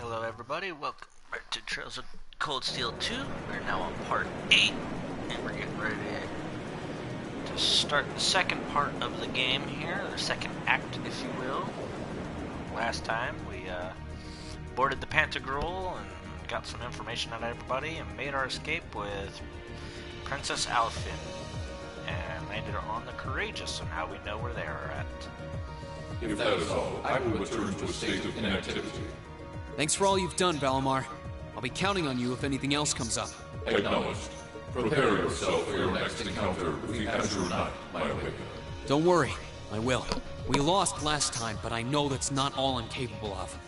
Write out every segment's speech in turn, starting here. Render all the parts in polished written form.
Hello everybody, welcome back to Trails of Cold Steel 2. We're now on part 8, and we're getting ready to start the second part of the game here, the second act, if you will. Last time we boarded the Pantagruel and got some information out of everybody and made our escape with Princess Alfin and landed on the Courageous, so now we know where they are at. If that is all, I will return to a state of inactivity. Thanks for all you've done, Valimar. I'll be counting on you if anything else comes up. Acknowledged. Prepare yourself for your next encounter with the Azure Knight, my awakener. Don't worry, I will. We lost last time, but I know that's not all I'm capable of.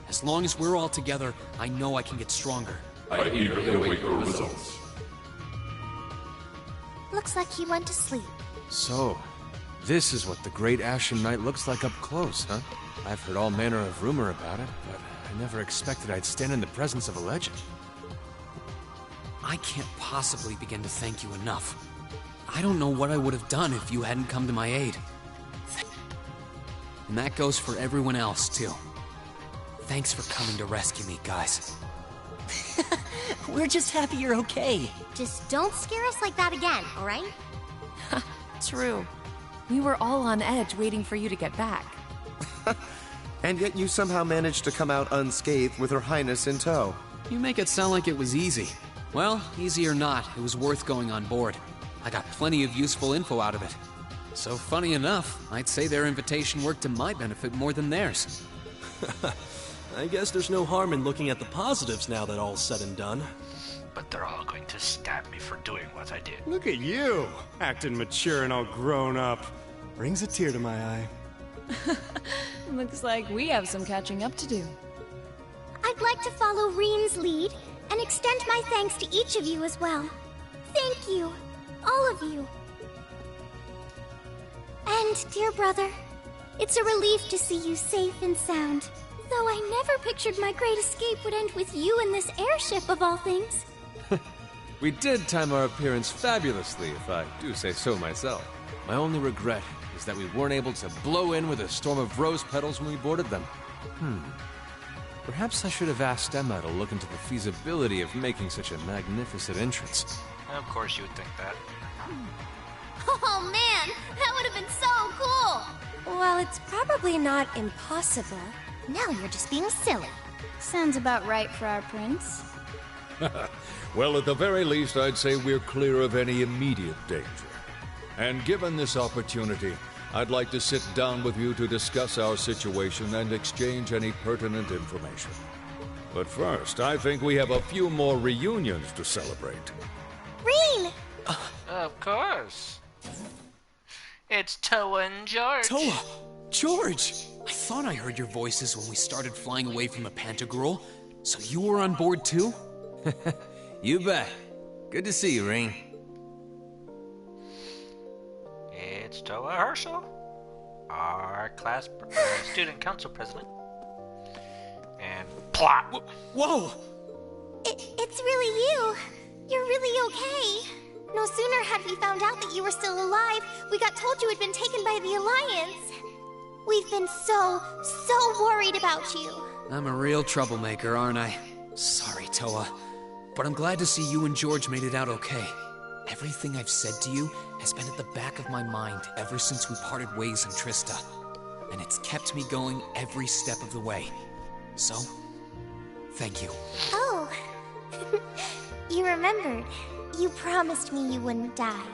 As long as we're all together, I know I can get stronger. I eagerly await your results. Looks like he went to sleep. So, this is what the Great Ashen Knight looks like up close, huh? I've heard all manner of rumor about it, but I never expected I'd stand in the presence of a legend. I can't possibly begin to thank you enough. I don't know what I would have done if you hadn't come to my aid. And that goes for everyone else, too. Thanks for coming to rescue me, guys. We're just happy you're okay. Just don't scare us like that again, alright? True. We were all on edge waiting for you to get back. And yet you somehow managed to come out unscathed with Her Highness in tow. You make it sound like it was easy. Well, easy or not, it was worth going on board. I got plenty of useful info out of it. So funny enough, I'd say their invitation worked to my benefit more than theirs. I guess there's no harm in looking at the positives now that all's said and done. But they're all going to stab me for doing what I did. Look at you, acting mature and all grown up. Brings a tear to my eye. Looks like we have some catching up to do. I'd like to follow Reen's lead and extend my thanks to each of you as well. Thank you, all of you. And, dear brother, it's a relief to see you safe and sound. Though I never pictured my great escape would end with you in this airship of all things. We did time our appearance fabulously, if I do say so myself. My only regret is that we weren't able to blow in with a storm of rose petals when we boarded them. Perhaps I should have asked Emma to look into the feasibility of making such a magnificent entrance. Of course you would think that. Oh man, that would have been so cool! Well, it's probably not impossible. Now you're just being silly. Sounds about right for our prince. Well, at the very least, I'd say we're clear of any immediate danger. And given this opportunity, I'd like to sit down with you to discuss our situation and exchange any pertinent information. But first, I think we have a few more reunions to celebrate. Reen! Of course. It's Toa and George. Toa! George! I thought I heard your voices when we started flying away from the Pantagruel. So you were on board too? You bet. Good to see you, Reen. It's Toa Herschel, our student council president. And plot. Whoa! It's really you. You're really okay. No sooner had we found out that you were still alive, we got told you had been taken by the Alliance. We've been so worried about you. I'm a real troublemaker, aren't I? Sorry, Toa. But I'm glad to see you and George made it out okay. Everything I've said to you has been at the back of my mind ever since we parted ways in Trista. And it's kept me going every step of the way. So, thank you. Oh. You remembered. You promised me you wouldn't die.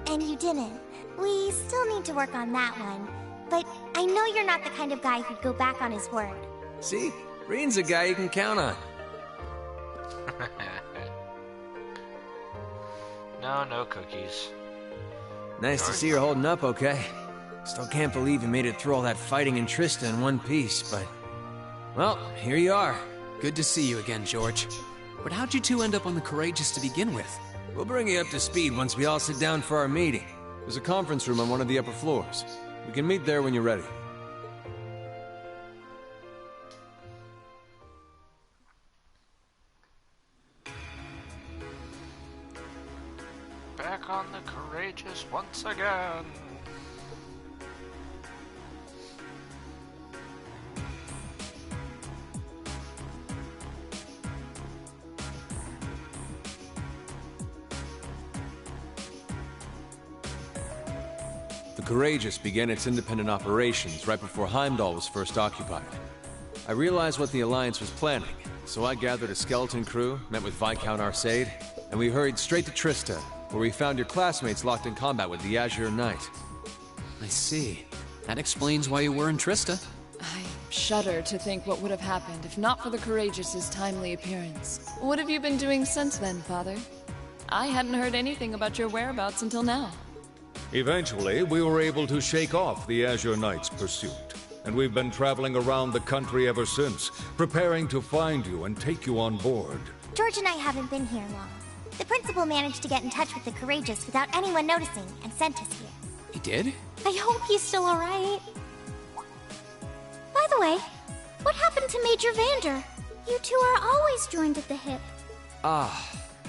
And you didn't. We still need to work on that one. But I know you're not the kind of guy who'd go back on his word. See? Reen's a guy you can count on. No cookies. Nice to see you're holding up okay. Still can't believe you made it through all that fighting in Trista in one piece, but... well, here you are. Good to see you again, George. But how'd you two end up on the Courageous to begin with? We'll bring you up to speed once we all sit down for our meeting. There's a conference room on one of the upper floors. We can meet there when you're ready. Back on the Courageous once again. Courageous began its independent operations right before Heimdall was first occupied. I realized what the Alliance was planning, so I gathered a skeleton crew, met with Viscount Arcade, and we hurried straight to Trista, where we found your classmates locked in combat with the Azure Knight. I see. That explains why you were in Trista. I shudder to think what would have happened if not for the Courageous's timely appearance. What have you been doing since then, Father? I hadn't heard anything about your whereabouts until now. Eventually, we were able to shake off the Azure Knight's pursuit, and we've been traveling around the country ever since, preparing to find you and take you on board. George and I haven't been here long. The principal managed to get in touch with the Courageous without anyone noticing and sent us here. He did? I hope he's still alright. By the way, what happened to Major Vander? You two are always joined at the hip.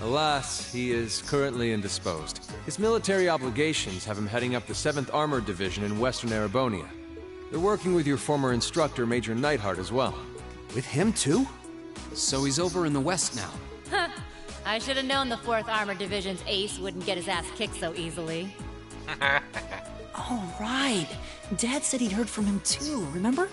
Alas, he is currently indisposed. His military obligations have him heading up the 7th Armored Division in Western Erebonia. They're working with your former instructor, Major Neidhart, as well. With him too? So he's over in the west now. I should have known the 4th Armored Division's ace wouldn't get his ass kicked so easily. Oh, right. Dad said he'd heard from him too, remember?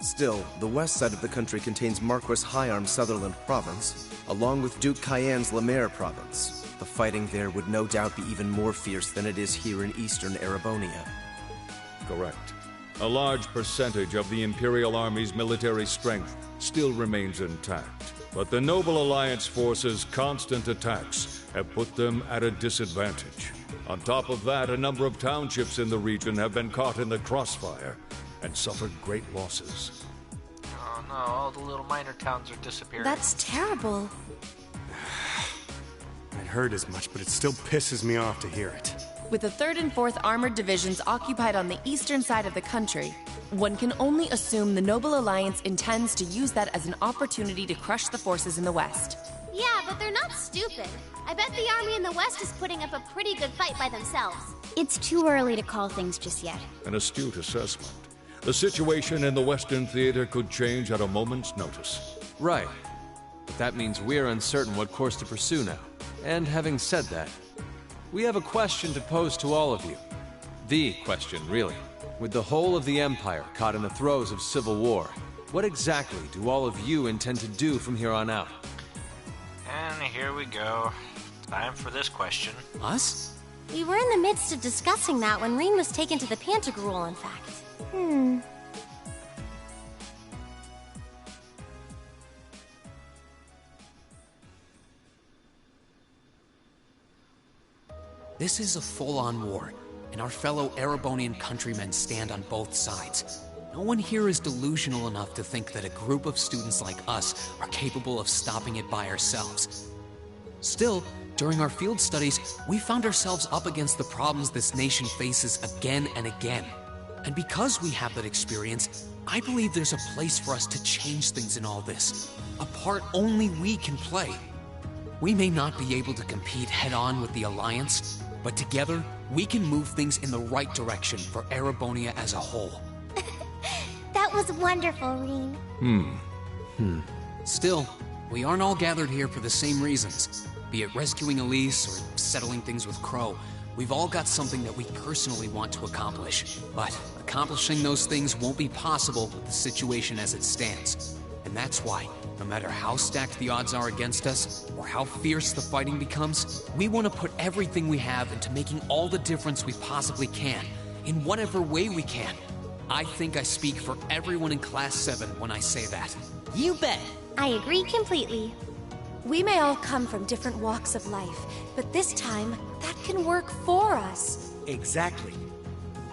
Still, the west side of the country contains Marquis Hyarm's Sutherland province, along with Duke Cayenne's Lemaire province. The fighting there would no doubt be even more fierce than it is here in eastern Erebonia. Correct. A large percentage of the Imperial Army's military strength still remains intact, but the Noble Alliance forces' constant attacks have put them at a disadvantage. On top of that, a number of townships in the region have been caught in the crossfire and suffered great losses. Oh no, all the little minor towns are disappearing. That's terrible. I'd heard as much, but it still pisses me off to hear it. With the 3rd and 4th Armored Divisions occupied on the eastern side of the country, one can only assume the Noble Alliance intends to use that as an opportunity to crush the forces in the west. Yeah, but they're not stupid. I bet the army in the west is putting up a pretty good fight by themselves. It's too early to call things just yet. An astute assessment. The situation in the Western Theater could change at a moment's notice. Right. But that means we're uncertain what course to pursue now. And having said that, we have a question to pose to all of you. The question, really. With the whole of the Empire caught in the throes of civil war, what exactly do all of you intend to do from here on out? And here we go. Time for this question. Us? We were in the midst of discussing that when Reen was taken to the Pantagruel, in fact. This is a full-on war, and our fellow Erebonian countrymen stand on both sides. No one here is delusional enough to think that a group of students like us are capable of stopping it by ourselves. Still, during our field studies, we found ourselves up against the problems this nation faces again and again. And because we have that experience, I believe there's a place for us to change things in all this. A part only we can play. We may not be able to compete head-on with the Alliance, but together, we can move things in the right direction for Erebonia as a whole. That was wonderful, Reen. Still, we aren't all gathered here for the same reasons. Be it rescuing Elise or settling things with Crow, we've all got something that we personally want to accomplish. But accomplishing those things won't be possible with the situation as it stands. And that's why, no matter how stacked the odds are against us, or how fierce the fighting becomes, we want to put everything we have into making all the difference we possibly can, in whatever way we can. I think I speak for everyone in Class 7 when I say that. You bet. I agree completely. We may all come from different walks of life, but this time, that can work for us. Exactly.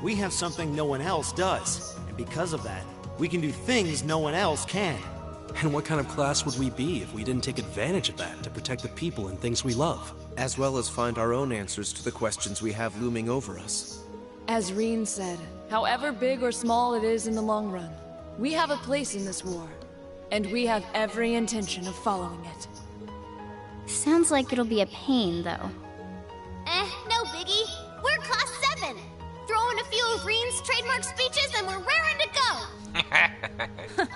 We have something no one else does, and because of that, we can do things no one else can. And what kind of class would we be if we didn't take advantage of that to protect the people and things we love? As well as find our own answers to the questions we have looming over us. As Reen said, however big or small it is in the long run, we have a place in this war, and we have every intention of following it. Sounds like it'll be a pain, though. No biggie. We're Class 7. Throw in a few of Reen's trademark speeches and we're raring to go.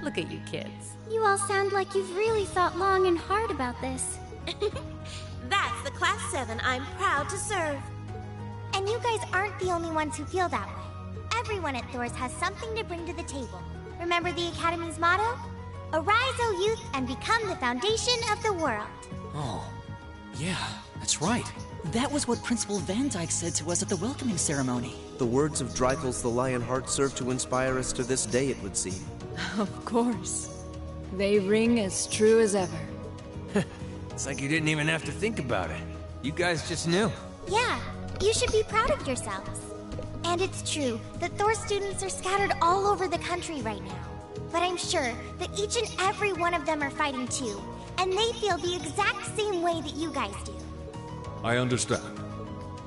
Look at you kids. You all sound like you've really thought long and hard about this. That's the Class 7 I'm proud to serve. And you guys aren't the only ones who feel that way. Everyone at Thor's has something to bring to the table. Remember the Academy's motto? Arise, O youth, and become the foundation of the world. Oh, yeah, that's right. That was what Principal Van Dyke said to us at the welcoming ceremony. The words of Dreifels the Lionheart serve to inspire us to this day, it would seem. Of course. They ring as true as ever. It's like you didn't even have to think about it. You guys just knew. Yeah, you should be proud of yourselves. And it's true that Thor students are scattered all over the country right now. But I'm sure that each and every one of them are fighting too, and they feel the exact same way that you guys do. I understand,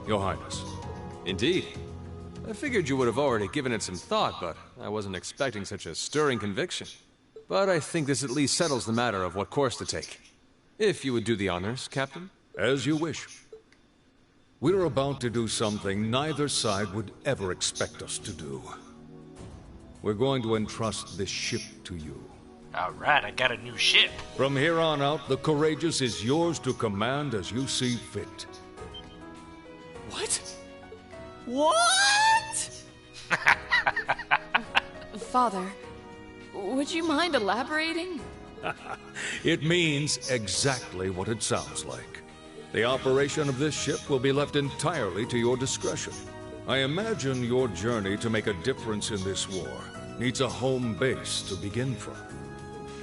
Your Highness. Indeed. I figured you would have already given it some thought, but I wasn't expecting such a stirring conviction. But I think this at least settles the matter of what course to take. If you would do the honors, Captain. As you wish. We're about to do something neither side would ever expect us to do. We're going to entrust this ship to you. Alright, I got a new ship. From here on out, the Courageous is yours to command as you see fit. What? What? Father, would you mind elaborating? It means exactly what it sounds like. The operation of this ship will be left entirely to your discretion. I imagine your journey to make a difference in this war needs a home base to begin from.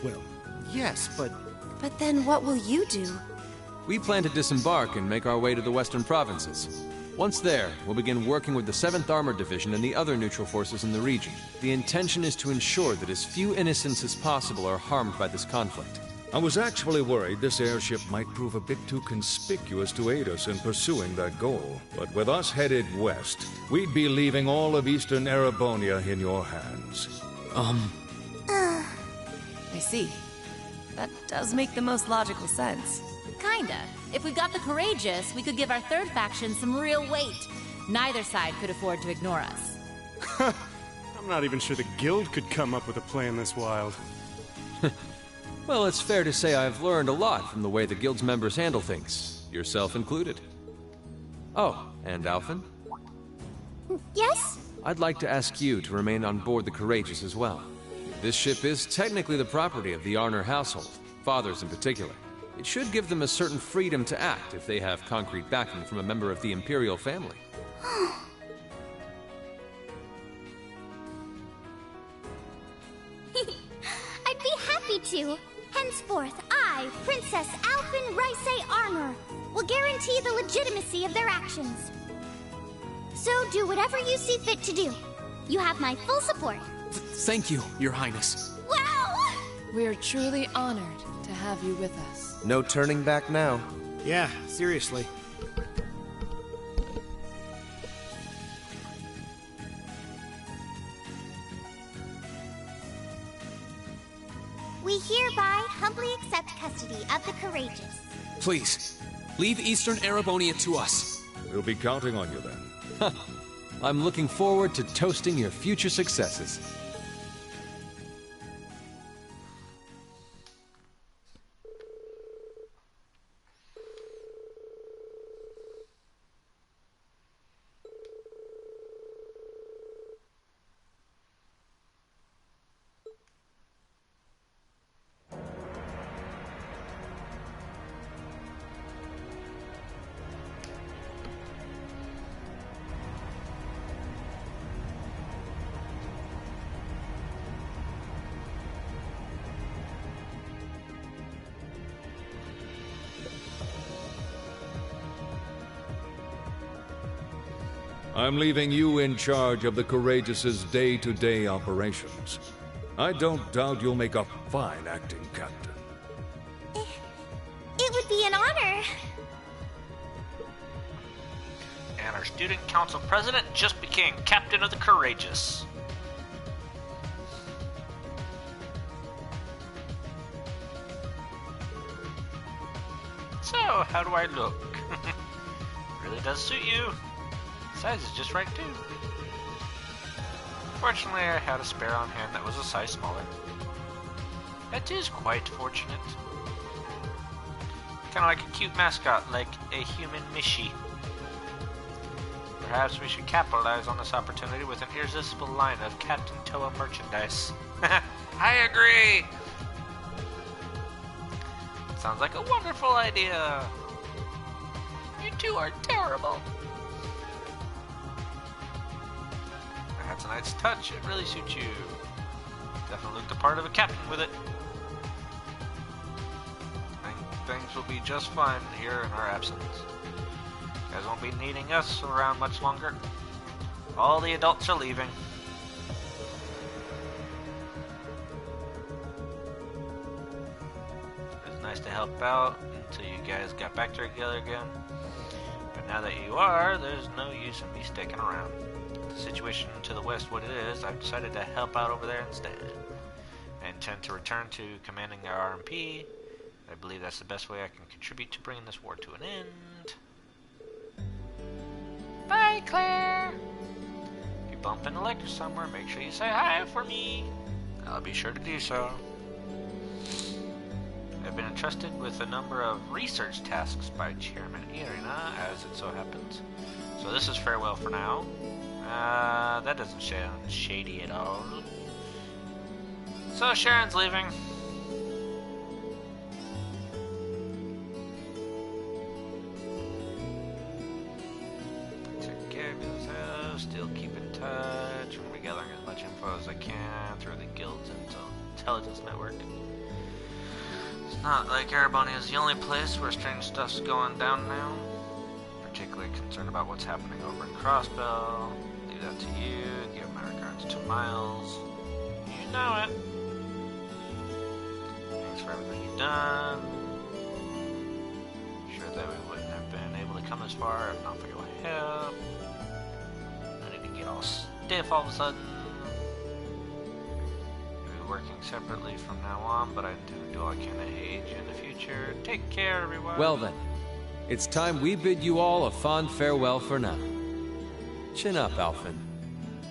Well, yes, but... But then what will you do? We plan to disembark and make our way to the western provinces. Once there, we'll begin working with the 7th Armored Division and the other neutral forces in the region. The intention is to ensure that as few innocents as possible are harmed by this conflict. I was actually worried this airship might prove a bit too conspicuous to aid us in pursuing that goal. But with us headed west, we'd be leaving all of eastern Erebonia in your hands. I see. That does make the most logical sense. Kinda. If we got the Courageous, we could give our third faction some real weight. Neither side could afford to ignore us. I'm not even sure the Guild could come up with a plan this wild. Well, it's fair to say I've learned a lot from the way the Guild's members handle things, yourself included. Oh, and Alphen? Yes? I'd like to ask you to remain on board the Courageous as well. This ship is technically the property of the Arner household, fathers in particular. It should give them a certain freedom to act if they have concrete backing from a member of the Imperial family. I'd be happy to. Henceforth, I, Princess Alphen Rice Armor, will guarantee the legitimacy of their actions. So do whatever you see fit to do. You have my full support. Thank you, Your Highness. Wow! We're truly honored to have you with us. No turning back now. Yeah, seriously. We hereby humbly accept custody of the Courageous. Please, leave Eastern Erebonia to us. We'll be counting on you then. I'm looking forward to toasting your future successes. I'm leaving you in charge of the Courageous's day-to-day operations. I don't doubt you'll make a fine acting captain. It would be an honor. And our student council president just became captain of the Courageous. So, how do I look? Really does suit you. Size is just right too. Fortunately, I had a spare on hand that was a size smaller. That is quite fortunate. Kind of like a cute mascot, like a human Mishi. Perhaps we should capitalize on this opportunity with an irresistible line of Captain Toa merchandise. I agree! Sounds like a wonderful idea. You two are terrible. That's a nice touch. It really suits you. Definitely look the part of a captain with it. I think things will be just fine here in our absence. You guys won't be needing us around much longer. All the adults are leaving. It was nice to help out until you guys got back together again. But now that you are, there's no use in me sticking around. The situation to the west what it is, I've decided to help out over there instead. I intend to return to commanding our RMP. I believe that's the best way I can contribute to bringing this war to an end. Bye, Claire! If you bump into Lecter somewhere, make sure you say hi for me. I'll be sure to do so. I've been entrusted with a number of research tasks by Chairman Irina, as it so happens. So this is farewell for now. That doesn't sound shady at all. So Sharon's leaving. Take care of yourself, still keep in touch. We're gonna be gathering as much info as I can through the Guild's intelligence network. It's not like Erebony is the only place where strange stuff's going down now. Particularly concerned about what's happening over in Crossbell. Leave that to you. Give my regards to Miles. You know it. Thanks for everything you've done. Sure that we wouldn't have been able to come this far if not for your help. I need to get all stiff all of a sudden. We'll be working separately from now on, but I intend to do all I can to aid you in the future. Take care, everyone. Well then, it's time we bid you all a fond farewell for now. Chin up, Alphen.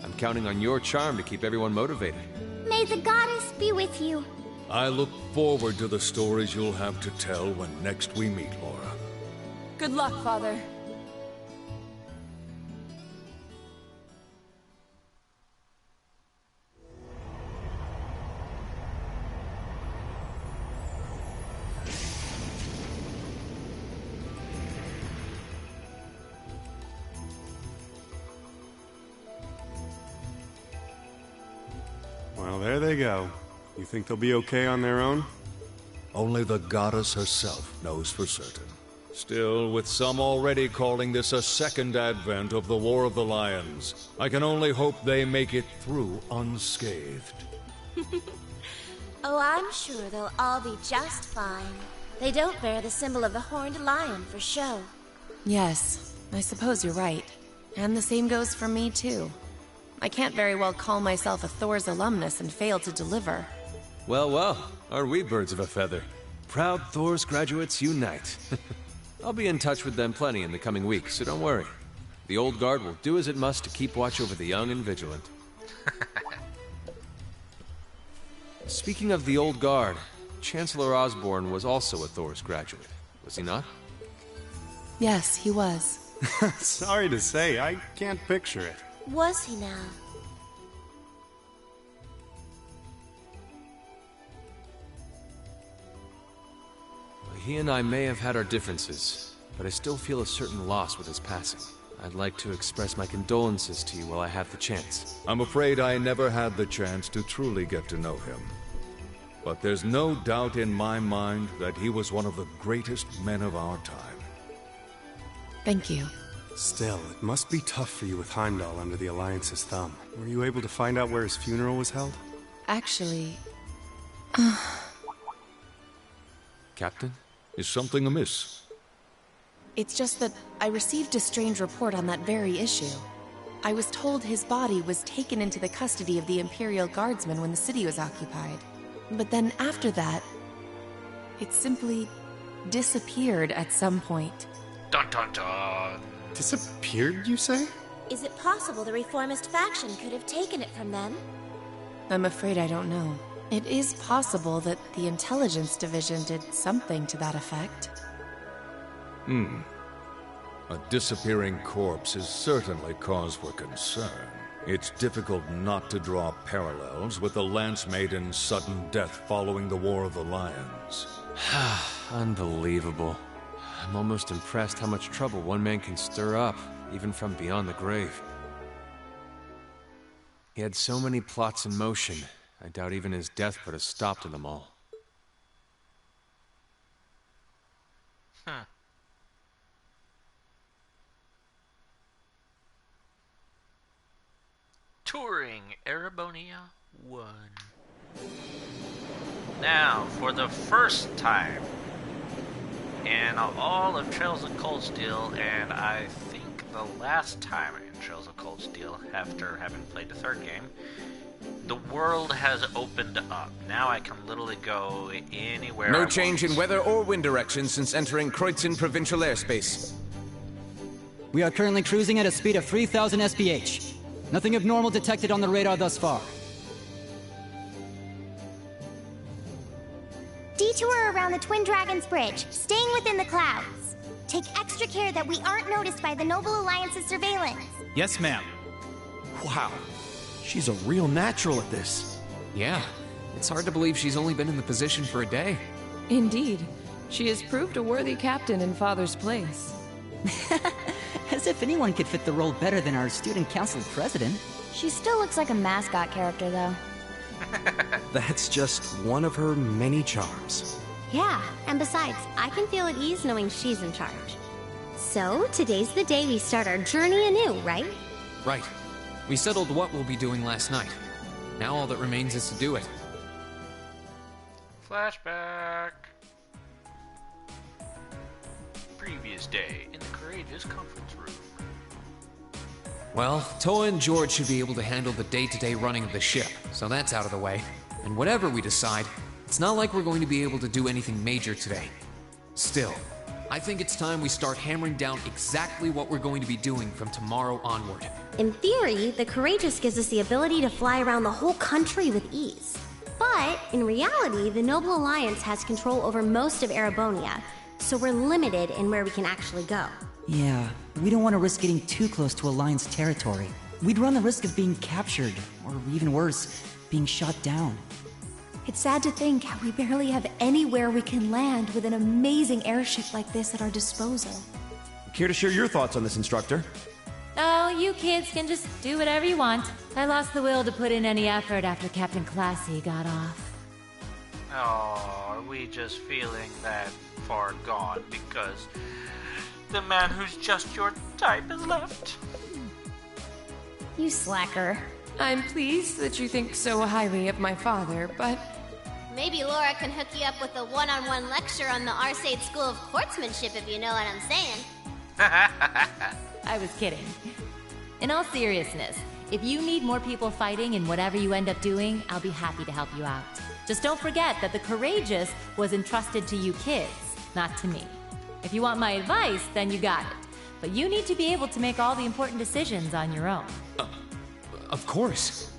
I'm counting on your charm to keep everyone motivated. May the goddess be with you. I look forward to the stories you'll have to tell when next we meet, Laura. Good luck, Father. Well, there they go. You think they'll be okay on their own? Only the goddess herself knows for certain. Still, with some already calling this a second advent of the War of the Lions, I can only hope they make it through unscathed. Oh, I'm sure they'll all be just fine. They don't bear the symbol of the horned lion for show. Yes, I suppose you're right. And the same goes for me, too. I can't very well call myself a Thor's alumnus and fail to deliver. Well, well, aren't we birds of a feather? Proud Thor's graduates unite. I'll be in touch with them plenty in the coming weeks, so don't worry. The old guard will do as it must to keep watch over the young and vigilant. Speaking of the old guard, Chancellor Osborne was also a Thor's graduate, was he not? Yes, he was. Sorry to say, I can't picture it. Was he now? He and I may have had our differences, but I still feel a certain loss with his passing. I'd like to express my condolences to you while I have the chance. I'm afraid I never had the chance to truly get to know him. But there's no doubt in my mind that he was one of the greatest men of our time. Thank you. Still, it must be tough for you with Heimdall under the Alliance's thumb. Were you able to find out where his funeral was held? Actually... Captain? Is something amiss? It's just that I received a strange report on that very issue. I was told his body was taken into the custody of the Imperial Guardsmen when the city was occupied. But then after that, it simply disappeared at some point. Dun dun dun! Disappeared, you say? Is it possible the reformist faction could have taken it from them? I'm afraid I don't know. It is possible that the intelligence division did something to that effect. A disappearing corpse is certainly cause for concern. It's difficult not to draw parallels with the Lance Maiden's sudden death following the War of the Lions. Unbelievable. I'm almost impressed how much trouble one man can stir up, even from beyond the grave. He had so many plots in motion, I doubt even his death put a stop to them all. Touring Erebonia 1. Now, for the first time in all of Trails of Cold Steel, and I think the last time in Trails of Cold Steel, after having played the third game, the world has opened up. Now I can literally go anywhere No I change want. in weather or wind direction since entering Kreutzen provincial airspace. We are currently cruising at a speed of 3,000 SPH. Nothing abnormal detected on the radar thus far. Detour around the Twin Dragons Bridge, staying within the clouds. Take extra care that we aren't noticed by the Noble Alliance's surveillance. Yes, ma'am. Wow. She's a real natural at this. Yeah, it's hard to believe she's only been in the position for a day. Indeed. She has proved a worthy captain in Father's place. As if anyone could fit the role better than our student council president. She still looks like a mascot character, though. That's just one of her many charms. Yeah, and besides, I can feel at ease knowing she's in charge. So, today's the day we start our journey anew, right? Right. We settled what we'll be doing last night. Now all that remains is to do it. Flashback. Previous day in the Courageous conference room. Well, Toa and George should be able to handle the day-to-day running of the ship, so that's out of the way. And whatever we decide, it's not like we're going to be able to do anything major today. Still, I think it's time we start hammering down exactly what we're going to be doing from tomorrow onward. In theory, the Courageous gives us the ability to fly around the whole country with ease. But, in reality, the Noble Alliance has control over most of Erebonia, so we're limited in where we can actually go. Yeah, we don't want to risk getting too close to Alliance territory. We'd run the risk of being captured, or even worse, being shot down. It's sad to think how we barely have anywhere we can land with an amazing airship like this at our disposal. Care to share your thoughts on this, instructor? Oh, you kids can just do whatever you want. I lost the will to put in any effort after Captain Classy got off. Oh, are we just feeling that far gone because the man who's just your type is left? You slacker. I'm pleased that you think so highly of my father, but... Maybe Laura can hook you up with a one-on-one lecture on the Arcade School of Quartzmanship, if you know what I'm saying. I was kidding. In all seriousness, if you need more people fighting in whatever you end up doing, I'll be happy to help you out. Just don't forget that the Courageous was entrusted to you kids, not to me. If you want my advice, then you got it. But you need to be able to make all the important decisions on your own. Of course.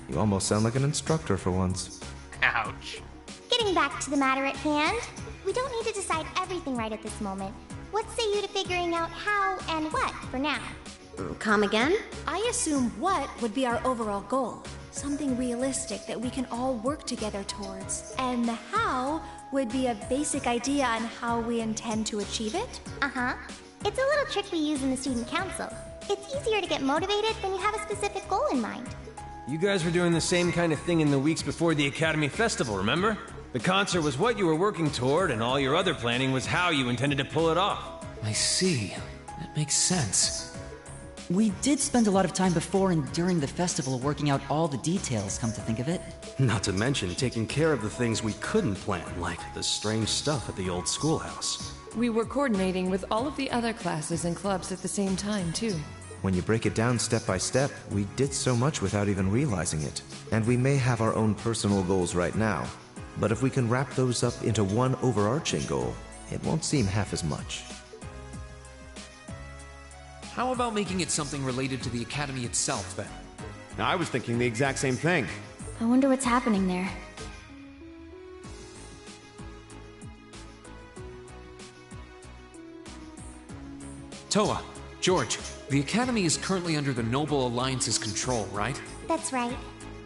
You almost sound like an instructor for once. Ouch. Getting back to the matter at hand, we don't need to decide everything right at this moment. What say you to figuring out how and what for now? Come again? I assume what would be our overall goal. Something realistic that we can all work together towards. And the how would be a basic idea on how we intend to achieve it? Uh-huh. It's a little trick we use in the student council. It's easier to get motivated when you have a specific goal in mind. You guys were doing the same kind of thing in the weeks before the Academy Festival, remember? The concert was what you were working toward, and all your other planning was how you intended to pull it off. I see. That makes sense. We did spend a lot of time before and during the festival working out all the details, come to think of it. Not to mention taking care of the things we couldn't plan, like the strange stuff at the old schoolhouse. We were coordinating with all of the other classes and clubs at the same time, too. When you break it down step by step, we did so much without even realizing it. And we may have our own personal goals right now, but if we can wrap those up into one overarching goal, it won't seem half as much. How about making it something related to the Academy itself, then? I was thinking the exact same thing. I wonder what's happening there. Toa, George, the Academy is currently under the Noble Alliance's control, right? That's right.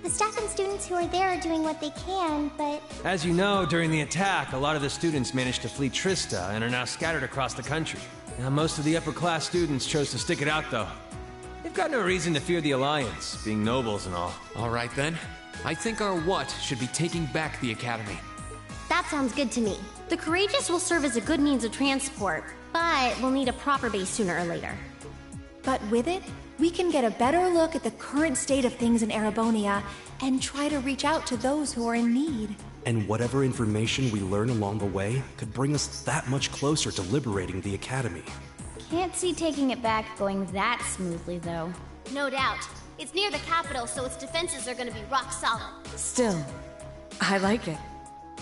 The staff and students who are there are doing what they can, but... As you know, during the attack, a lot of the students managed to flee Trista and are now scattered across the country. Now, most of the upper-class students chose to stick it out, though. They've got no reason to fear the Alliance, being nobles and all. All right, then. I think our what should be taking back the Academy. That sounds good to me. The Courageous will serve as a good means of transport, but we'll need a proper base sooner or later. But with it, we can get a better look at the current state of things in Erebonia and try to reach out to those who are in need. And whatever information we learn along the way could bring us that much closer to liberating the Academy. Can't see taking it back going that smoothly, though. No doubt. It's near the capital, so its defenses are gonna be rock solid. Still, I like it.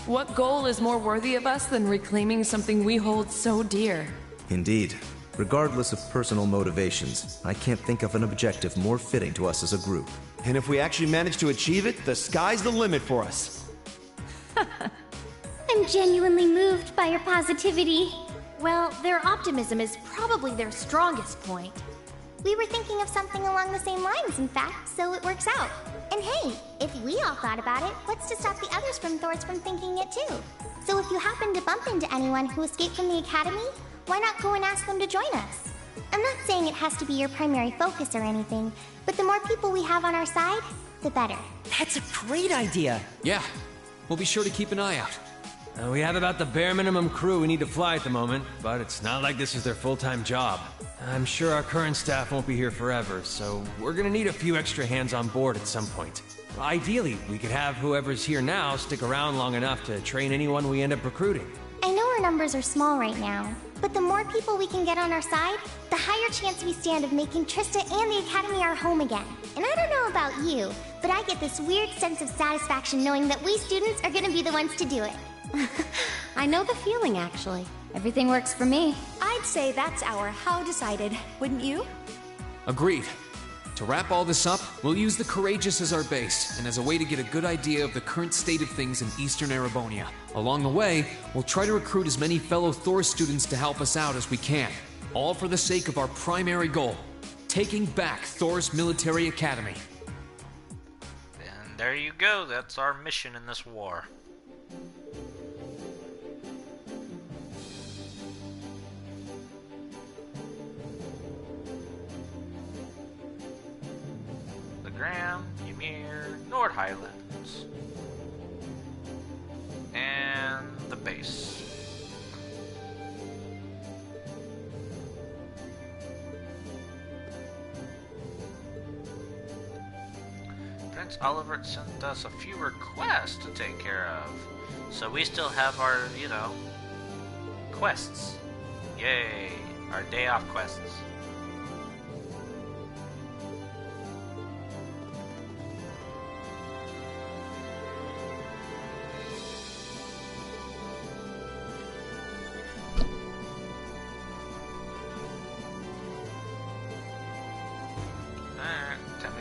What goal is more worthy of us than reclaiming something we hold so dear? Indeed. Regardless of personal motivations, I can't think of an objective more fitting to us as a group. And if we actually manage to achieve it, the sky's the limit for us. I'm genuinely moved by your positivity. Well, their optimism is probably their strongest point. We were thinking of something along the same lines, in fact, so it works out. And hey, if we all thought about it, what's to stop the others from thinking it too? So if you happen to bump into anyone who escaped from the Academy, why not go and ask them to join us? I'm not saying it has to be your primary focus or anything, but the more people we have on our side, the better. That's a great idea. Yeah, we'll be sure to keep an eye out. We have about the bare minimum crew we need to fly at the moment, but it's not like this is their full-time job. I'm sure our current staff won't be here forever, so we're gonna need a few extra hands on board at some point. Ideally, we could have whoever's here now stick around long enough to train anyone we end up recruiting. I know our numbers are small right now, but the more people we can get on our side, the higher chance we stand of making Trista and the Academy our home again. And I don't know about you, but I get this weird sense of satisfaction knowing that we students are gonna be the ones to do it. I know the feeling, actually. Everything works for me. I'd say that's our how decided, wouldn't you? Agreed. To wrap all this up, we'll use the Courageous as our base, and as a way to get a good idea of the current state of things in Eastern Erebonia. Along the way, we'll try to recruit as many fellow Thor students to help us out as we can, all for the sake of our primary goal, taking back Thor's military academy. And there you go, that's our mission in this war. Graham, Ymir, Nord Highlands, and the base. Prince Oliver sent us a few requests to take care of, so we still have our, quests. Yay, our day off quests.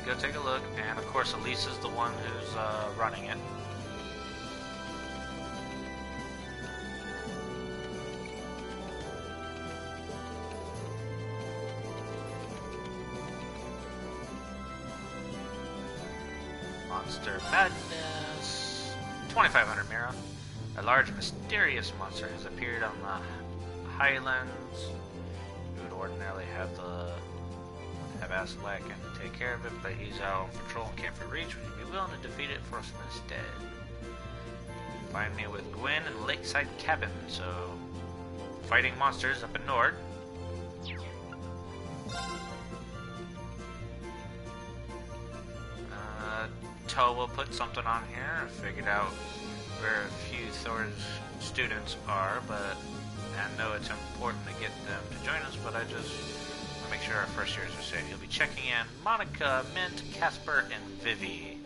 Go take a look, and of course Elise is the one who's running it. Monster Madness. 2,500 Mira. A large mysterious monster has appeared on the Highlands. You would ordinarily have Aslak and take care of it, but he's out on patrol and can't be reached. Would you be willing to defeat it for us instead? Find me with Gwen in Lakeside Cabin, so fighting monsters up in Nord. Toe will put something on here. I figured out where a few Thor's students are, but I know it's important to get them to join us, but I just make sure our first years are safe. You'll be checking in Monica, Mint, Casper, and Vivi.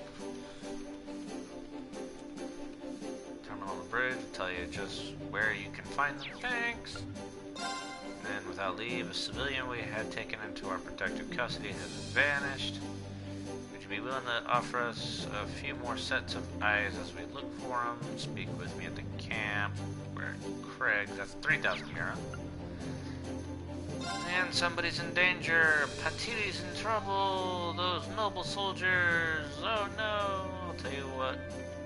Terminal on the bridge will tell you just where you can find them. Thanks. And without leave, a civilian we had taken into our protective custody has vanished. Would you be willing to offer us a few more sets of eyes as we look for them? Speak with me at the camp. We're in Craig. That's 3,000 Mira. And somebody's in danger. Patili's in trouble. Those noble soldiers. Oh no. I'll tell you what.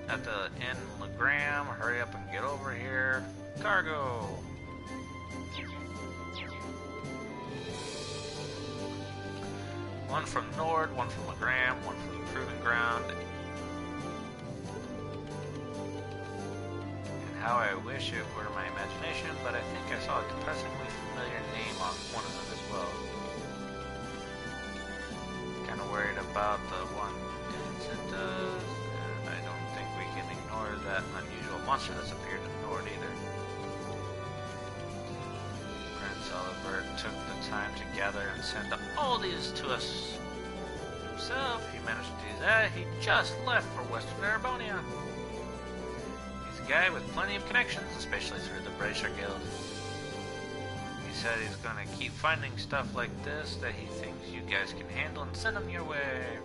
At the inn in Legram, hurry up and get over here. Cargo. One from Nord, one from Legram, one from the Proving Ground. And how I wish it were my imagination, but I think I saw a depressingly familiar name on one of them as well. Kind of worried about the one it does, and I don't think we can ignore that unusual monster that's appeared in Nord either. Prince Oliver took the time to gather and send all these to us himself. He managed to do that. He just left for Western Arabonia. He's a guy with plenty of connections, especially through the Bracer Guild. He said he's gonna keep finding stuff like this that he thinks you guys can handle and send them your way.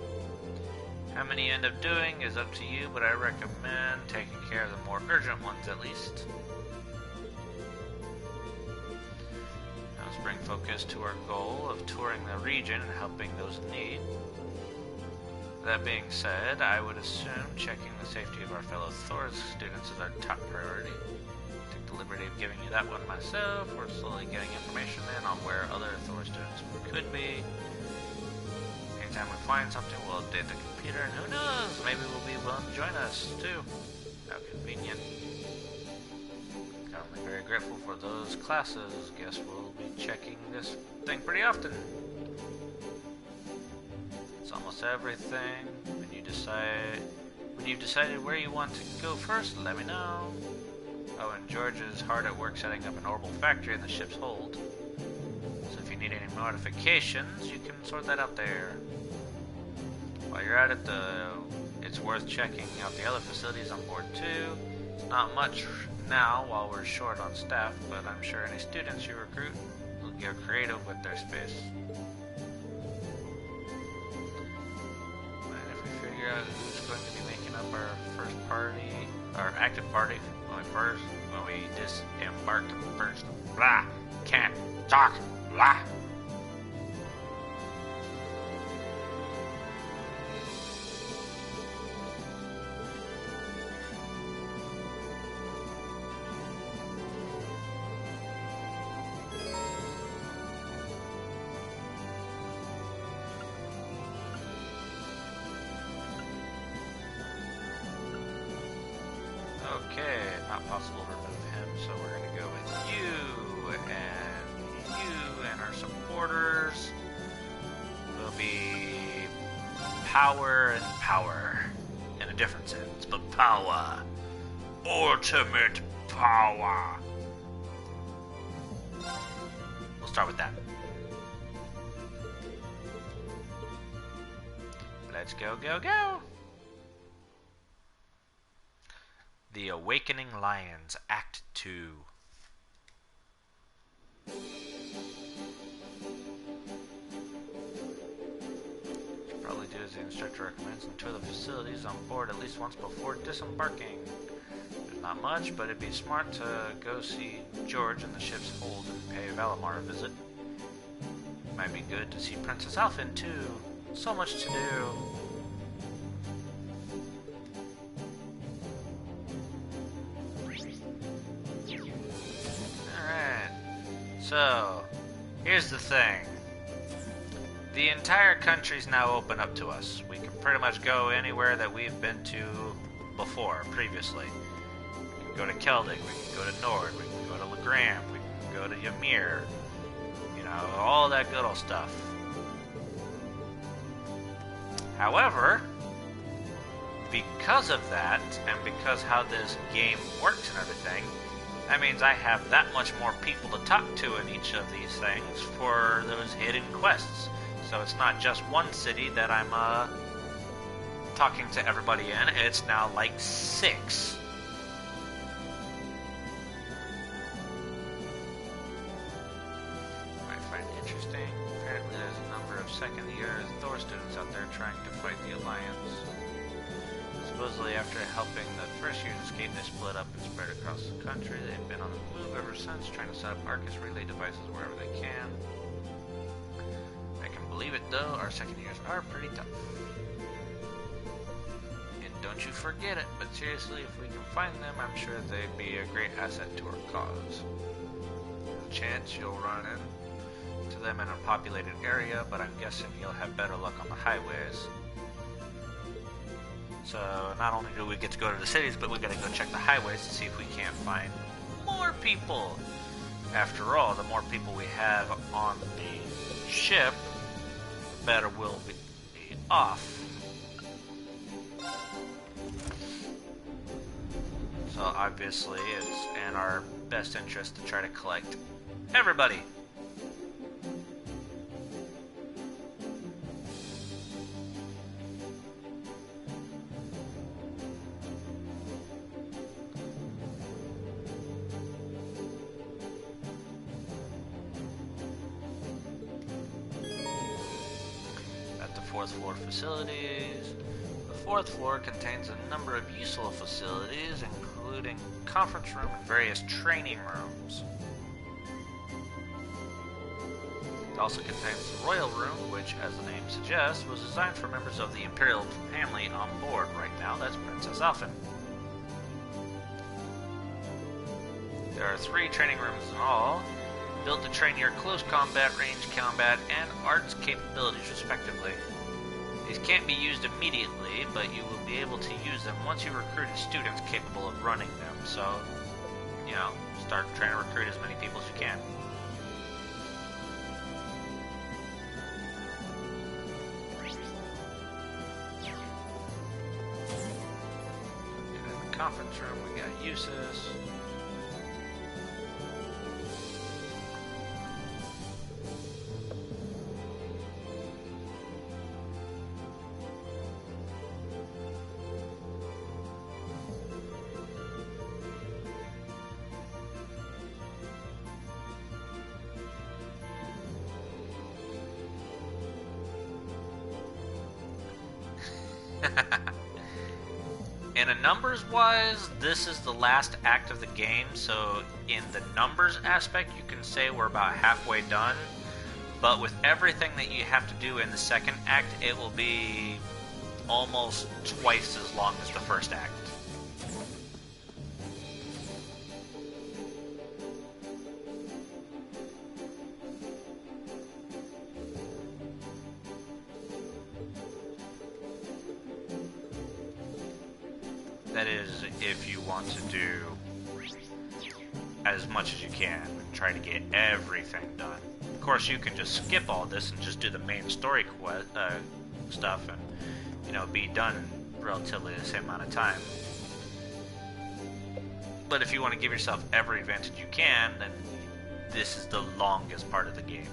How many you end up doing is up to you, but I recommend taking care of the more urgent ones at least. Now let's bring focus to our goal of touring the region and helping those in need. That being said, I would assume checking the safety of our fellow Thor's students is our top priority. Take the liberty of giving you that one myself. We're slowly getting information in on where other Thor students could be. Anytime we find something, we'll update the computer, and who knows, maybe we'll be willing to join us, too. How convenient. I'm very grateful for those classes. Guess we'll be checking this thing pretty often. It's almost everything. When you've decided where you want to go first, let me know. Oh, and George is hard at work setting up an orbital factory in the ship's hold. So if you need any modifications, you can sort that out there. While you're at it, it's worth checking out the other facilities on board too. It's not much now while we're short on staff, but I'm sure any students you recruit will get creative with their space. And if we figure out who's going to be making up our first party, our active party, when we disembark first. Blah! Can't talk! Blah! Okay, not possible to remove him, so we're going to go with you and our supporters will be power and power in a different sense, but power. Ultimate power. We'll start with that. Let's go, go, go! The Awakening Lions, Act 2. Should probably do as the instructor recommends and tour the facilities on board at least once before disembarking. There's not much, but it'd be smart to go see George in the ship's hold and pay Valimar a visit. Might be good to see Princess Alphen too. So much to do. So, here's the thing. The entire country's now open up to us. We can pretty much go anywhere that we've been to before, previously. We can go to Keldig, we can go to Nord, we can go to Legram, we can go to Ymir. You know, all that good old stuff. However, because of that, and because how this game works and everything, that means I have that much more people to talk to in each of these things for those hidden quests. So it's not just one city that I'm talking to everybody in, it's now like 6. I find it interesting. Apparently there's a number of second-year Thor students out there trying to fight the Alliance. Supposedly, after helping the first years escape, they split up and spread across the country. They've been on the move ever since, trying to set up Arcus relay devices wherever they can. believe it though, our second years are pretty tough. And don't you forget it, but seriously, if we can find them, I'm sure they'd be a great asset to our cause. There's a chance you'll run into them in a populated area, but I'm guessing you'll have better luck on the highways. So not only do we get to go to the cities, but we gotta go check the highways to see if we can't find more people. After all, the more people we have on the ship, the better we'll be off. So obviously it's in our best interest to try to collect everybody. Fourth floor facilities. The fourth floor contains a number of useful facilities, including conference room and various training rooms. It also contains the royal room, which, as the name suggests, was designed for members of the imperial family on board. Right now, that's Princess Alphen. There are 3 training rooms in all, built to train your close combat, range combat, and arts capabilities, respectively. These can't be used immediately, but you will be able to use them once you recruit students capable of running them. So, you know, start trying to recruit as many people as you can. And in the conference room, we got uses. In a numbers-wise, this is the last act of the game, so in the numbers aspect, you can say we're about halfway done. But with everything that you have to do in the second act, it will be almost twice as long as the first act. That is, if you want to do as much as you can and try to get everything done. Of course, you can just skip all this and just do the main story stuff and, you know, be done in relatively the same amount of time. But if you want to give yourself every advantage you can, then this is the longest part of the game.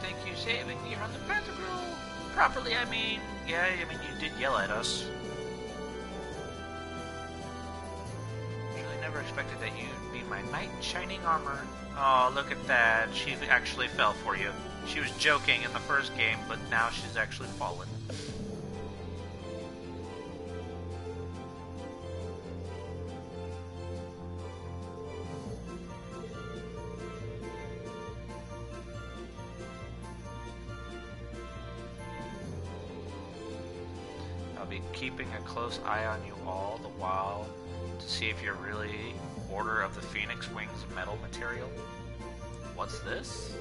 Think you saving me from the Panther Girl properly, I mean, yeah, you did yell at us. Really never expected that you'd be my knight in shining armor. Oh, look at that. She actually fell for you. She was joking in the first game, but now she's actually fallen. I'll be keeping a close eye on you all the while to see if you're really Order of the Phoenix Wings metal material. What's this?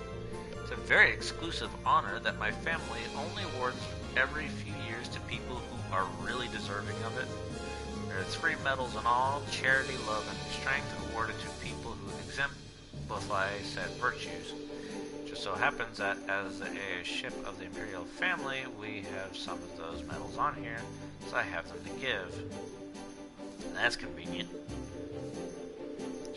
It's a very exclusive honor that my family only awards every few years to people who are really deserving of it. There are 3 medals in all: charity, love, and strength, awarded to people who exemplify said virtues. Just so happens that as a ship of the Imperial family, we have some of those medals on here, so I have them to give. And that's convenient.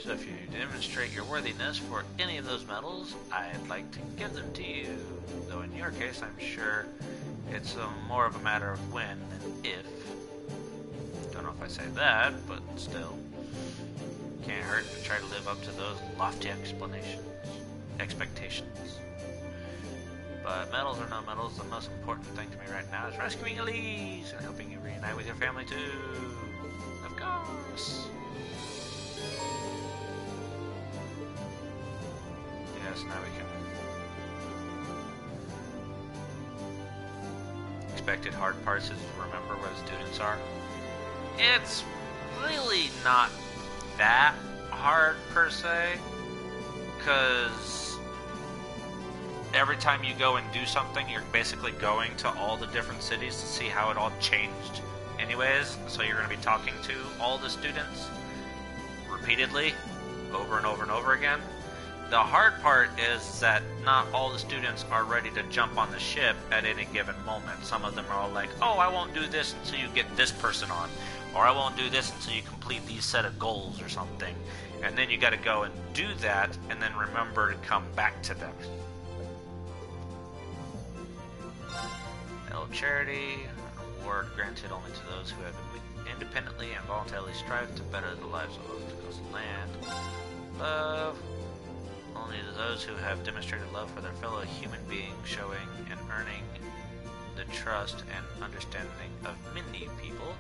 So if you demonstrate your worthiness for any of those medals, I'd like to give them to you. Though in your case, I'm sure it's more of a matter of when than if. Don't know if I say that, but still. Can't hurt to try to live up to those lofty expectations. But medals or no medals, the most important thing to me right now is rescuing Elise and helping you reunite with your family too. Of course. Yes, now we can. Expected hard parts is remember where the students are. It's really not that hard per se, because every time you go and do something, you're basically going to all the different cities to see how it all changed anyways, so you're going to be talking to all the students repeatedly over and over and over again. The hard part is that not all the students are ready to jump on the ship at any given moment. Some of them are all like, oh, I won't do this until you get this person on, or I won't do this until you complete these set of goals or something. And then you got to go and do that, and then remember to come back to them. Medal of Charity, an award granted only to those who have independently and voluntarily strived to better the lives of those across the land. Love, only to those who have demonstrated love for their fellow human beings, showing and earning the trust and understanding of many people.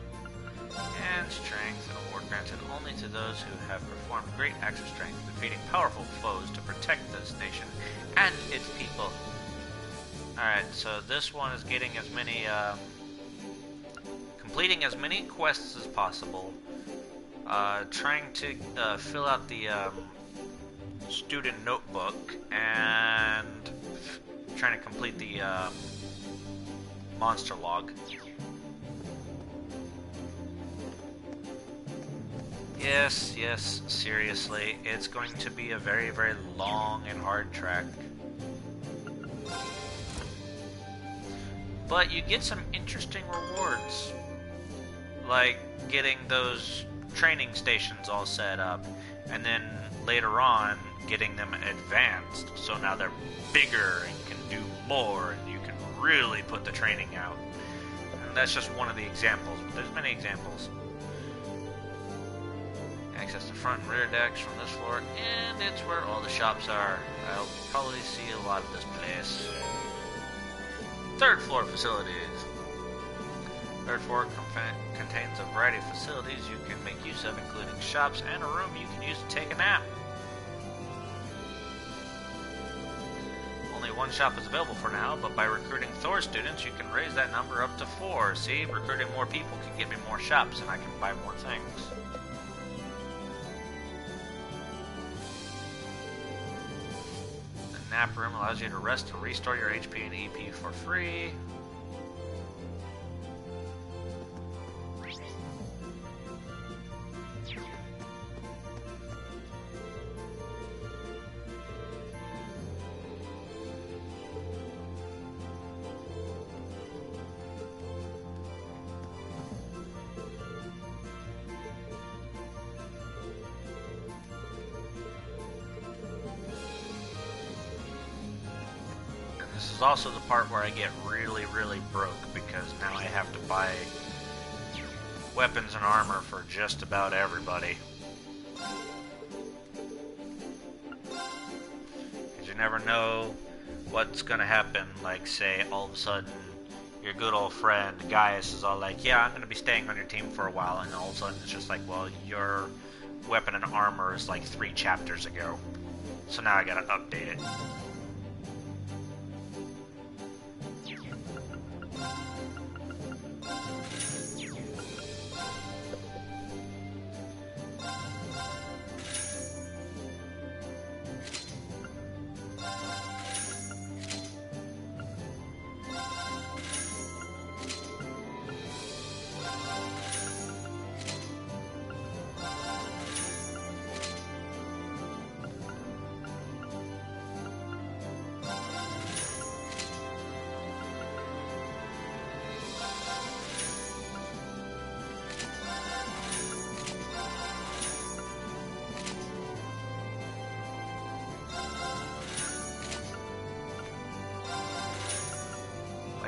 And strength, an award granted only to those who have performed great acts of strength, defeating powerful foes to protect this nation and its people. Alright, so this one is getting as many, completing as many quests as possible, trying to fill out the student notebook, and trying to complete the monster log. Yes, seriously, it's going to be a very, very long and hard track. But you get some interesting rewards, like getting those training stations all set up, and then later on getting them advanced, so now they're bigger and can do more, and you can really put the training out. And that's just one of the examples, but there's many examples. Access the front and rear decks from this floor, and it's where all the shops are. I'll probably see a lot of this place. Third floor facilities. Third floor contains a variety of facilities you can make use of, including shops and a room you can use to take a nap. Only one shop is available for now, but by recruiting Thor students, you can raise that number up to 4. See, recruiting more people can get me more shops, and I can buy more things. The nap room allows you to rest and restore your HP and EP for free. This is also the part where I get really, really broke, because now I have to buy weapons and armor for just about everybody. Because you never know what's going to happen. Like, say, all of a sudden, your good old friend Gaius is all like, yeah, I'm going to be staying on your team for a while, and all of a sudden it's just like, well, your weapon and armor is like 3 chapters ago. So now I got to update it.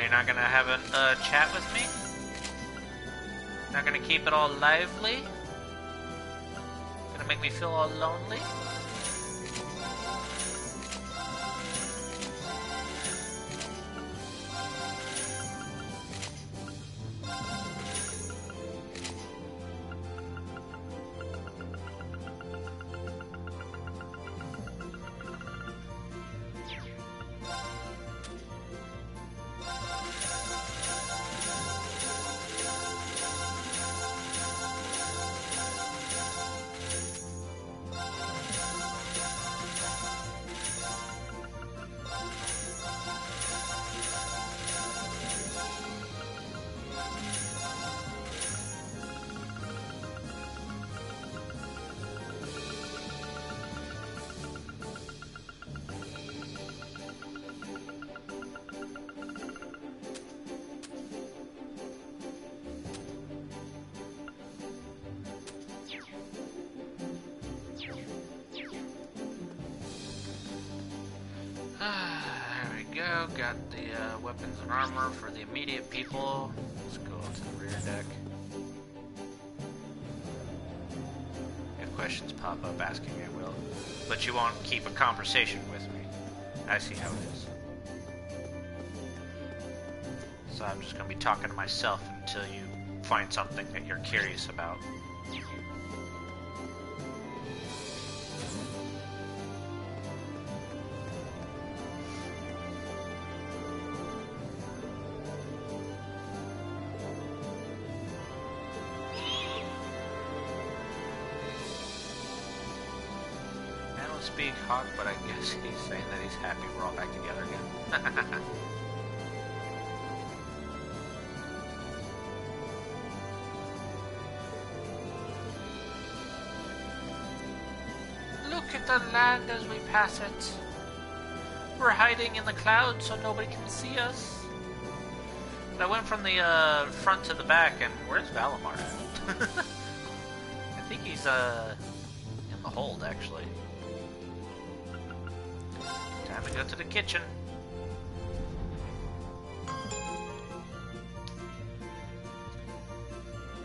you're not gonna have a chat with me? Not gonna keep it all lively? Gonna make me feel all lonely? There we go, got the weapons and armor for the immediate people. Let's go to the rear deck. If questions pop up asking, I will. But you won't keep a conversation with me. I see how it is. So I'm just going to be talking to myself until you find something that you're curious about. Speak Hawk, but I guess he's saying that he's happy we're all back together again. Look at the land as we pass it. We're hiding in the clouds so nobody can see us. I went from the front to the back, and where's Valimar at? I think he's in the hold, actually. Time to go to the kitchen.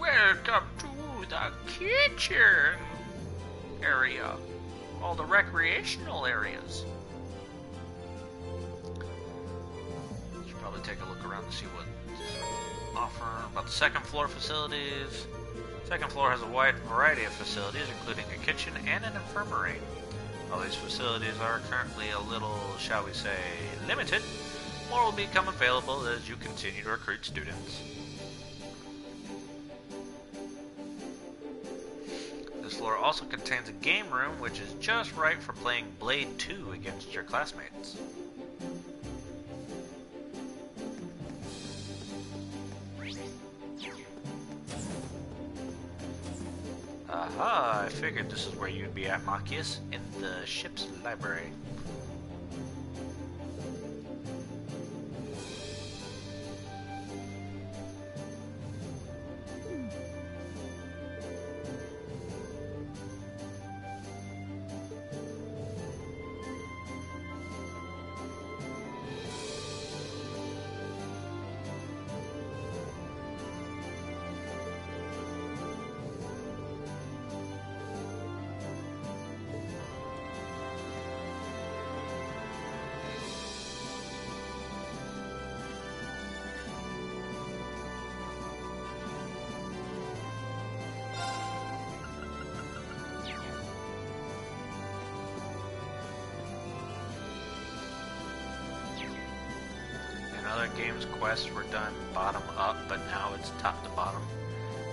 Welcome to the kitchen area. All the recreational areas. Should probably take a look around to see what offer about the second floor facilities. Second floor has a wide variety of facilities, including a kitchen and an infirmary. All these facilities are currently a little, shall we say, limited. More will become available as you continue to recruit students. This floor also contains a game room, which is just right for playing Blade 2 against your classmates. Aha, I figured this is where you'd be at, Machias, in the ship's library. Other games quests were done bottom up, but now it's top to bottom.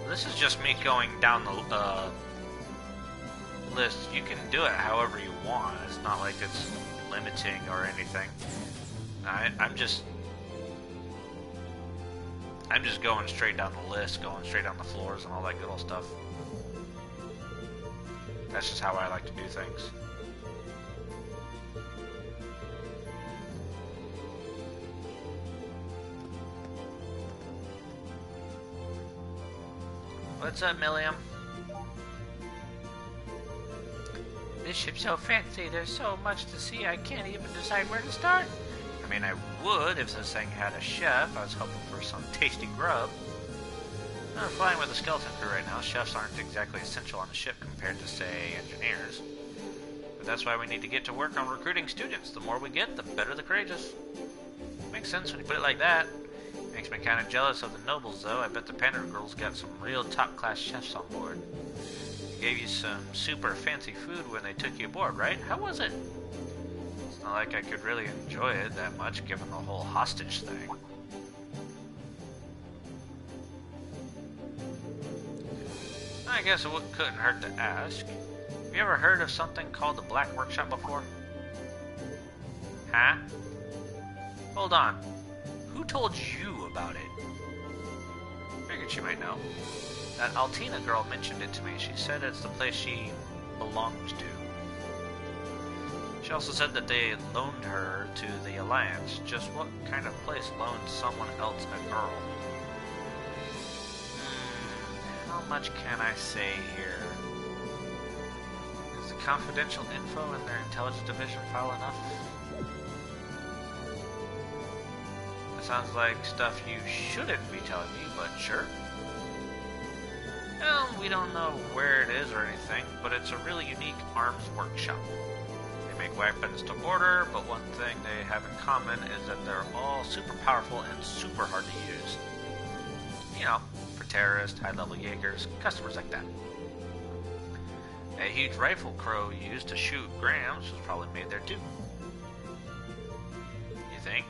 This is just me going down the list. You can do it however you want. It's not like it's limiting or anything. I'm just going straight down the list, going straight down the floors and all that good old stuff. That's just how I like to do things. What's up, Milliam? This ship's so fancy, there's so much to see, I can't even decide where to start. mean, I would if this thing had a chef. I was hoping for some tasty grub. We're flying with a skeleton crew right now. Chefs aren't exactly essential on the ship compared to, say, engineers. But that's why we need to get to work on recruiting students. The more we get, the better the courageous. Makes sense when you put it like that. Makes me kind of jealous of the nobles, though. I bet the Panda girls got some real top-class chefs on board. They gave you some super fancy food when they took you aboard, right? How was it? It's not like I could really enjoy it that much, given the whole hostage thing. I guess it couldn't hurt to ask. Have you ever heard of something called the Black Workshop before? Huh? Hold on. Who told you about it? Figured she might know. That Altina girl mentioned it to me. She said it's the place she belongs to. She also said that they loaned her to the Alliance. Just what kind of place loans someone else a girl? How much can I say here? Is the confidential info in their intelligence division file enough? It sounds like stuff you shouldn't be telling me, but sure. Well, we don't know where it is or anything, but it's a really unique arms workshop. They make weapons to order, but one thing they have in common is that they're all super powerful and super hard to use. You know, for terrorists, high-level Jaegers, customers like that. A huge rifle Crow used to shoot Grams was probably made there too. You think?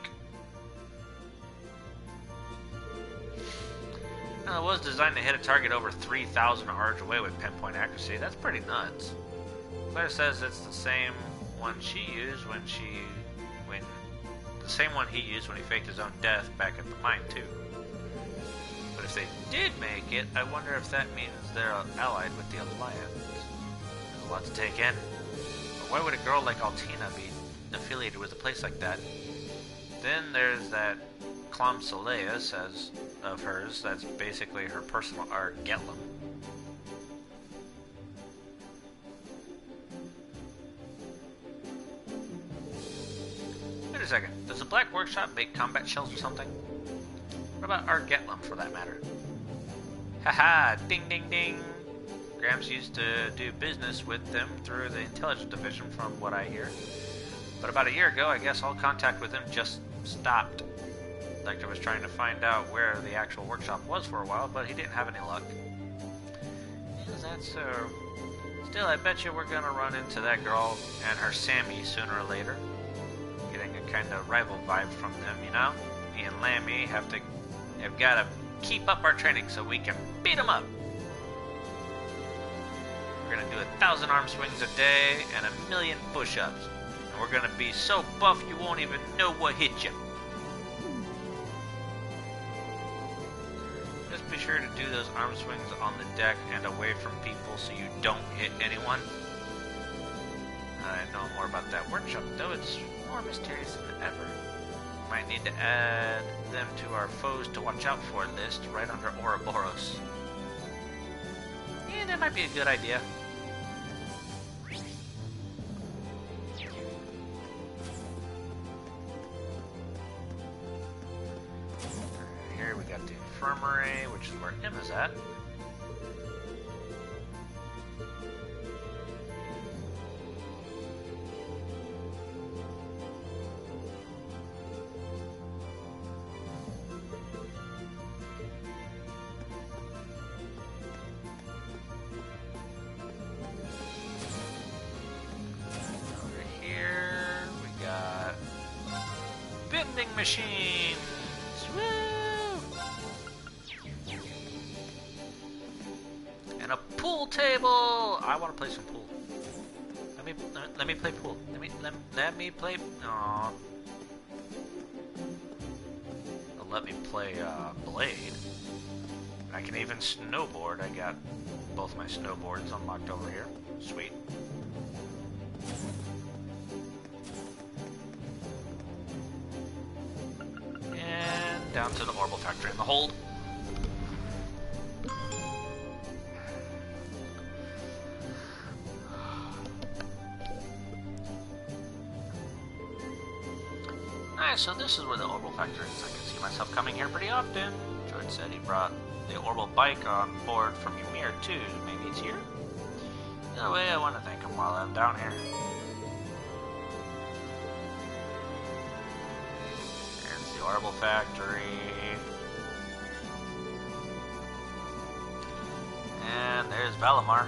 Now, it was designed to hit a target over 3,000 yards away with pinpoint accuracy. That's pretty nuts. Claire says it's the same one she used when the same one he used when he faked his own death back at the mine too. But if they did make it, I wonder if that means they're allied with the Alliance. There's a lot to take in. But why would a girl like Altina be affiliated with a place like that? Then there's that Clom Soleil of hers, that's basically her personal art Getlem. Wait a second, does the Black Workshop make combat shells or something? What about Art Getlem, for that matter? Haha, ding ding ding! Grams used to do business with them through the intelligence division from what I hear. But about a year ago, I guess all contact with them just stopped. Lecter was trying to find out where the actual workshop was for a while, but he didn't have any luck. Is that so? Still, I bet you we're gonna run into that girl and her Sammy sooner or later. Getting a kind of rival vibe from them, you know? Me and Lammy have gotta keep up our training so we can beat them up. We're gonna do 1,000 arm swings a day and 1,000,000 push-ups. And we're gonna be so buff you won't even know what hit you. Just be sure to do those arm swings on the deck and away from people so you don't hit anyone. I know more about that workshop, though it's more mysterious than ever. Might need to add them to our foes to watch out for list right under Ouroboros. Yeah, that might be a good idea. Here we got the infirmary, which is where Emma's at. Machines! Woo! And a pool table! I want to play some pool. Let me play pool. Let me play. Aww. They'll let me play Blade. I can even snowboard. I got both my snowboards unlocked over here. Sweet. Down to the marble factory in the hold. Alright, so this is where the Orbital Factory is. I can see myself coming here pretty often. George said he brought the Orbital bike on board from Ymir too. Maybe it's here? Either way, I want to thank him while I'm down here. There's the Orbital Factory. And there's Valimar.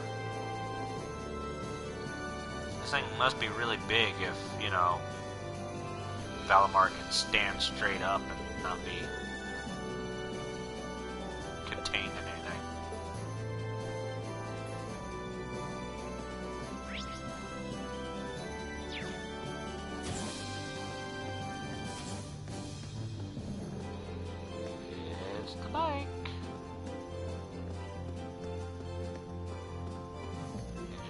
This thing must be really big if, you know, Valimar can stand straight up and not be contained in anything. It's the bike.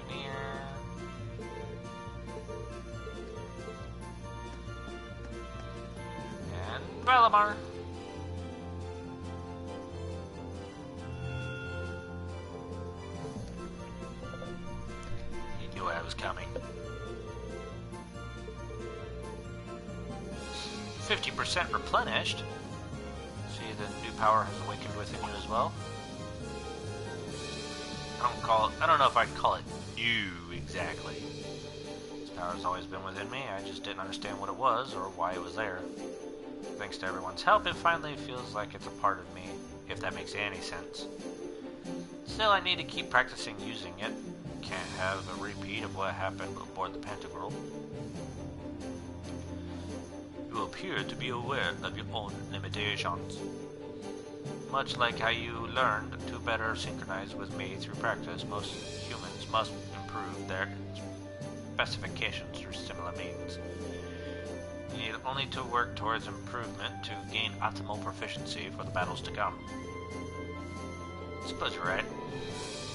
Engineer. And Valimar. He knew I was coming. 50% replenished. See, the new power has awakened within you as well. I don't know if I'd call it new exactly. This power's always been within me. I just didn't understand what it was or why it was there. Thanks to everyone's help, it finally feels like it's a part of me, if that makes any sense. Still, I need to keep practicing using it. Can't have a repeat of what happened aboard the Pentagram. You appear to be aware of your own limitations. Much like how you learned to better synchronize with me through practice, most humans must improve their specifications through similar means. You need only to work towards improvement to gain optimal proficiency for the battles to come. I suppose you're right.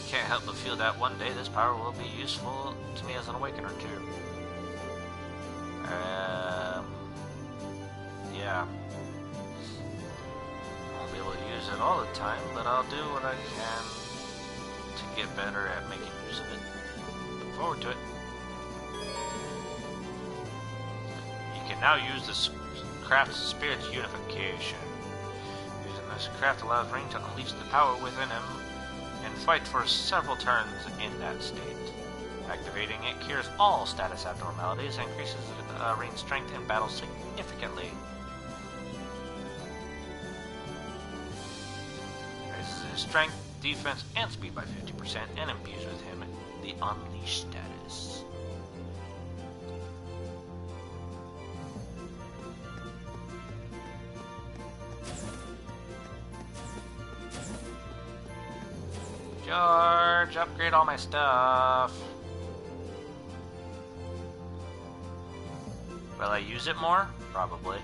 Can't help but feel that one day this power will be useful to me as an awakener too. Yeah. Won't be able to use it all the time, but I'll do what I can to get better at making use of it. Look forward to it. You can now use this craft's spirit's unification. Using this craft allows Ring to unleash the power within him and fight for several turns in that state. Activating it cures all status abnormalities and increases Ring's strength in battle significantly. Raises his strength, defense, and speed by 50% and imbues with him the Unleash status. George, upgrade all my stuff. Will I use it more? Probably.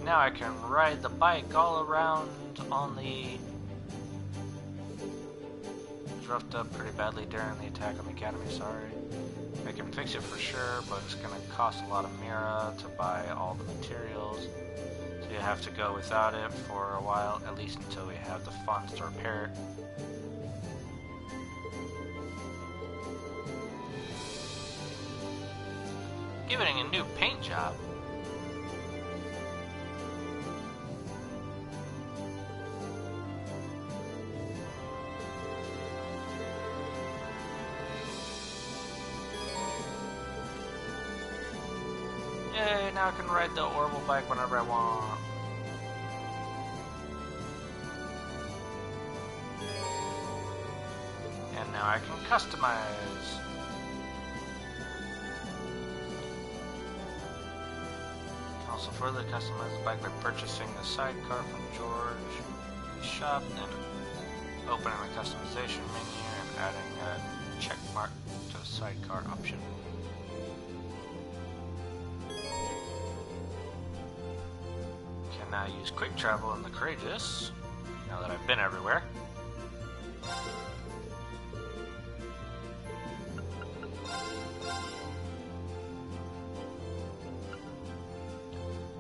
Now I can ride the bike all around on the... It was roughed up pretty badly during the attack on the academy, sorry. I can fix it for sure, but it's gonna cost a lot of Mira to buy all the materials. So you have to go without it for a while, at least until we have the funds to repair it. Giving it a new paint job. Yay, now I can ride the Orbital bike whenever I want. And now I can customize. Can also further customize the bike by purchasing the sidecar from George in the shop, then opening the customization menu and adding a check mark to the sidecar option. can now use quick travel in the Courageous, now that I've been everywhere.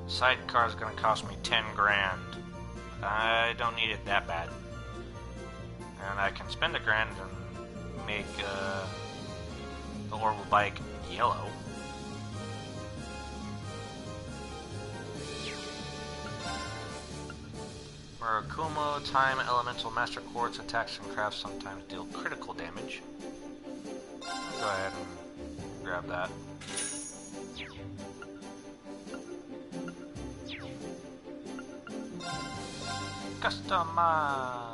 Sidecar is going to cost me 10 grand. I don't need it that bad. And I can spend a grand and make the orbital bike yellow. Murakumo, time, elemental, master quartz, attacks and crafts sometimes deal critical damage. Go ahead and grab that. Customize.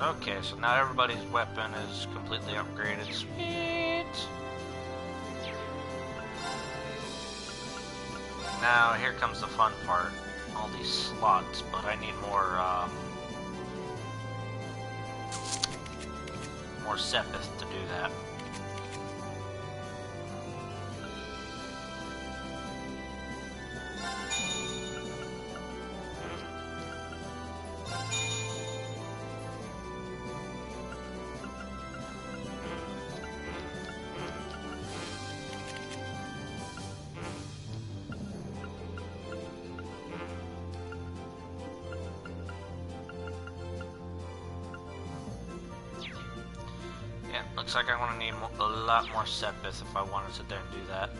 Okay, so now everybody's weapon is completely upgraded. Sweet! Now, here comes the fun part. All these slots, but I need more Sepith to do that. Looks like I'm gonna need a lot more Sepith if I want to sit there and do that.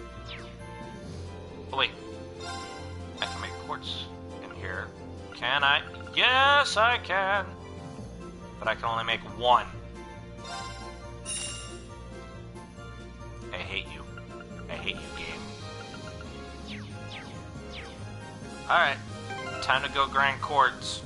Oh wait, I can make quartz in here. Can I? Yes, I can! But I can only make one. I hate you. I hate you, game. Alright, time to go grind quartz.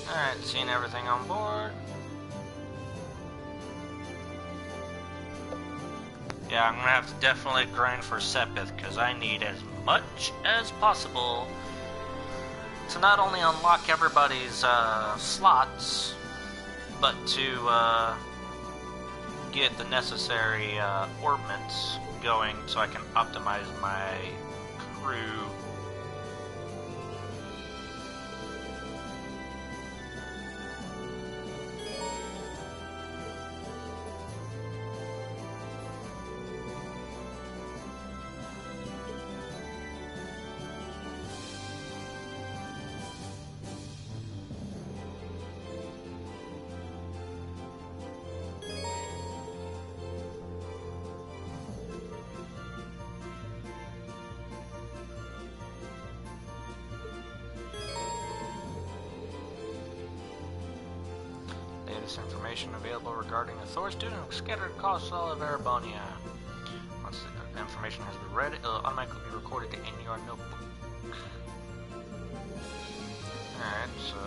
Alright, seeing everything on board. Yeah, I'm gonna have to definitely grind for Sepith, because I need as much as possible to not only unlock everybody's slots, but to get the necessary orbments going so I can optimize my crew. Latest information available regarding the Thor student scattered across all of Erebonia. Once the information has been read, it will automatically be recorded in your notebook. Alright, so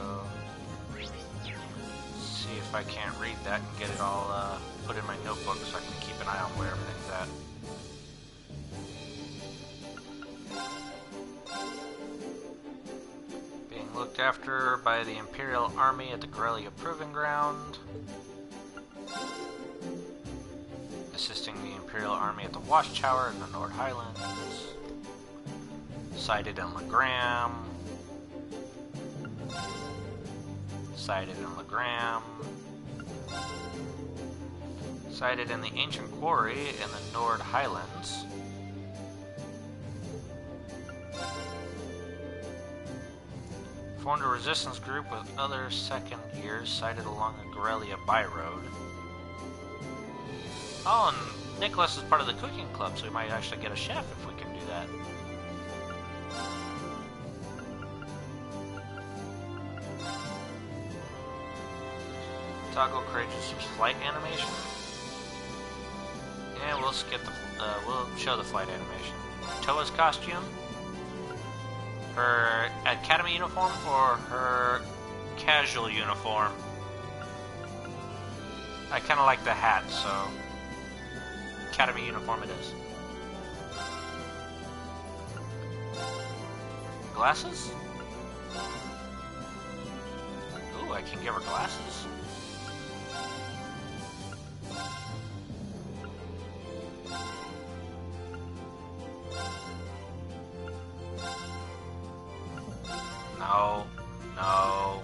let's see if I can't read that and get it all put in my notebook so I can keep an eye on where everything's at. Looked after by the Imperial Army at the Corellia Proving Ground. Assisting the Imperial Army at the Watchtower in the North Highlands. Sighted in Legram. Sighted in Legram. Sighted in the ancient quarry in the Nord Highlands. Formed a resistance group with other second years sighted along the Gorelia byroad. Oh, and Nicholas is part of the cooking club, so we might actually get a chef if we can do that. Toggle Courageous flight animation. Yeah, we'll skip the. We'll show the flight animation. Toa's costume. Her academy uniform or her casual uniform. I kind of like the hat, so academy uniform it is. Glasses? Ooh, I can give her glasses. No. No.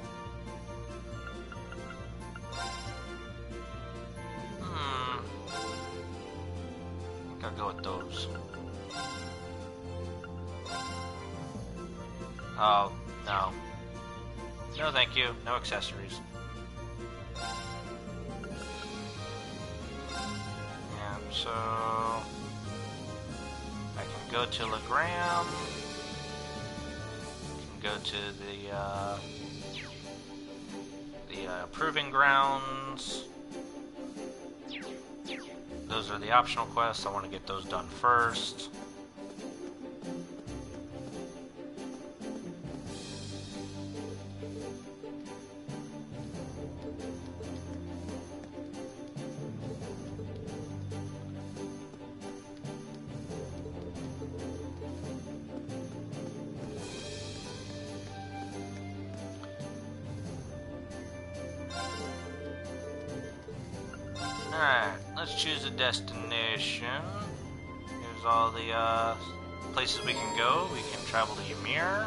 I think I'll go with those. Oh, no. No, thank you. No accessories. Yeah, so I can go to Legram. Go to the proving grounds. Those are the optional quests. I want to get those done first. Alright, let's choose a destination. Here's all the places we can go. We can travel to Ymir.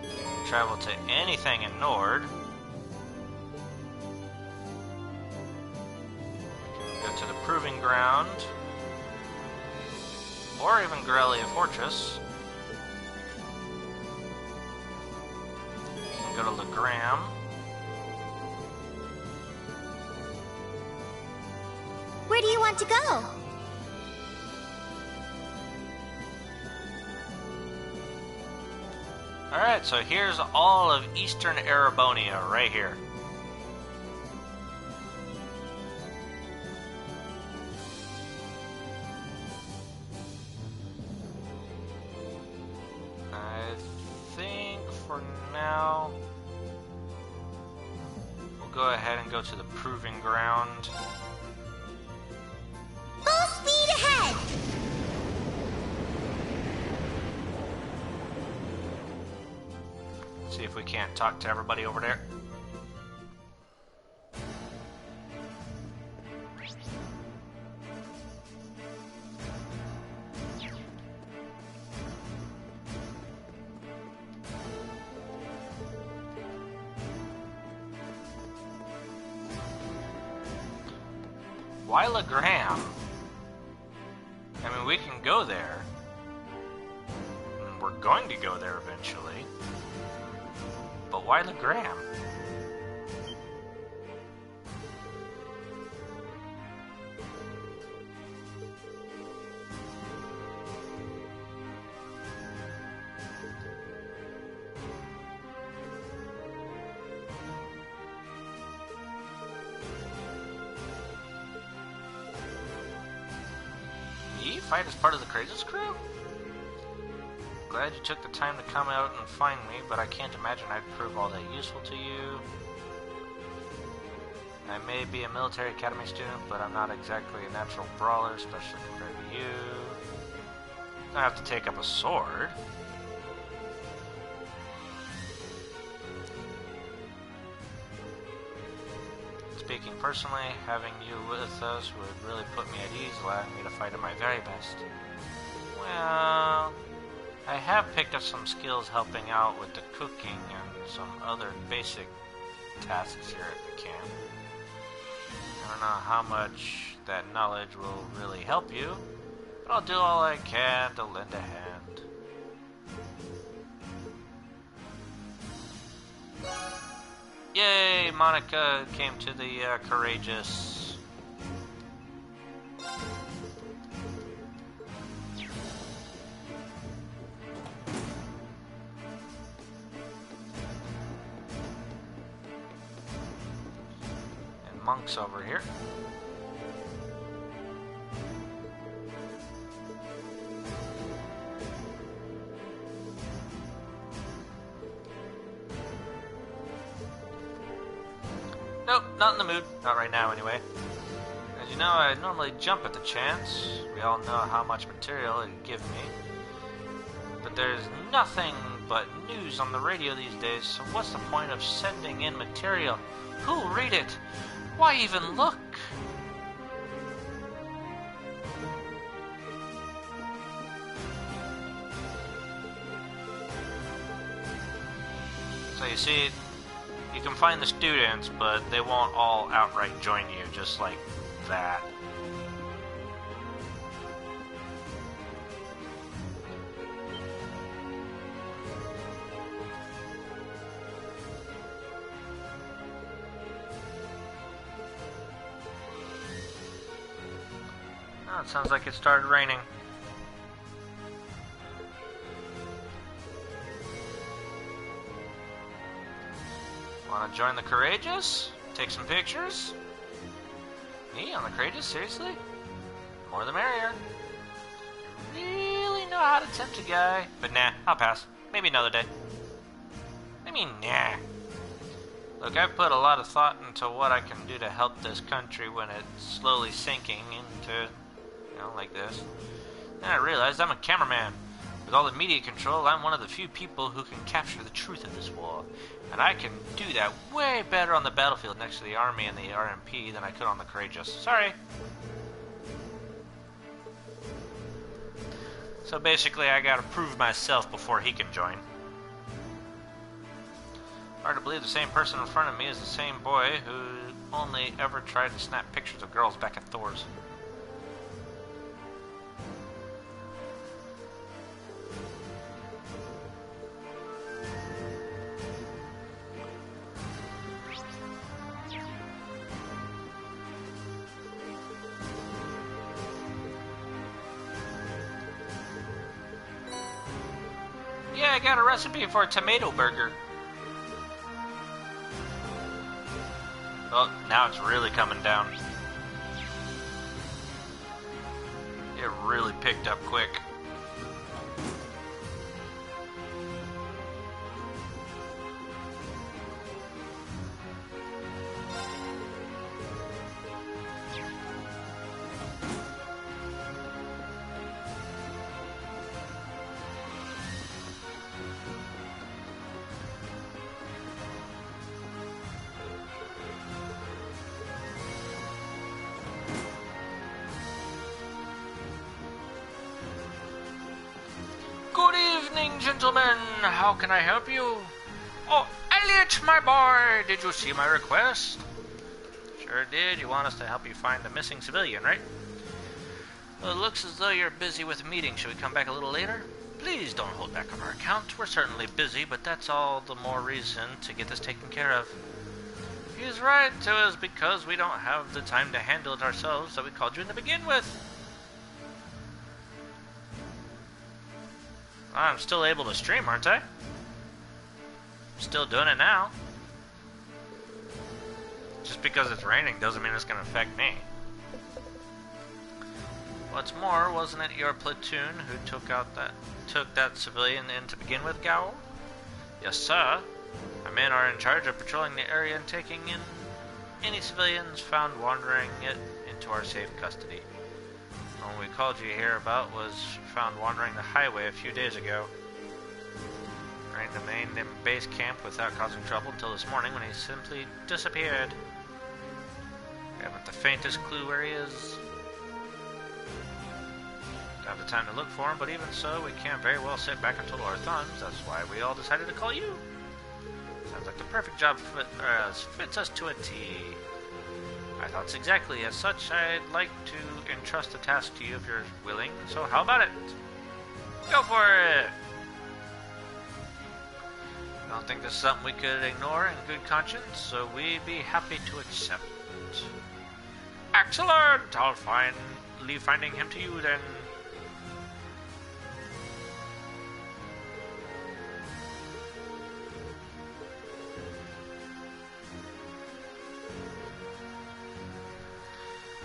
We can travel to anything in Nord. We can go to the Proving Ground. Or even Gorelia Fortress. We can go to Legram. Where do you want to go? Alright, so here's all of Eastern Erebonia right here. I think for now we'll go ahead and go to the Proving Ground. Full speed ahead! See if we can't talk to everybody over there. Why Legram? I mean, we can go there. And we're going to go there eventually. But why Legram? You fight as part of the Kratos crew? Glad you took the time to come out and find me, but I can't imagine I'd prove all that useful to you. I may be a military academy student, but I'm not exactly a natural brawler, especially compared to you. I have to take up a sword. Speaking personally, having you with us would really put me at ease, allowing me to fight at my very best. Well, I have picked up some skills helping out with the cooking and some other basic tasks here at the camp. I don't know how much that knowledge will really help you, but I'll do all I can to lend a hand. Yay! Monica came to the Courageous. And Monk's over here. Nope, not in the mood. Not right now, anyway. As you know, I normally jump at the chance. We all know how much material it'd give me. But there's nothing but news on the radio these days, so what's the point of sending in material? Who'll read it? Why even look? So you see, you can find the students, but they won't all outright join you, just like that. Oh, it sounds like it started raining. Want to join the Courageous? Take some pictures? Me on the Courageous? Seriously? More the merrier. Really know how to tempt a guy. But nah, I'll pass. Maybe another day. I mean, nah. Look, I've put a lot of thought into what I can do to help this country when it's slowly sinking into, like this. Then I realized I'm a cameraman. With all the media control, I'm one of the few people who can capture the truth of this war. And I can do that way better on the battlefield next to the Army and the RMP than I could on the Courageous. Sorry. So basically, I gotta prove myself before he can join. Hard to believe the same person in front of me is the same boy who only ever tried to snap pictures of girls back at Thor's. Yeah, I got a recipe for a tomato burger. Oh, now it's really coming down. It really picked up quick. Good evening, gentlemen. How can I help you? Oh, Elliot, my boy, did you see my request? Sure did. You want us to help you find the missing civilian, right? Well, it looks as though you're busy with a meeting. Should we come back a little later? Please don't hold back on our account. We're certainly busy, but that's all the more reason to get this taken care of. He's right. It was because we don't have the time to handle it ourselves that we called you in to begin with. I'm still able to stream, aren't I? Still doing it now. Just because it's raining doesn't mean it's going to affect me. What's more, wasn't it your platoon who took that civilian in to begin with, Gowl? Yes, sir. My men are in charge of patrolling the area and taking in any civilians found wandering it into our safe custody. The one we called you here about was found wandering the highway a few days ago. Remained in base camp without causing trouble until this morning when he simply disappeared. We haven't the faintest clue where he is. Don't have the time to look for him, but even so, we can't very well sit back and twiddle our thumbs. That's why we all decided to call you. Sounds like the perfect job fits us to a T. I thought exactly as such. I'd like to entrust the task to you if you're willing, so how about it? Go for it! I don't think this is something we could ignore in good conscience, so we'd be happy to accept. Excellent! I'll leave finding him to you then.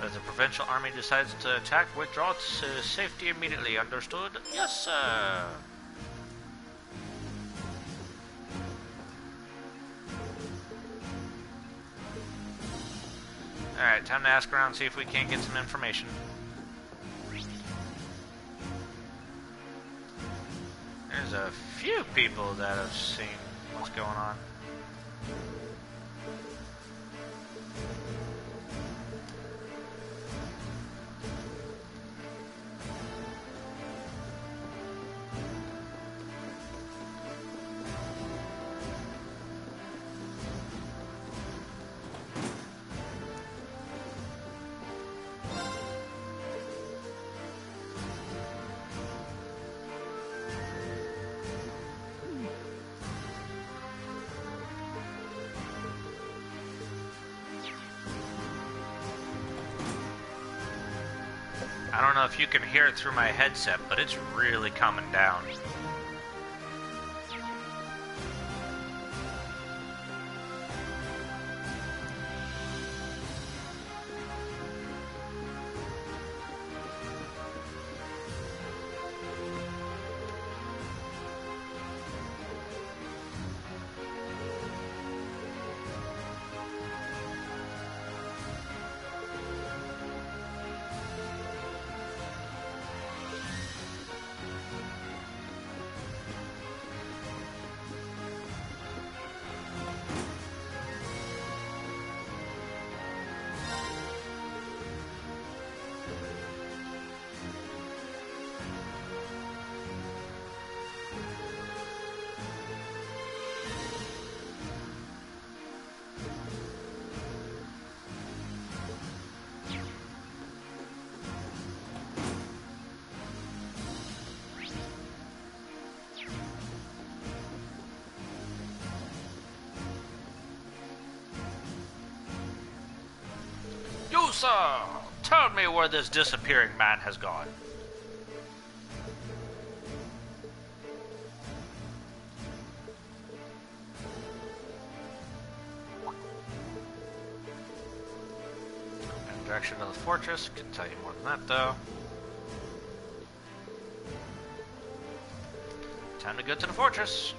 As the provincial army decides to attack, withdraw to safety immediately. Understood? Yes, sir. Alright, time to ask around, see if we can't get some information. There's a few people that have seen what's going on. I don't know if you can hear it through my headset, but it's really coming down. Sir, tell me where this disappearing man has gone. In the direction of the fortress, can tell you more than that though. Time to go to the fortress.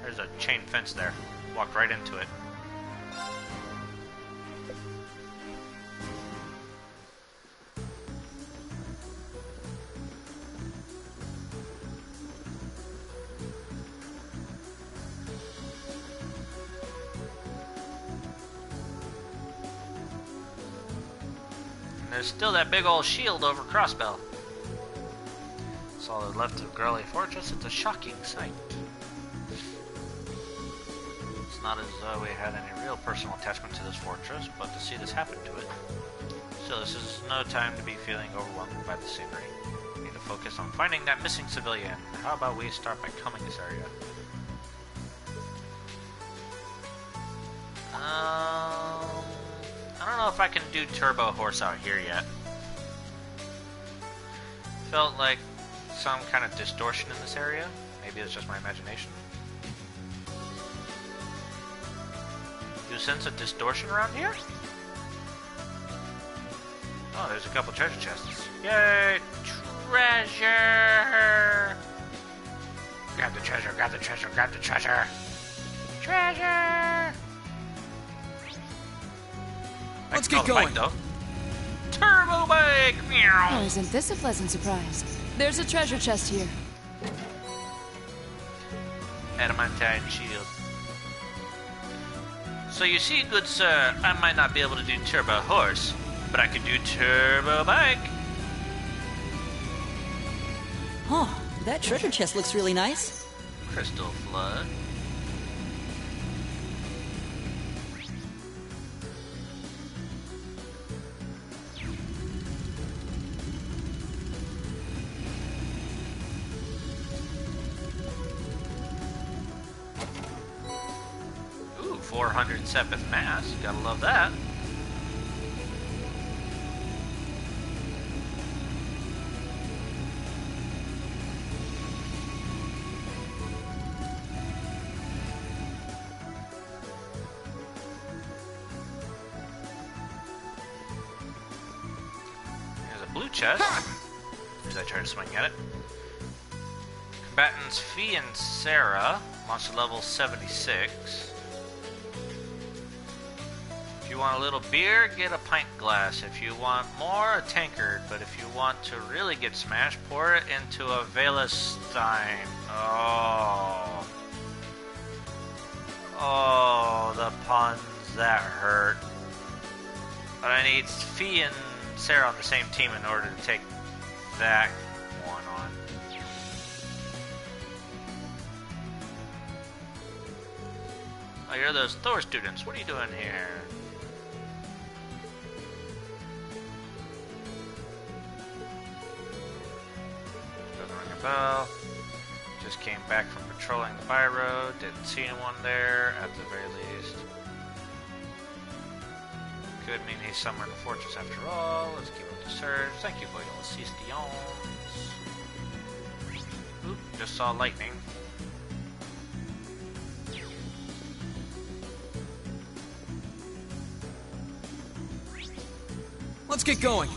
There's a chain fence there. Walked right into it. And there's still that big old shield over Crossbell. That's all that's left of Gurley Fortress. It's a shocking sight. Not as though we had any real personal attachment to this fortress, but to see this happen to it. Still, this is no time to be feeling overwhelmed by the scenery. We need to focus on finding that missing civilian. How about we start by combing this area? I don't know if I can do Turbo Horse out here yet. Felt like some kind of distortion in this area. Maybe it's just my imagination. You sense a distortion around here? Oh, there's a couple treasure chests. Yay! Treasure! Grab the treasure, grab the treasure, grab the treasure! Treasure! Let's get going! Bike, though. Turbo bike! Meow! Oh, isn't this a pleasant surprise? There's a treasure chest here. Adamantine shield. So you see, good sir, I might not be able to do turbo horse, but I could do turbo bike. Huh, that treasure chest looks really nice. Crystal flood. Ooh, 407th mass. Gotta love that. Blue chest, as I try to swing at it. Combatants Fee and Sarah, monster level 76. If you want a little beer, get a pint glass. If you want more, a tankard. But if you want to really get smashed, pour it into a Valestein. Oh. Oh, the puns, that hurt. But I need Fee and Sarah on the same team in order to take that one on. Oh, you're those Thor students. What are you doing here? Doesn't ring a bell. Just came back from patrolling the by road. Didn't see anyone there at the very least. Could mean he's somewhere in the fortress after all. Let's give him the surge. Thank you for your assistance. Oop, just saw lightning. Let's get going.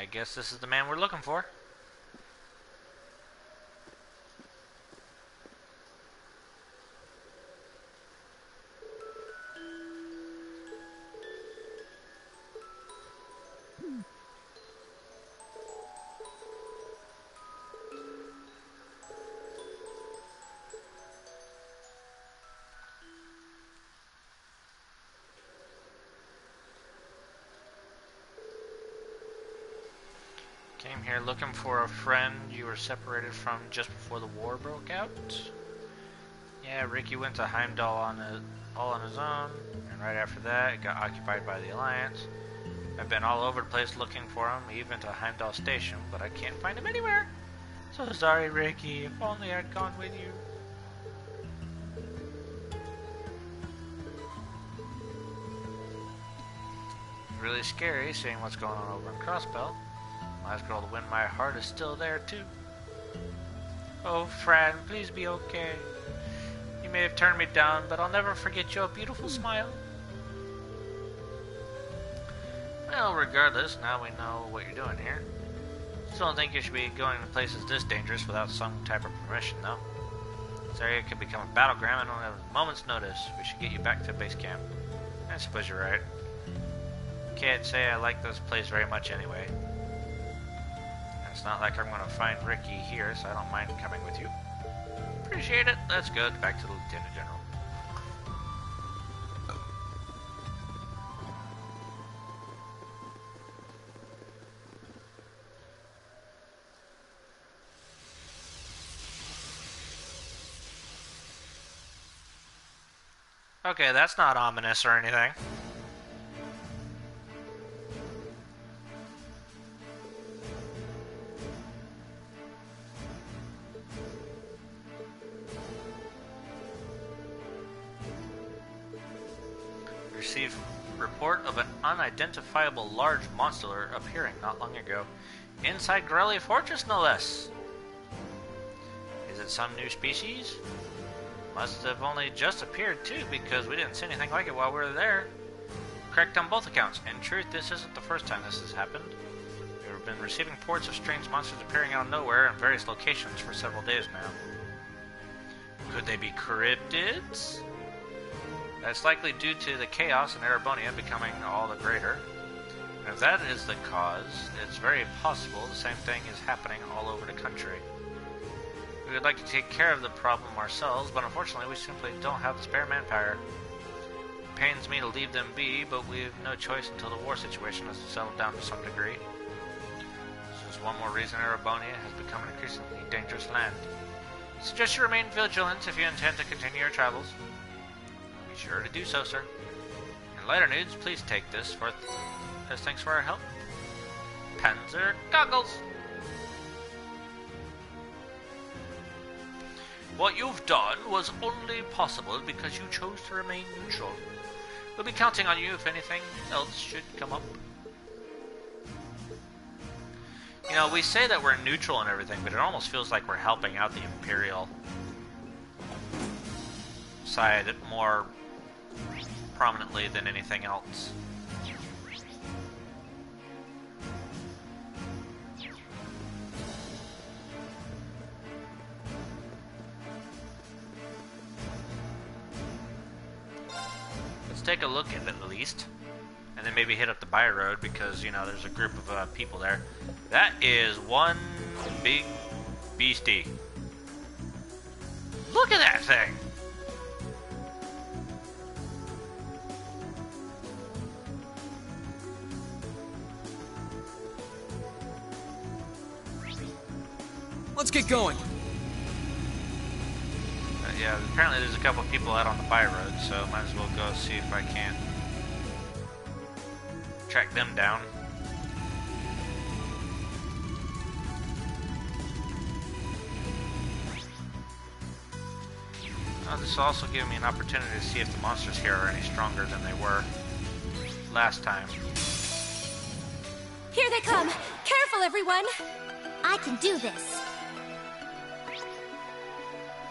I guess this is the man we're looking for. Came here looking for a friend you were separated from just before the war broke out. Yeah, Ricky went to Heimdall all on his own, and right after that, it got occupied by the Alliance. I've been all over the place looking for him, even to Heimdall Station, but I can't find him anywhere. So sorry, Ricky. If only I'd gone with you. It's really scary seeing what's going on over in Crossbelt. Last girl to win my heart is still there, too. Oh, Fran, please be okay. You may have turned me down, but I'll never forget your beautiful smile. Well, regardless, now we know what you're doing here. Still don't think you should be going to places this dangerous without some type of permission, though. This area could become a battleground and on a moment's notice. We should get you back to base camp. I suppose you're right. Can't say I like this place very much anyway. It's not like I'm going to find Ricky here, so I don't mind coming with you. Appreciate it. Let's go back to the Lieutenant General. Okay, that's not ominous or anything. Received report of an unidentifiable large monster appearing not long ago inside Grelly Fortress, no less. Is it some new species? Must have only just appeared too, because we didn't see anything like it while we were there. Correct on both accounts. In truth, this isn't the first time this has happened. We've been receiving reports of strange monsters appearing out of nowhere in various locations for several days now. Could they be cryptids? That's likely due to the chaos in Erebonia becoming all the greater. And if that is the cause, it's very possible the same thing is happening all over the country. We would like to take care of the problem ourselves, but unfortunately we simply don't have the spare manpower. It pains me to leave them be, but we have no choice until the war situation has settled down to some degree. This is one more reason Erebonia has become an increasingly dangerous land. I suggest you remain vigilant if you intend to continue your travels. Be sure to do so, sir. In lighter news, please take this as thanks for our help. Panzer goggles! What you've done was only possible because you chose to remain neutral. We'll be counting on you if anything else should come up. You know, we say that we're neutral and everything, but it almost feels like we're helping out the Imperial side more prominently than anything else. Let's take a look at it at least. And then maybe hit up the by road because, you know, there's a group of people there. That is one big beastie. Look at that thing! Let's get going. Yeah, apparently there's a couple of people out on the by road, so might as well go see if I can track them down. This will also give me an opportunity to see if the monsters here are any stronger than they were last time. Here they come! Careful, everyone! I can do this.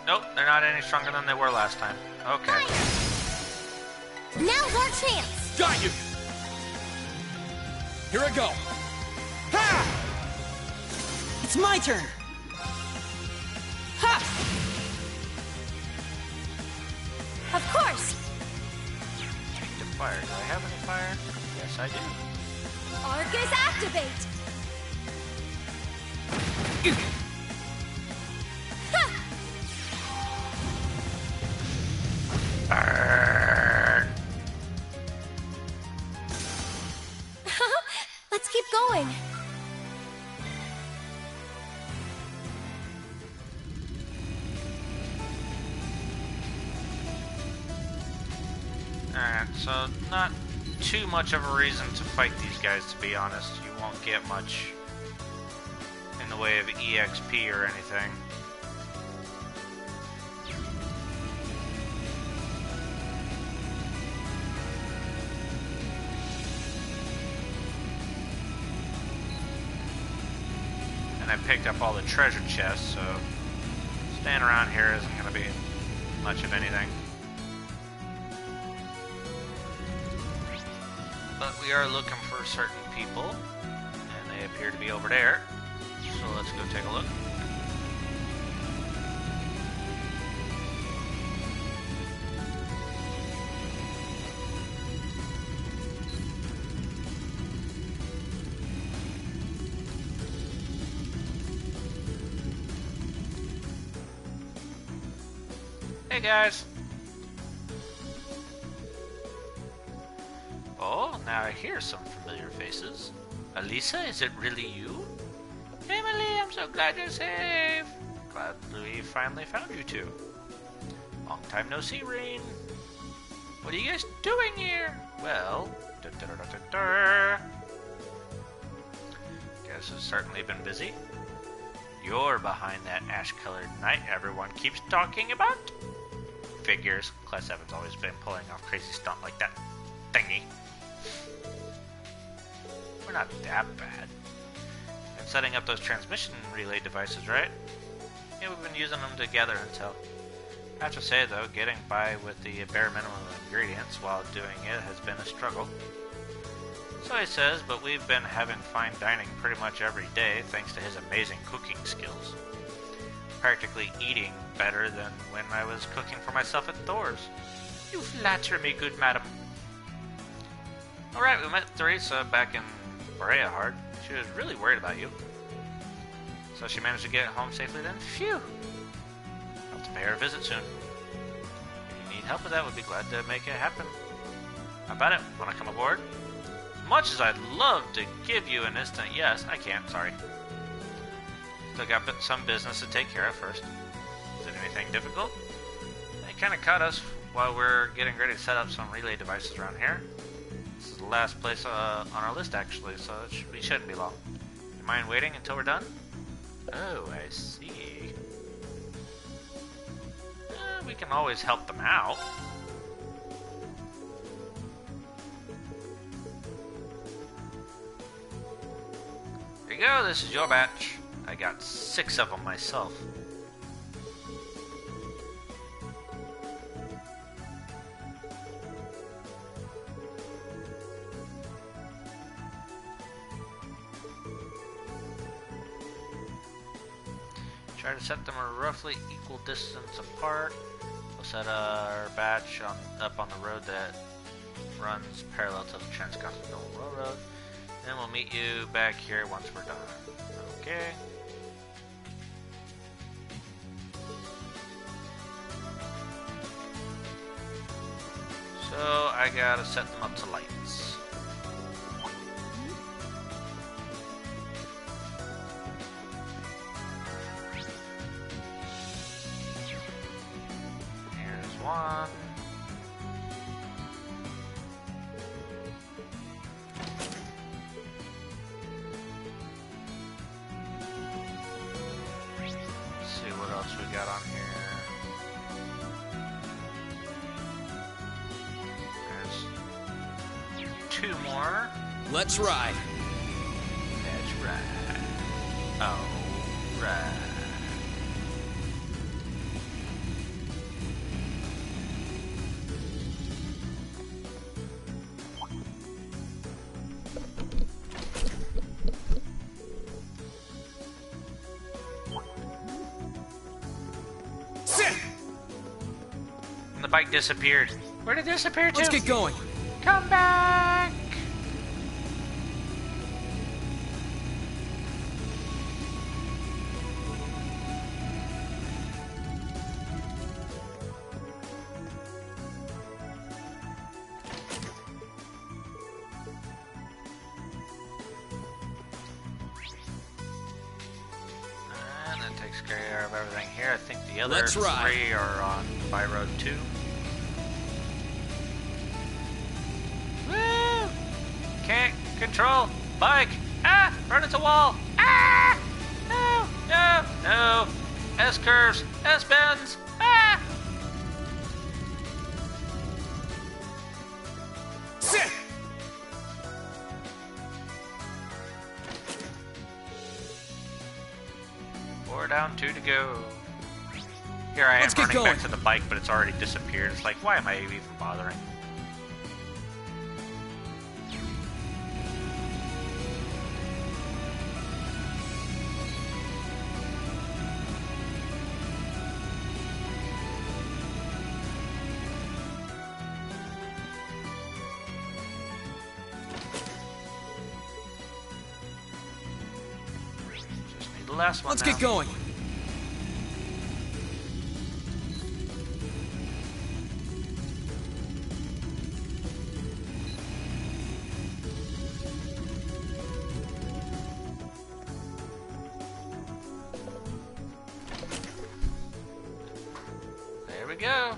Nope, they're not any stronger than they were last time. Okay. Now's our chance! Got you! Here I go! Ha! It's my turn! Ha! Of course! Take the fire. Do I have any fire? Yes, I do. Argus activate! Burn! Let's keep going. Alright, so not too much of a reason to fight these guys, to be honest. You won't get much in the way of EXP or anything. And I picked up all the treasure chests, so staying around here isn't going to be much of anything. But we are looking for certain people, and they appear to be over there. So let's go take a look. Hey guys! Oh, now I hear some familiar faces. Elisa, is it really you? Emily, I'm so glad you're safe. Glad we finally found you two. Long time no see, Rain. What are you guys doing here? Well, guess it's certainly been busy. You're behind that ash-colored knight everyone keeps talking about. Figures. Class 7's always been pulling off crazy stunt like that thingy. We're not that bad. Been setting up those transmission relay devices, right? Yeah, we've been using them together until... I have to say, though, getting by with the bare minimum of ingredients while doing it has been a struggle. So he says, but we've been having fine dining pretty much every day thanks to his amazing cooking skills. Practically eating better than when I was cooking for myself at Thor's. You flatter me, good madam. Alright, we met Theresa back in Berea Hard. She was really worried about you. So she managed to get home safely then? Phew! I'll have to pay her a visit soon. If you need help with that, we'd be glad to make it happen. How about it? Want to come aboard? Much as I'd love to give you an instant yes, I can't, sorry. Still got some business to take care of first. Is it anything difficult? They kind of caught us while we're getting ready to set up some relay devices around here. This is the last place on our list, actually, so we shouldn't be long. You mind waiting until we're done? Oh, I see. We can always help them out. Here you go, this is your batch. I got 6 of them myself. Try to set them a roughly equal distance apart. We'll set our batch up on the road that runs parallel to the Transcontinental Railroad. Then we'll meet you back here once we're done. Okay. So I gotta set them up to lights. Here's one. Let's see what else we got on here. There's 2 more. Let's ride. Let's ride. Oh, right. And the bike disappeared. Where'd it disappear to? Let's get going. Come back! And that takes care of everything here. I think the other 3 are on by road 2. Woo! Can't control bike. Ah! Run into wall. Ah! No! No! No! S curves. S bends. Ah! Sit. 4 down, 2 to go. Here I am running back to the bike, but it's already disappeared. It's like, why am I even bothering? Just need the last one. Let's get going. There we go.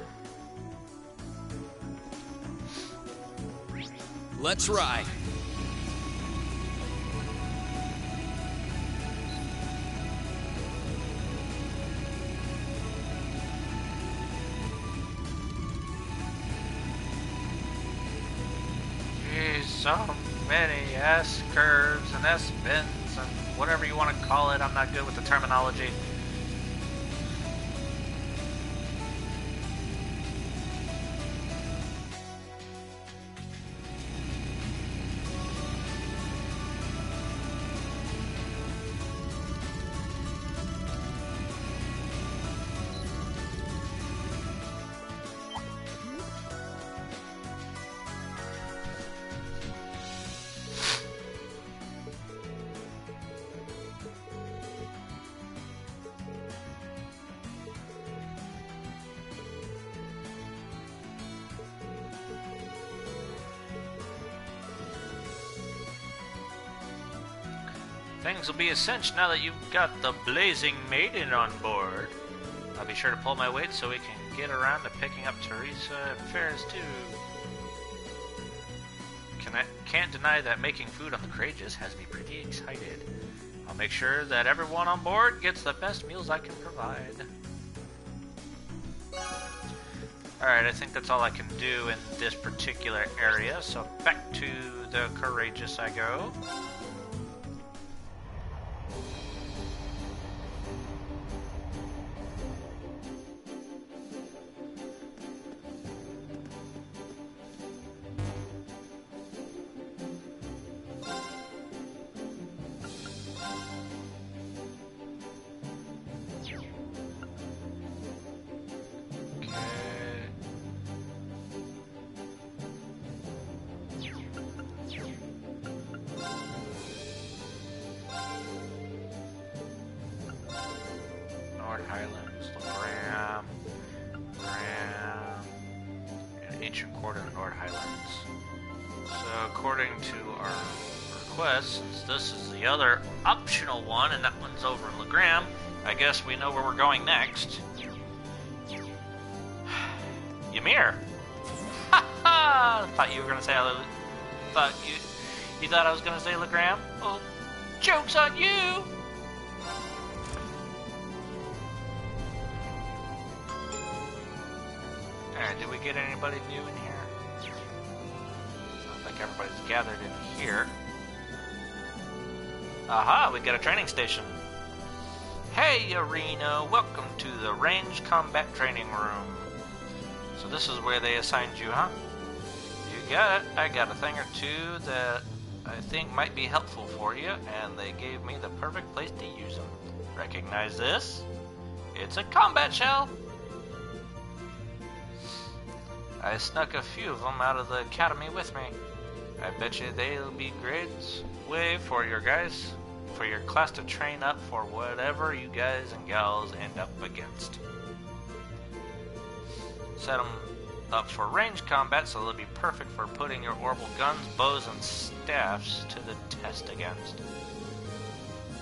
Let's ride. Jeez, so many S curves and S bends and whatever you want to call it. I'm not good with the terminology. Things will be a cinch now that you've got the Blazing Maiden on board. I'll be sure to pull my weight so we can get around to picking up Teresa and Ferris too. Can't deny that making food on the Courageous has me pretty excited. I'll make sure that everyone on board gets the best meals I can provide. Alright, I think that's all I can do in this particular area, so back to the Courageous I go. Highlands, Graham, and Ancient Court of the Nord Highlands. So according to our request, since this is the other optional one, and that one's over in Legram, I guess we know where we're going next. Ymir! Ha ha! Thought you were gonna say you thought I was gonna say Legram? Well, joke's on you! Alright, did we get anybody new in here? Sounds like everybody's gathered in here. Aha, we got a training station. Hey, Arena, welcome to the Range Combat Training Room. So this is where they assigned you, huh? You got it. I got a thing or two that I think might be helpful for you, and they gave me the perfect place to use them. Recognize this? It's a combat shell. I snuck a few of them out of the academy with me. I bet you they'll be great way for your class to train up for whatever you guys and gals end up against. Set them up for range combat so they'll be perfect for putting your orbital guns, bows, and staffs to the test against.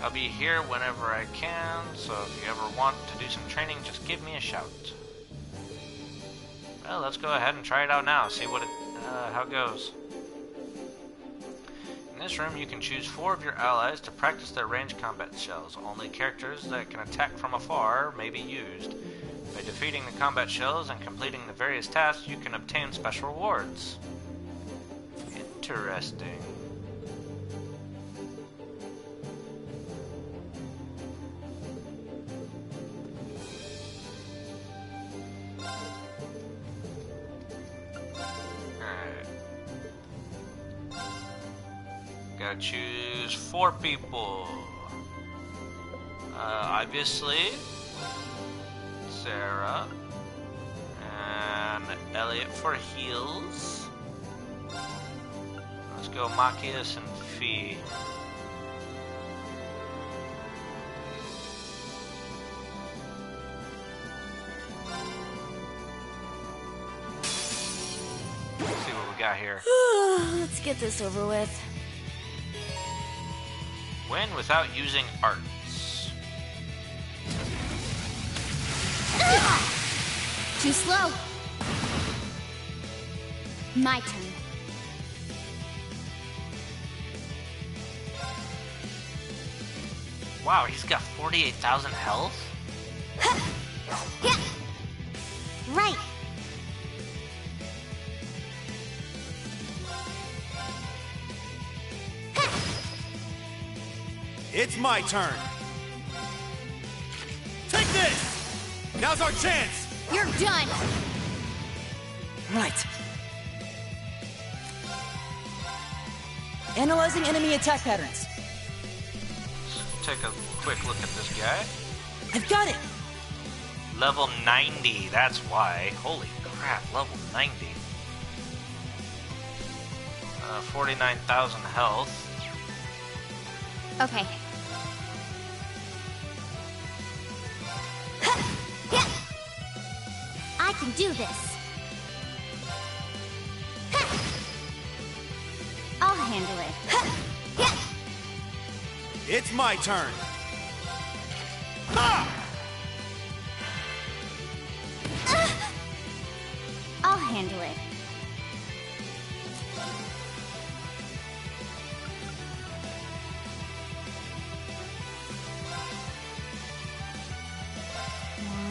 I'll be here whenever I can, so if you ever want to do some training, just give me a shout. Well, let's go ahead and try it out now, see what how it goes. In this room, you can choose 4 of your allies to practice their ranged combat shells. Only characters that can attack from afar may be used. By defeating the combat shells and completing the various tasks, you can obtain special rewards. Interesting. Gotta choose 4 people. Obviously, Sarah and Elliot for heals. Let's go Machias and Fee. Let's see what we got here. Let's get this over with. Win without using arts. Too slow. My turn. Wow, he's got 48,000 health? Right. It's my turn. Take this! Now's our chance! You're done! Right. Analyzing enemy attack patterns. Let's take a quick look at this guy. I've got it! Level 90, that's why. Holy crap, level 90. 49,000 health. Okay. I can do this. I'll handle it. It's It's my turn. Ha! I'll handle it.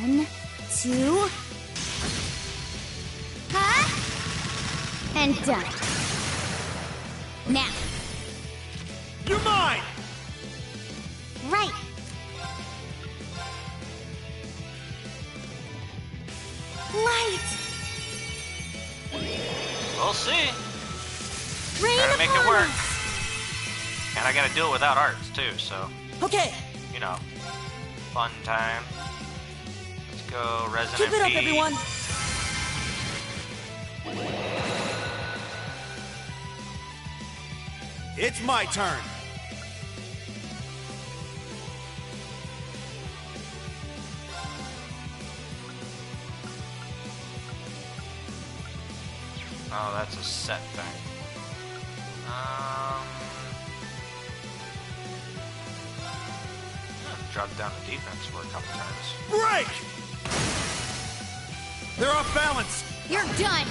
One, two. Huh? And done. Now. You're mine! Right. Light. We'll see. Rain Gotta make it upon work. us. And I gotta do it without arts, too, so, Okay, you know, fun time. Let's go, Resident keep it up, B. everyone. It's my turn. Oh, that's a set thing. Drop down the defense for a couple turns. Break! They're off balance. You're done.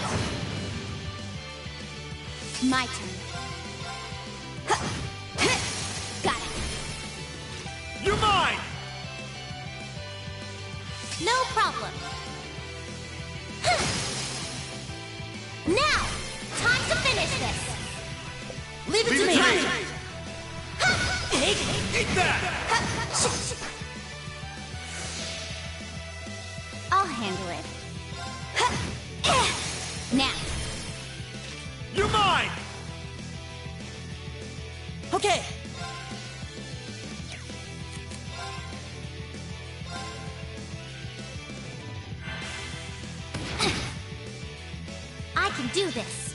My turn. Got it. You're mine! No problem. Now, time to finish this. Leave it to me. Eat that! I'll handle it. Now. You're mine! Okay. I can do this.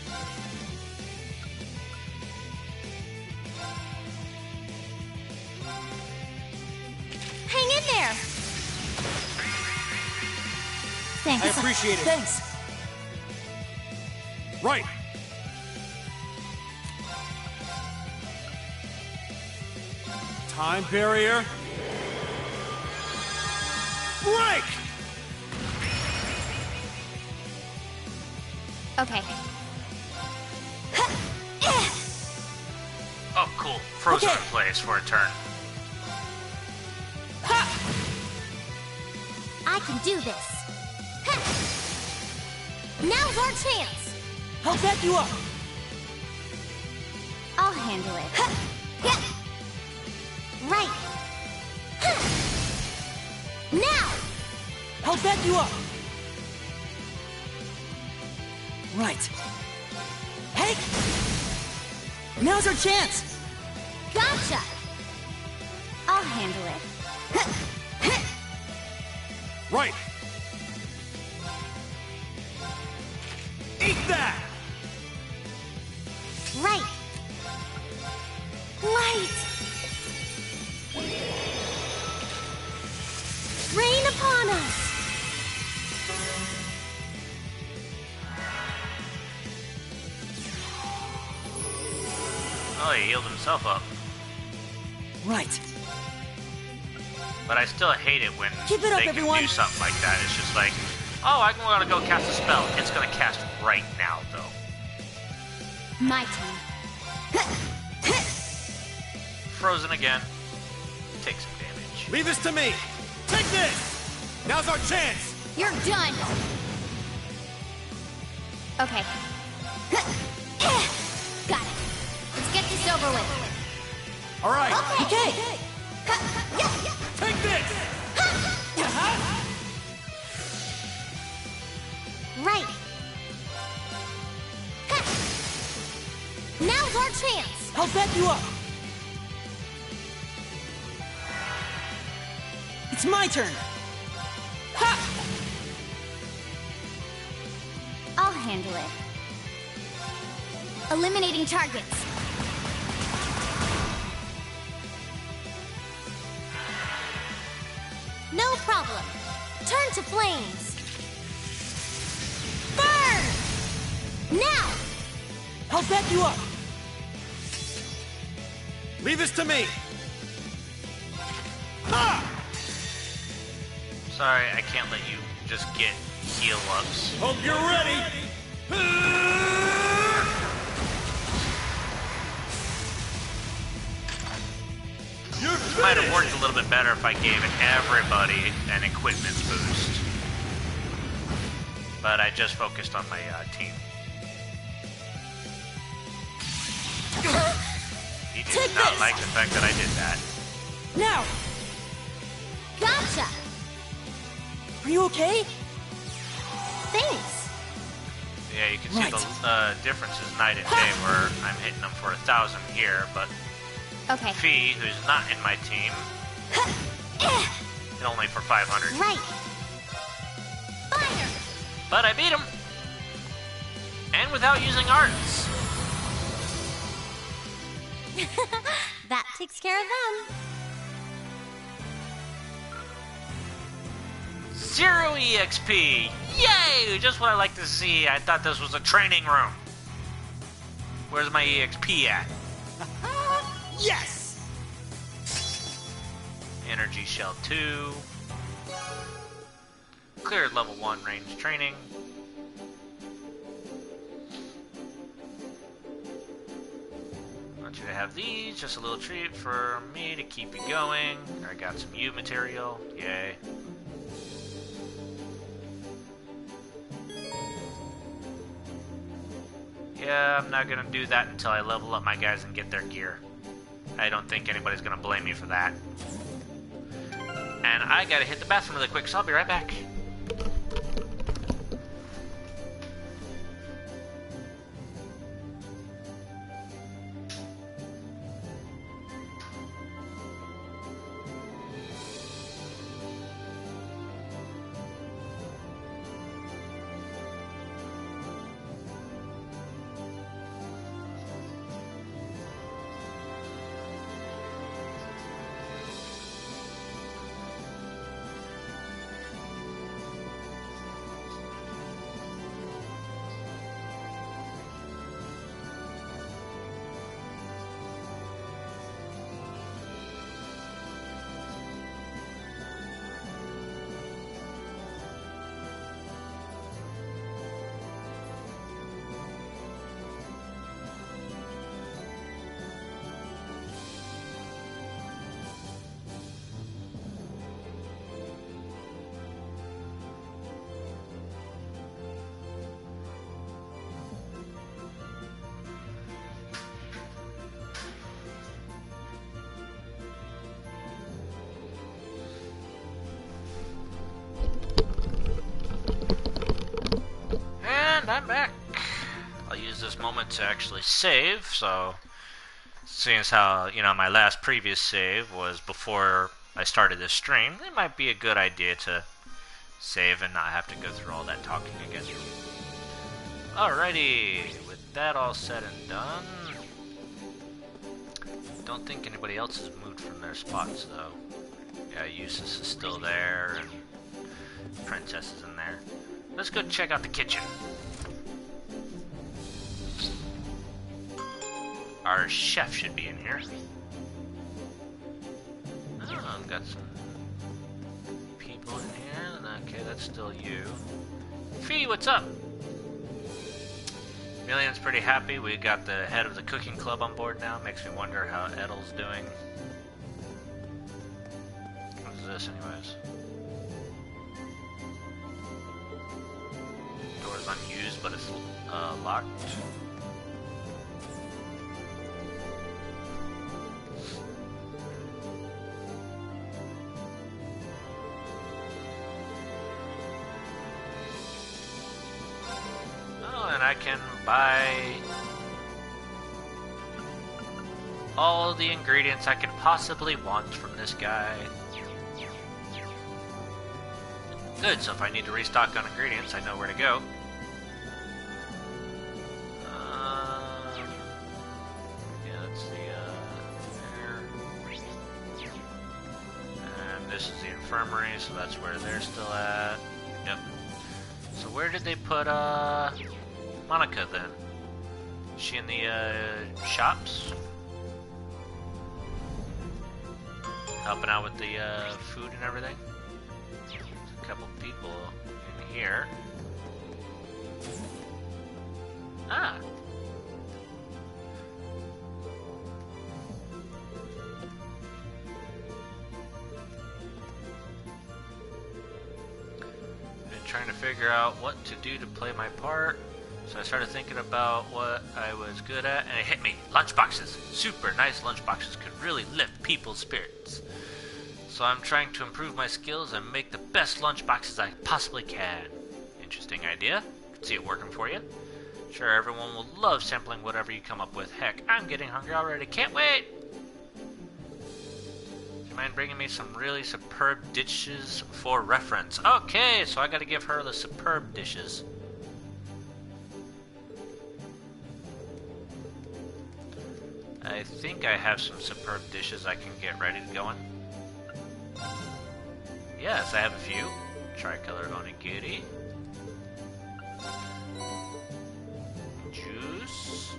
Hang in there. Thanks. I appreciate it. Thanks. Right. Time barrier. Break! Okay. Oh, cool. Frozen Okay. in place for a turn. I can do this. Now's our chance. I'll back you up. I'll handle it. Right. Now. I'll back you up. Right. Hey! Now's our chance. Gotcha. I'll handle it. Right. Eat that! Right. Light. Rain upon us. Oh, he healed himself up. Right. But I still hate it when Keep it up, they can everyone. do something like that. It's just like, oh, I'm going to go cast a spell. It's going to cast right now, though. My turn. Frozen again. Take some damage. Leave this to me. Take this! Now's our chance! You're done. Okay. Got it. Let's get this over with. All right. Okay. Take this! Right. Now's our chance. I'll back you up. It's my turn. I'll handle it. Eliminating targets. No problem. Turn to flames. Burn! Now! I'll back you up. Leave this to me. Sorry, I can't let you just get heal-ups. Hope you're ready! It might have worked a little bit better if I gave everybody an equipment boost. But I just focused on my team. He did not like the fact that I did that. Now! Gotcha! Are you okay? Thanks. Yeah, you can see the differences night and day where I'm hitting them for 1,000 here, but Okay. Fee, who's not in my team, and only for 500. Right. Fire! But I beat him! And without using arts. That takes care of them. 0 EXP! Yay! Just what I like to see. I thought this was a training room. Where's my EXP at? Yes! Energy Shell 2. Cleared level 1 range training. I want you to have these. Just a little treat for me to keep you going. I got some U material. Yay. Yeah, I'm not gonna do that until I level up my guys and get their gear. I don't think anybody's gonna blame me for that. And I gotta hit the bathroom really quick, so I'll be right back. I'm back. I'll use this moment to actually save, so seeing as how, you know, my last previous save was before I started this stream, it might be a good idea to save and not have to go through all that talking again. Alrighty, with that all said and done, don't think anybody else has moved from their spots though. Yeah, Eustace is still there, and Princess is in there. Let's go check out the kitchen. Our chef should be in here. Oh, I've got some people in here. Okay, that's still you. Fee, what's up? Million's pretty happy. We got the head of the cooking club on board now. Makes me wonder how Edel's doing. What is this, anyways? Door's unused, but it's locked. I can buy all the ingredients I could possibly want from this guy. Good, so if I need to restock on ingredients, I know where to go. Yeah, that's the, there. And this is the infirmary, so that's where they're still at. Yep. So where did they put, Monica, then? Is she in the, shops? Helping out with the, food and everything? a couple people in here. Ah. Been trying to figure out what to do to play my part. So I started thinking about what I was good at, and it hit me. Lunchboxes. Super nice lunchboxes could really lift people's spirits. So I'm trying to improve my skills and make the best lunchboxes I possibly can. Interesting idea. Could see it working for you. Sure, everyone will love sampling whatever you come up with. Heck, I'm getting hungry already. Can't wait! Do you mind bringing me some really superb dishes for reference? Okay, so I gotta give her the superb dishes. I think I have some superb dishes I can get ready to go in. Yes, I have a few. Tricolor onigiri. Juice.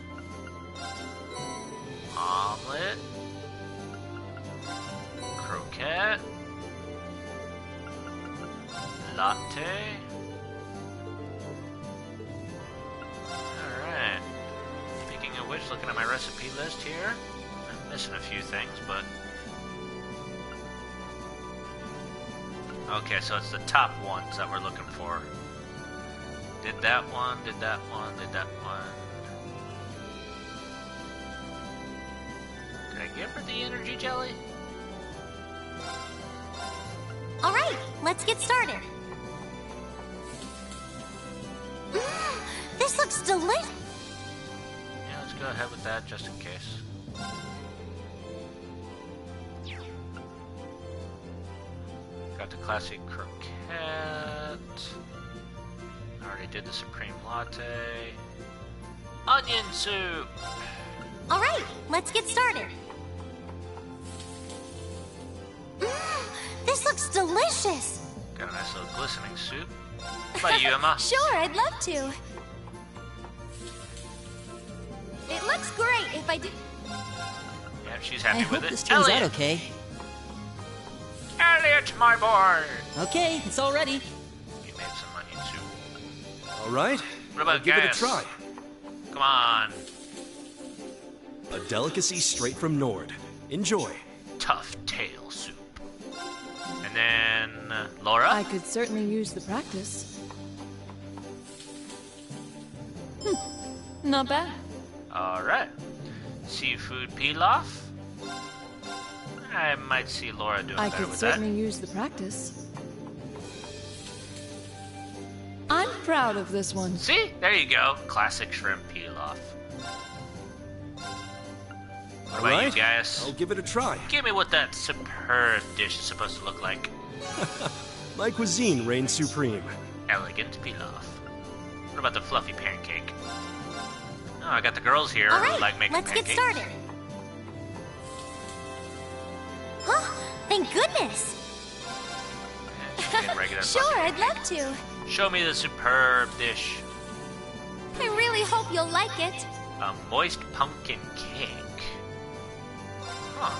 Omelet. Croquette. Latte. Alright. Speaking of which, looking at my recipe list here, I'm missing a few things, but... Okay, so it's the top ones that we're looking for. Did that one, did that one, did that one. Did I give her the energy jelly? Alright, let's get started. This looks delicious. Yeah, let's go ahead with that just in case. Got the classic croquette. I already did the supreme latte. Onion soup! Alright, let's get started. This looks delicious. Got a nice little glistening soup. How about you, Emma? Sure, I'd love to. It looks great if I did. Yeah, she's happy I with hope it. this turns Elliot! out okay. Elliot, my boy! Okay, it's all ready. You made some onion soup. All right. What about give it a Gaius? try. Come on. A delicacy straight from Nord. Enjoy. Tough tail soup. And then, Laura? I could certainly use the practice. Not bad. Alright. Seafood pilaf? I might see Laura doing I better could with certainly use the practice. I'm proud of this one. See? There you go. Classic shrimp pilaf. What about Alright, you, Gaius? I'll give it a try. Give me what that superb dish is supposed to look like. My cuisine reigns supreme. Elegant pilaf. What about the fluffy pancake? Oh, I got the girls here who like making let's pancakes. get started. Huh, thank goodness. Yeah, she's regular Sure, fluffy I'd love to. Show me the superb dish. I really hope you'll like it. A moist pumpkin cake. Huh.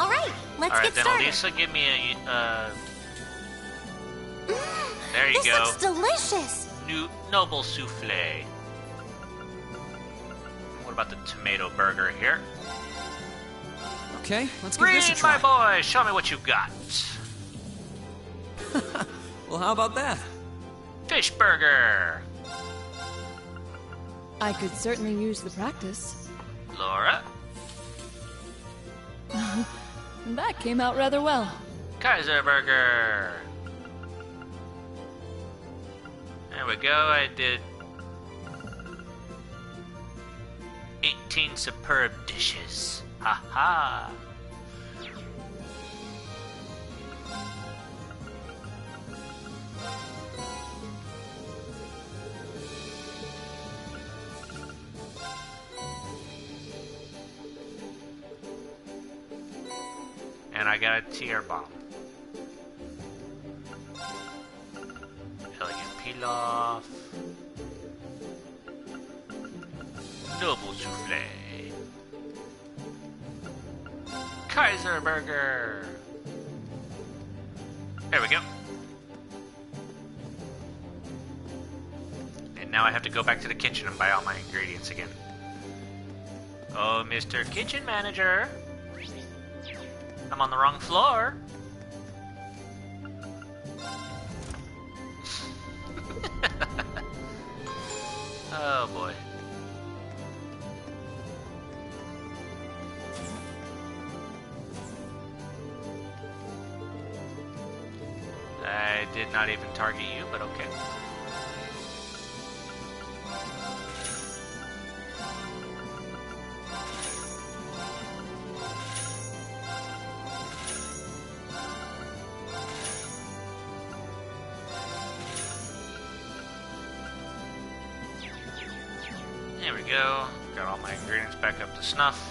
Alright, let's Alright, get then started. Elisa, give me a, there you This go. looks delicious. Noble souffle. What about the tomato burger here? Okay, let's give this a Reed, try. my boy, show me what you got. Well, how about that? Fish burger. I could certainly use the practice. Laura. That came out rather well. Kaiser burger. There we go, I did 18 superb dishes. Ha ha. And I got a tier bomb. Elegant pilaf. Noble souffle. Kaiser burger. There we go. now I have to go back to the kitchen and buy all my ingredients again. Oh, Mr. Kitchen Manager. I'm on the wrong floor. Oh boy. I did not even target you, but okay. There we go. Got all my ingredients back up to snuff.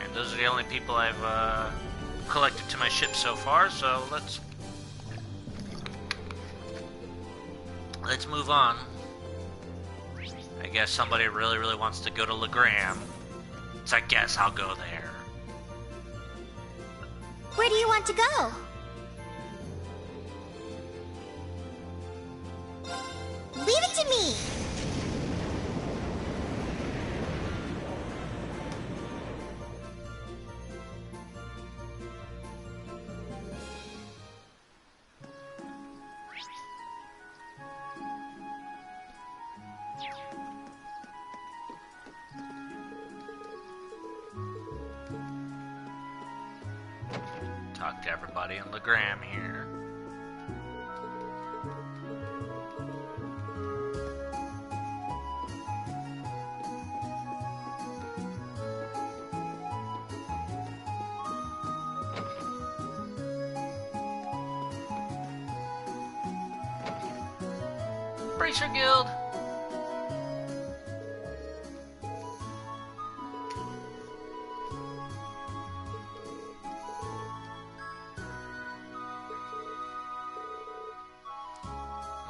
And those are the only people I've collected to my ship so far, so let's move on. I guess somebody really wants to go to Legram, so I guess I'll go there. Where do you want to go? Leave it to me! Talk to everybody in Legram here. Bracer Guild.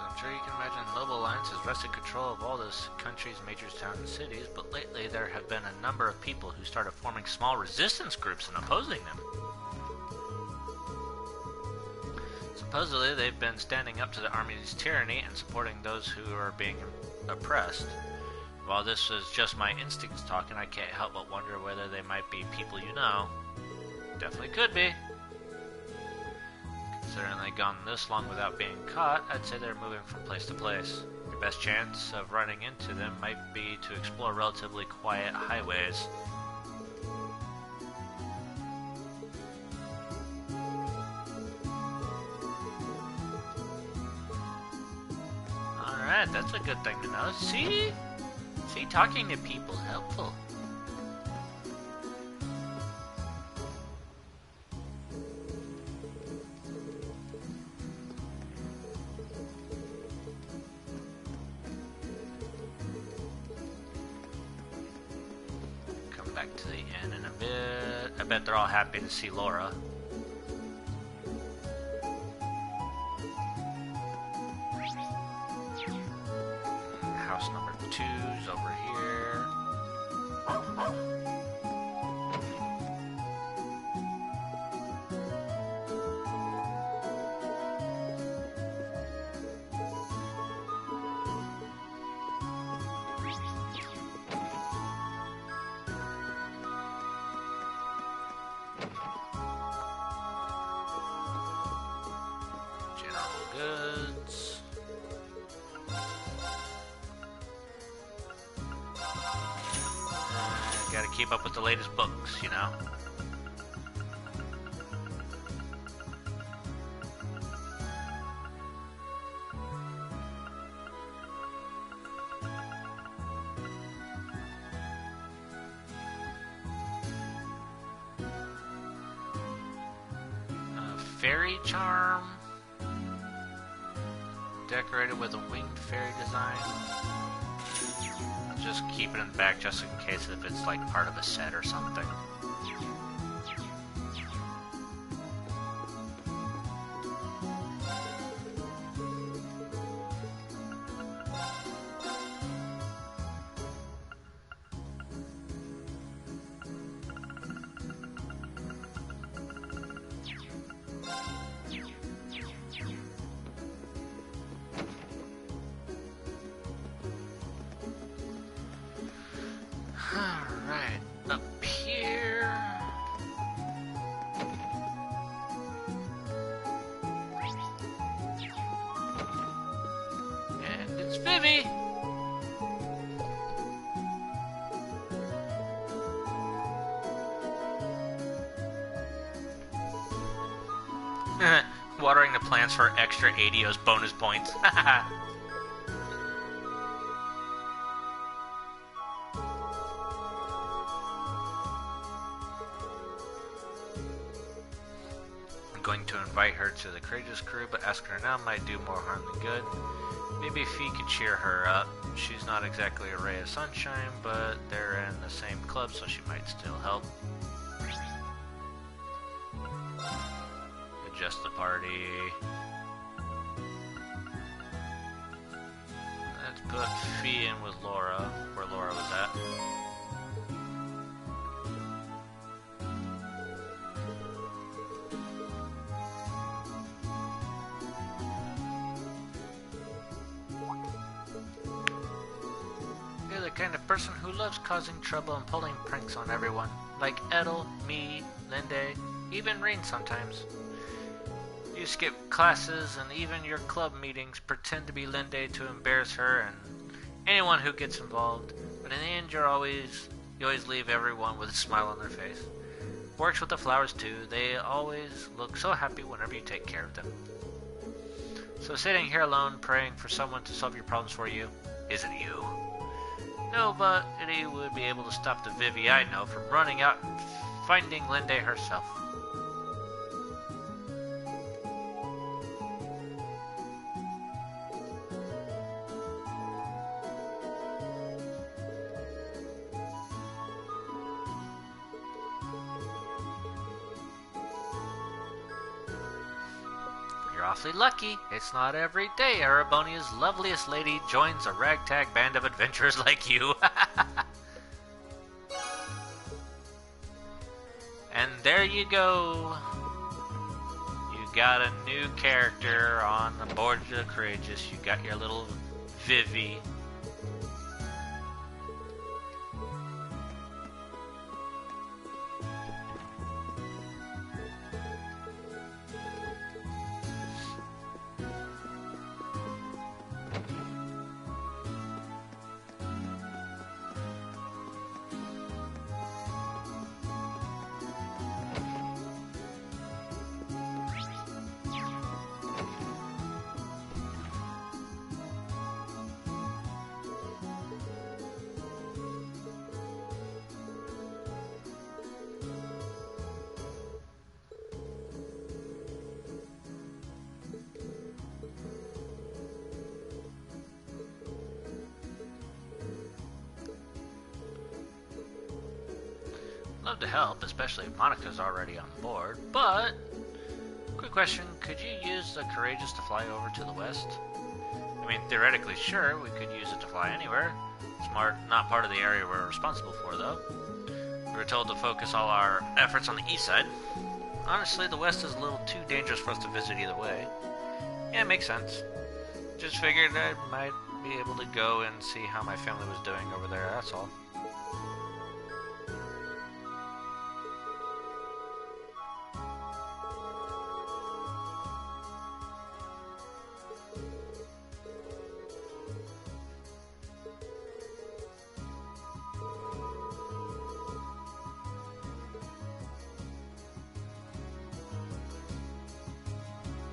I'm sure you can imagine the Noble Alliance has wrested control of all this country's major towns and cities, but lately there have been a number of people who started forming small resistance groups and opposing them. Supposedly, they've been standing up to the army's tyranny and supporting those who are being oppressed. While this is just my instincts talking, I can't help but wonder whether they might be people you know. Definitely could be. Considering they've gone this long without being caught, I'd say they're moving from place to place. Your best chance of running into them might be to explore relatively quiet highways. Alright, that's a good thing to know. See, talking to people is helpful. Come back to the inn in a bit. I bet they're all happy to see Laura. House number 2's over here. General goods. Gotta keep up with the latest books, you know? Fairy charm. Decorated with a winged fairy design. Just keep it in the back just in case if it's like part of a set or something. Vivi! Watering the plants for extra ADO's bonus points. I'm going to invite her to the Courageous crew, but asking her now might do more harm than good. Maybe Fee could cheer her up. She's not exactly a ray of sunshine, but they're in the same club, so she might still help. Adjust the party. Let's put Fee in with Laura, where Laura was at. You're the kind of person who loves causing trouble and pulling pranks on everyone. Like Edel, me, Linde, even Rain sometimes. You skip classes and even your club meetings, pretend to be Linde to embarrass her and anyone who gets involved. But in the end, you always leave everyone with a smile on their face. Works with the flowers too. They always look so happy whenever you take care of them. So sitting here alone, praying for someone to solve your problems for you, isn't you. Nobody would be able to stop the Vivi I know from running out and finding Linde herself. You're awfully lucky. It's not every day Erebonia's loveliest lady joins a ragtag band of adventurers like you. And there you go. You got a new character on the board of the Courageous. You got your little Vivi. Love to help, especially if Monica's already on board, but... Quick question, could you use the Courageous to fly over to the west? I mean, theoretically, sure, we could use it to fly anywhere. It's not part of the area we're responsible for, though. We were told to focus all our efforts on the east side. Honestly, the west is a little too dangerous for us to visit either way. Yeah, it makes sense. Just figured I might be able to go and see how my family was doing over there, that's all.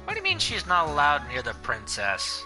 What do you mean she's not allowed near the princess?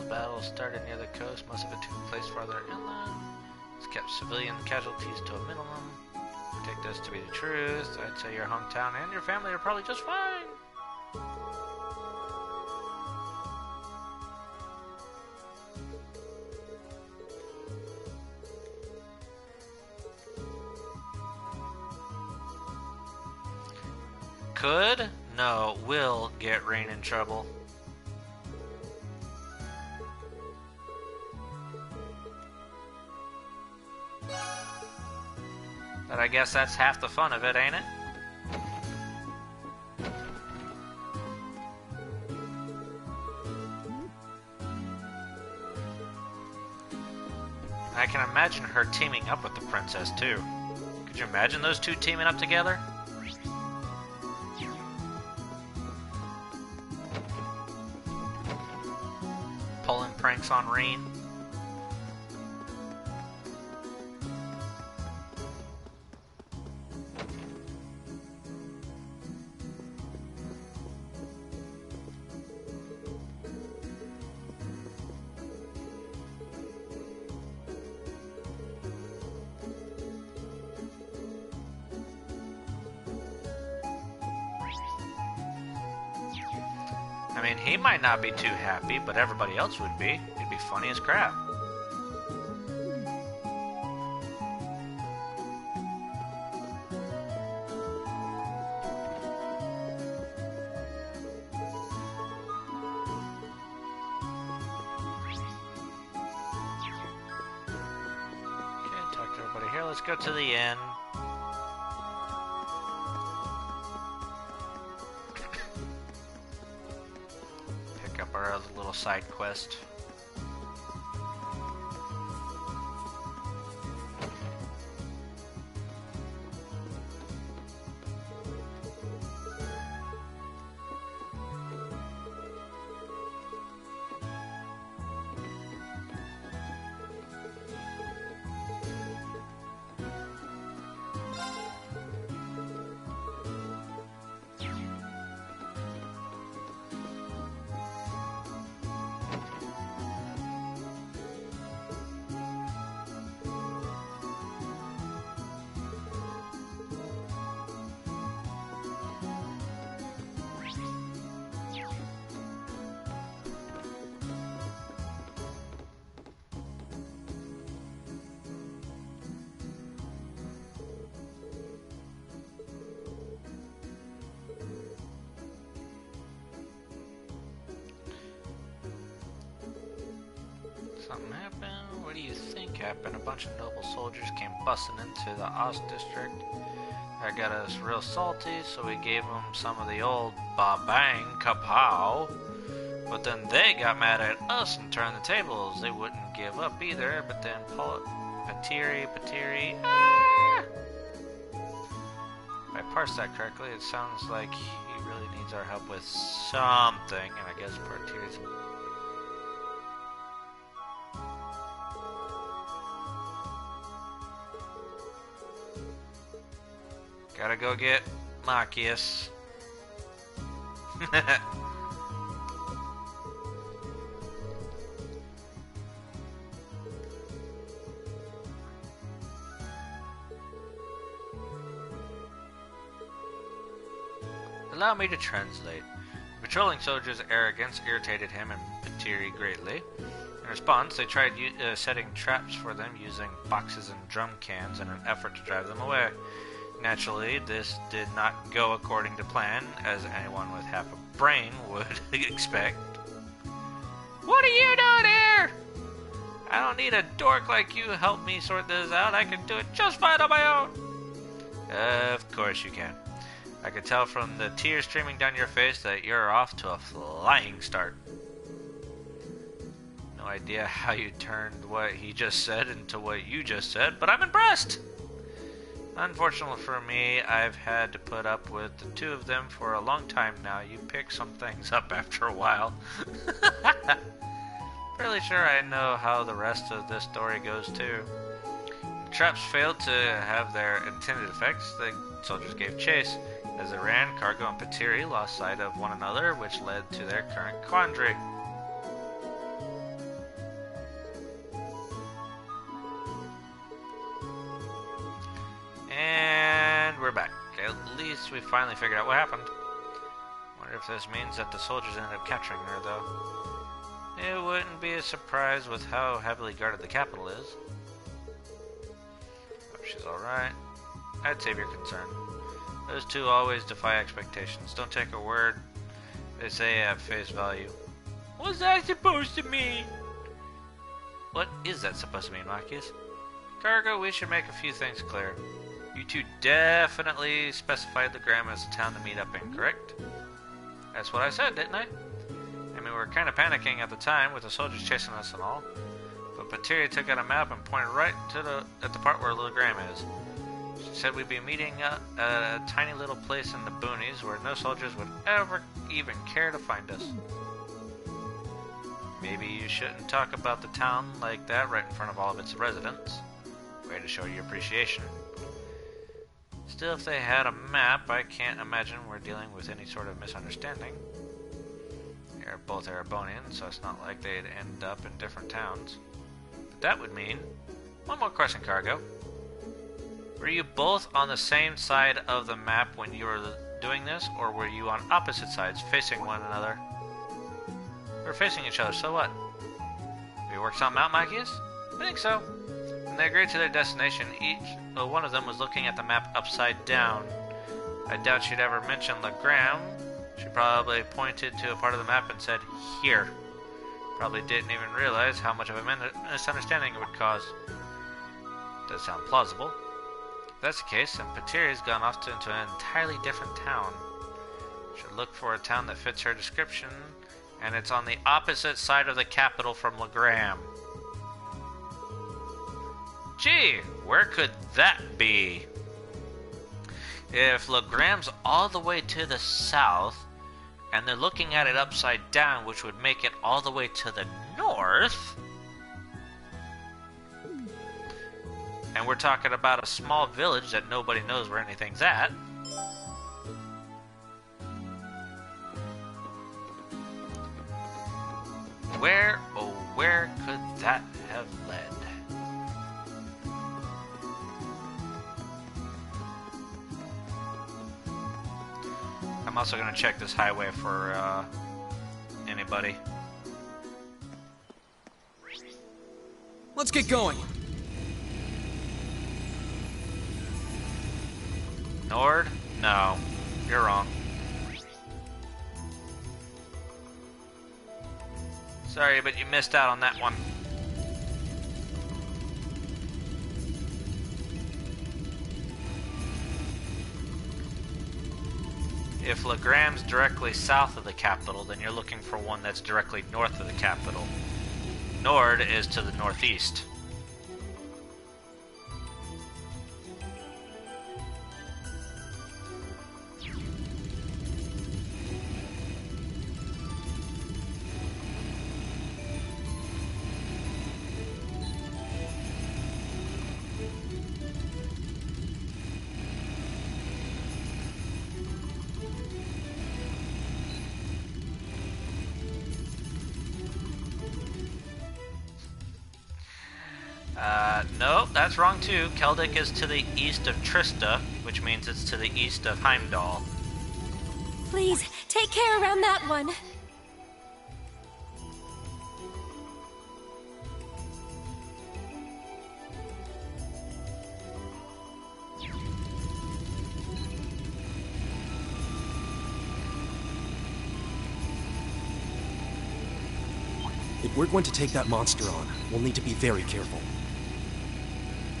battle started near the coast. Most of it took place farther inland. It's kept civilian casualties to a minimum. Take this to be the truth. I'd say your hometown and your family are probably just fine. Could? No, will get Rain in trouble. But I guess that's half the fun of it, ain't it? I can imagine her teaming up with the princess, too. Could you imagine those two teaming up together? Pulling pranks on Rain. I mean, he might not be too happy, but everybody else would be. It'd be funny as crap. Okay, talk to everybody here. Let's go to the inn. Our other little side quest. Something happened? What do you think happened? A bunch of noble soldiers came busting into the Ost district. That got us real salty, so we gave them some of the old ba-bang, kapow. But then they got mad at us and turned the tables. They wouldn't give up either, but then Patiri, ah! If I parse that correctly, it sounds like he really needs our help with something, and I guess Patiri's... Gotta go get Machias. Allow me to translate. The patrolling soldiers' arrogance irritated him and Patiri greatly. In response, they tried setting traps for them using boxes and drum cans in an effort to drive them away. Naturally, this did not go according to plan, as anyone with half a brain would expect. What are you doing here? I don't need a dork like you to help me sort this out. I can do it just fine on my own. Of course you can. I can tell from the tears streaming down your face that you're off to a flying start. No idea how you turned what he just said into what you just said, but I'm impressed! Unfortunately for me, I've had to put up with the two of them for a long time now. You pick some things up after a while. Fairly sure I know how the rest of this story goes too. The traps failed to have their intended effects. The soldiers gave chase. As they ran, Cargo and Patiri lost sight of one another, which led to their current quandary. least we finally figured out what happened. Wonder if this means that the soldiers ended up capturing her, though. It wouldn't be a surprise with how heavily guarded the capital is. Hope she's alright. I'd save your concern. Those two always defy expectations. Don't take a word they say at face value. What's that supposed to mean? What is that supposed to mean, Marcus? Cargo, we should make a few things clear. You two definitely specified Legram as the town to meet up in, correct? That's what I said, didn't I? I mean, we were kind of panicking at the time with the soldiers chasing us and all. But Pateria took out a map and pointed right to at the part where Legram is. She said we'd be meeting at a tiny little place in the boonies where no soldiers would ever even care to find us. Maybe you shouldn't talk about the town like that right in front of all of its residents. Way to show your appreciation. Still, if they had a map, I can't imagine we're dealing with any sort of misunderstanding. They're both Erebonians, so it's not like they'd end up in different towns. But that would mean... One more question, Cargo. Were you both on the same side of the map when you were doing this, or were you on opposite sides, facing one another? We were facing each other, so what? We worked something out, Machias? I think so. When they agreed to their destination, one of them was looking at the map upside down. I doubt she'd ever mentioned Legram. She probably pointed to a part of the map and said, here. Probably didn't even realize how much of a misunderstanding it would cause. Does sound plausible. If that's the case, then Pateria's gone off into an entirely different town. Should look for a town that fits her description, and it's on the opposite side of the capital from Legram. Gee, where could that be? If Legram's all the way to the south, and they're looking at it upside down, which would make it all the way to the north, and we're talking about a small village that nobody knows where anything's at, where, oh where could that have led? I'm also going to check this highway for anybody. Let's get going. Nord? No. You're wrong. Sorry, but you missed out on that one. If Legram's directly south of the capital, then you're looking for one that's directly north of the capital. Nord is to the northeast. Nope, that's wrong too. Keldic is to the east of Trista, which means it's to the east of Heimdall. Please, take care around that one. If we're going to take that monster on, we'll need to be very careful.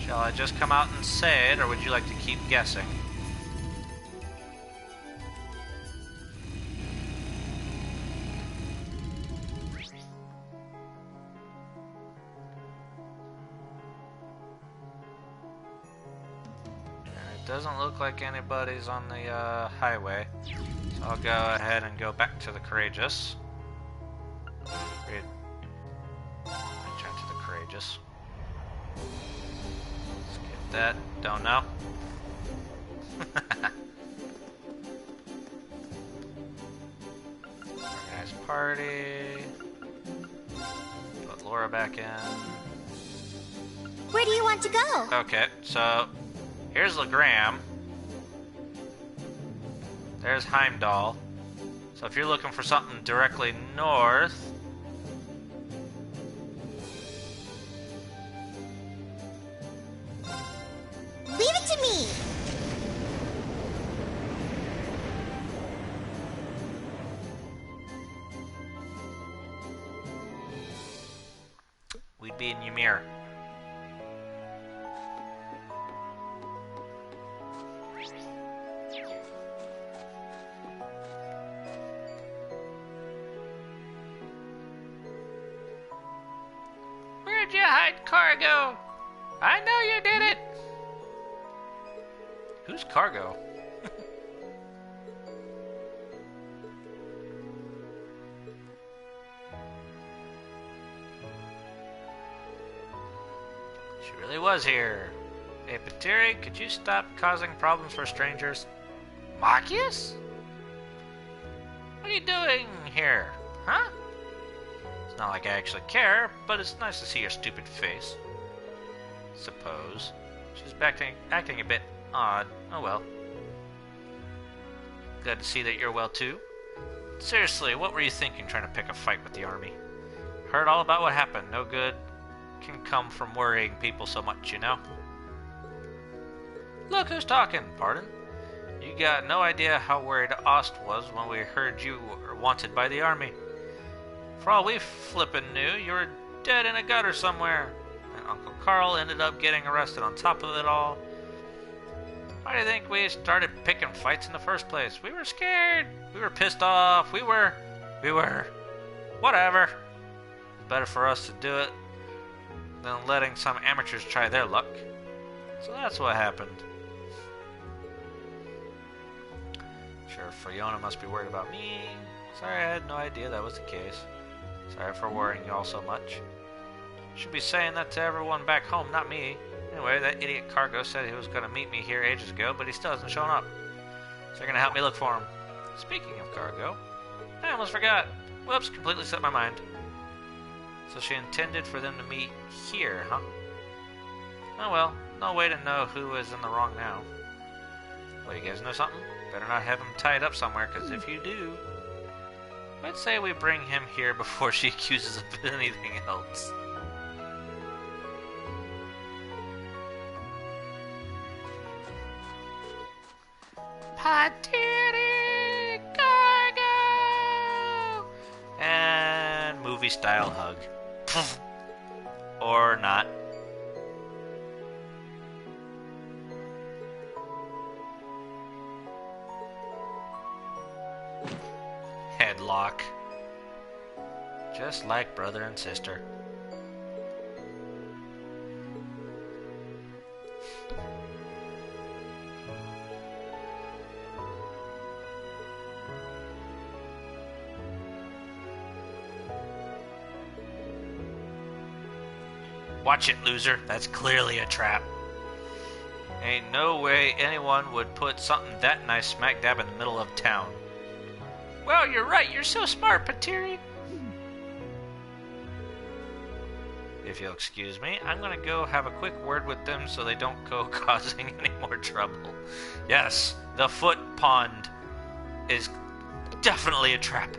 Shall I just come out and say it, or would you like to keep guessing? It doesn't look like anybody's on the highway, so I'll go ahead and go back to the Courageous. Return to the Courageous. Skip that. Don't know. Organize party. Put Laura back in. Where do you want to go? Okay, so here's Legram. There's Heimdall. So if you're looking for something directly north... Leave it to me! We'd be in Ymir. Where'd you hide cargo? I know you did it! Who's cargo? She really was here. Hey, Patiri, could you stop causing problems for strangers? Marcus? What are you doing here? Huh? It's not like I actually care, but it's nice to see your stupid face. Suppose. She's acting a bit odd. Oh well. Glad to see that you're well too. Seriously, what were you thinking trying to pick a fight with the army? Heard all about what happened. No good can come from worrying people so much, you know? Look who's talking, pardon? You got no idea how worried Ost was when we heard you were wanted by the army. For all we flippin' knew, you were dead in a gutter somewhere. And Uncle Carl ended up getting arrested on top of it all. Why do you think we started picking fights in the first place? We were scared. We were pissed off. We were... Whatever. It's better for us to do it than letting some amateurs try their luck. So that's what happened. Sure, Fiona must be worried about me. Sorry, I had no idea that was the case. Sorry for worrying you all so much. Should be saying that to everyone back home, not me. Anyway, that idiot Cargo said he was going to meet me here ages ago, but he still hasn't shown up. So you're going to help me look for him. Speaking of Cargo, I almost forgot. Whoops, completely slipped my mind. So she intended for them to meet here, huh? Oh well, no way to know who is in the wrong now. Well, you guys know something? Better not have him tied up somewhere, because if you do... Let's say we bring him here before she accuses of anything else. Patiri Cargo! And movie style hug. Or not. Headlock. Just like brother and sister. Watch it, loser. That's clearly a trap. Ain't no way anyone would put something that nice smack dab in the middle of town. Well, you're right. You're so smart, Patiri. If you'll excuse me, I'm gonna go have a quick word with them so they don't go causing any more trouble. Yes, the foot pond is definitely a trap.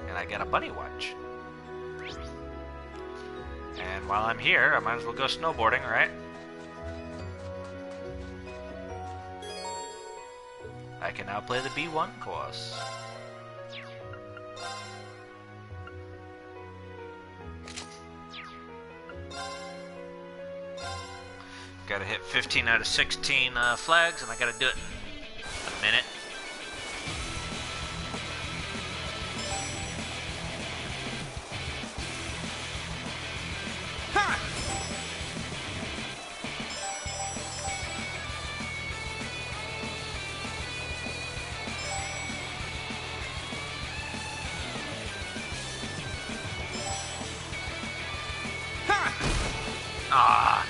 And I get a bunny watch. And while I'm here, I might as well go snowboarding, right? I can now play the B1 course. Gotta hit 15 out of 16 flags, and I gotta do it in a minute. Ah.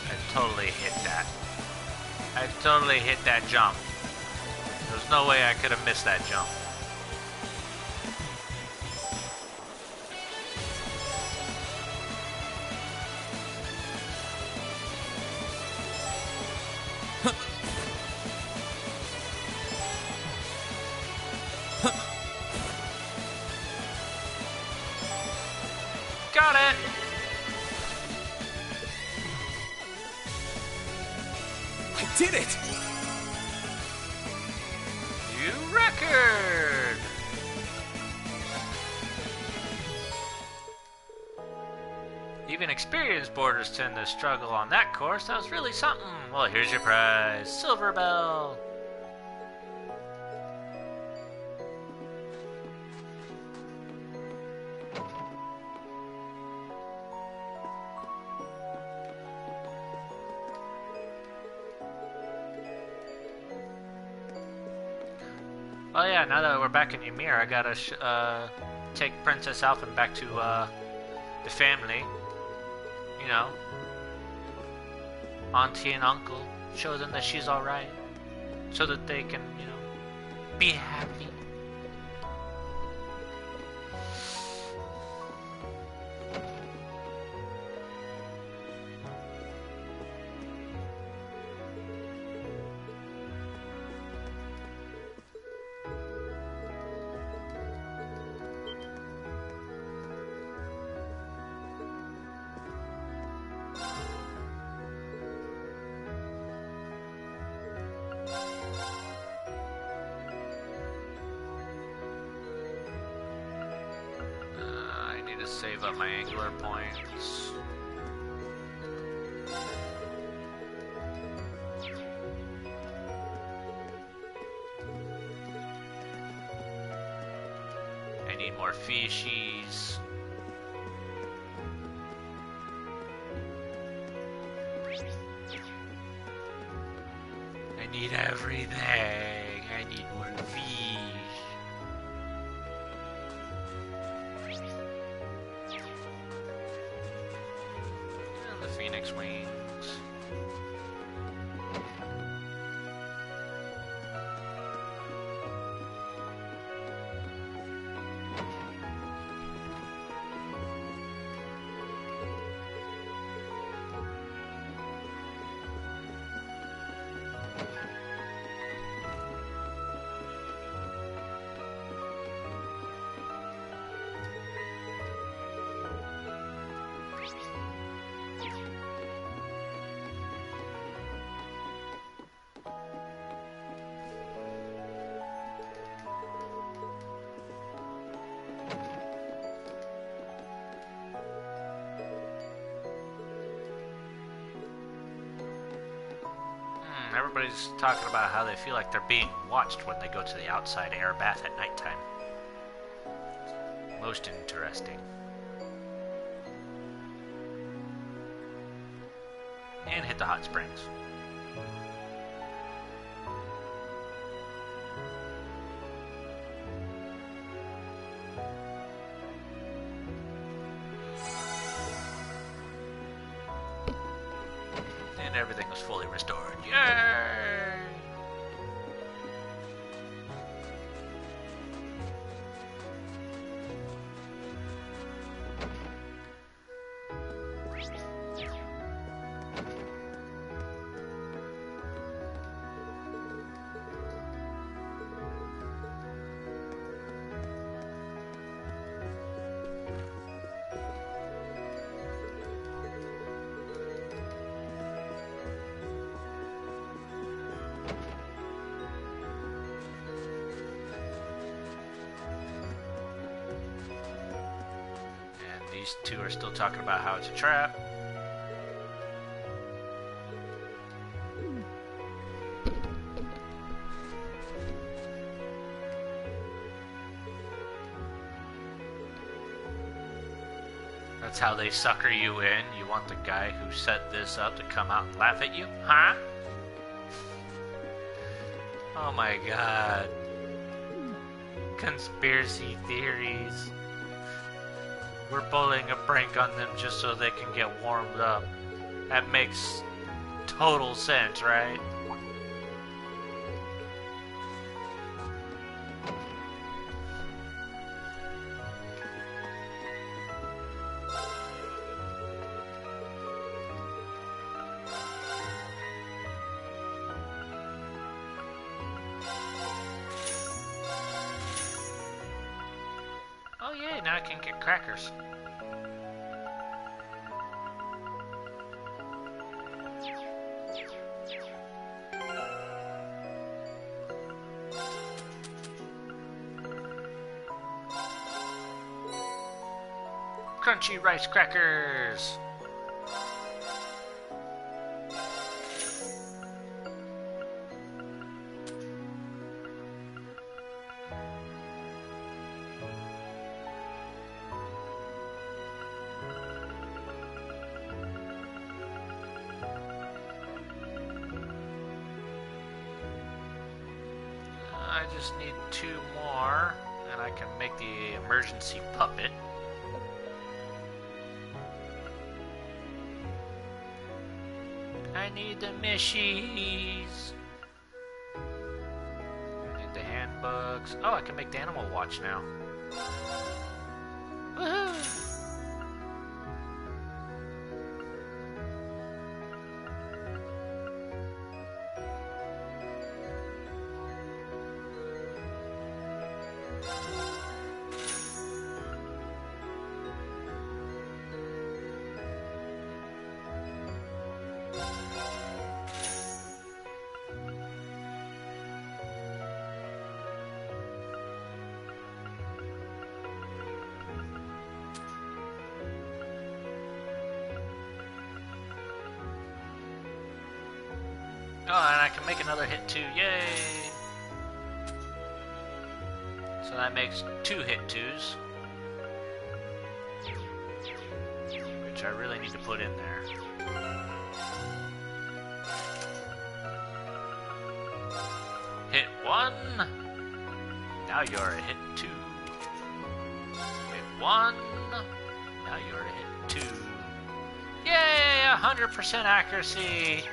I totally hit that. I totally hit that jump. There's no way I could have missed that jump. Got it! I did it! New record! Even experienced boarders tend to struggle on that course. That was really something. Well, here's your prize. Silver Bell. Oh yeah, now that we're back in Ymir, I gotta take Princess Alphen back to the family. You know, auntie and uncle, show them that she's alright, so that they can, you know, be happy. To save up my angular points. I need more fishies. I need everything. I need more fish. Phoenix wings. Everybody's talking about how they feel like they're being watched when they go to the outside air bath at nighttime. Most interesting. And hit the hot springs. And everything was fully restored. Yay! These two are still talking about how it's a trap. That's how they sucker you in. You want the guy who set this up to come out and laugh at you? Huh? Oh my god. Conspiracy theories. We're pulling a prank on them just so they can get warmed up. That makes total sense, right? now I can get crackers. Crunchy rice crackers! I just need 2 more, and I can make the emergency puppet. I need the mishies. Need the handbugs. Oh, I can make the animal watch now. Woohoo! Oh, and I can make another hit too. Yay! So that makes 2 hit 2s. Which I really need to put in there. Hit 1. Now you're a hit 2. Hit 1. Now you're a hit 2. Yay! 100% accuracy!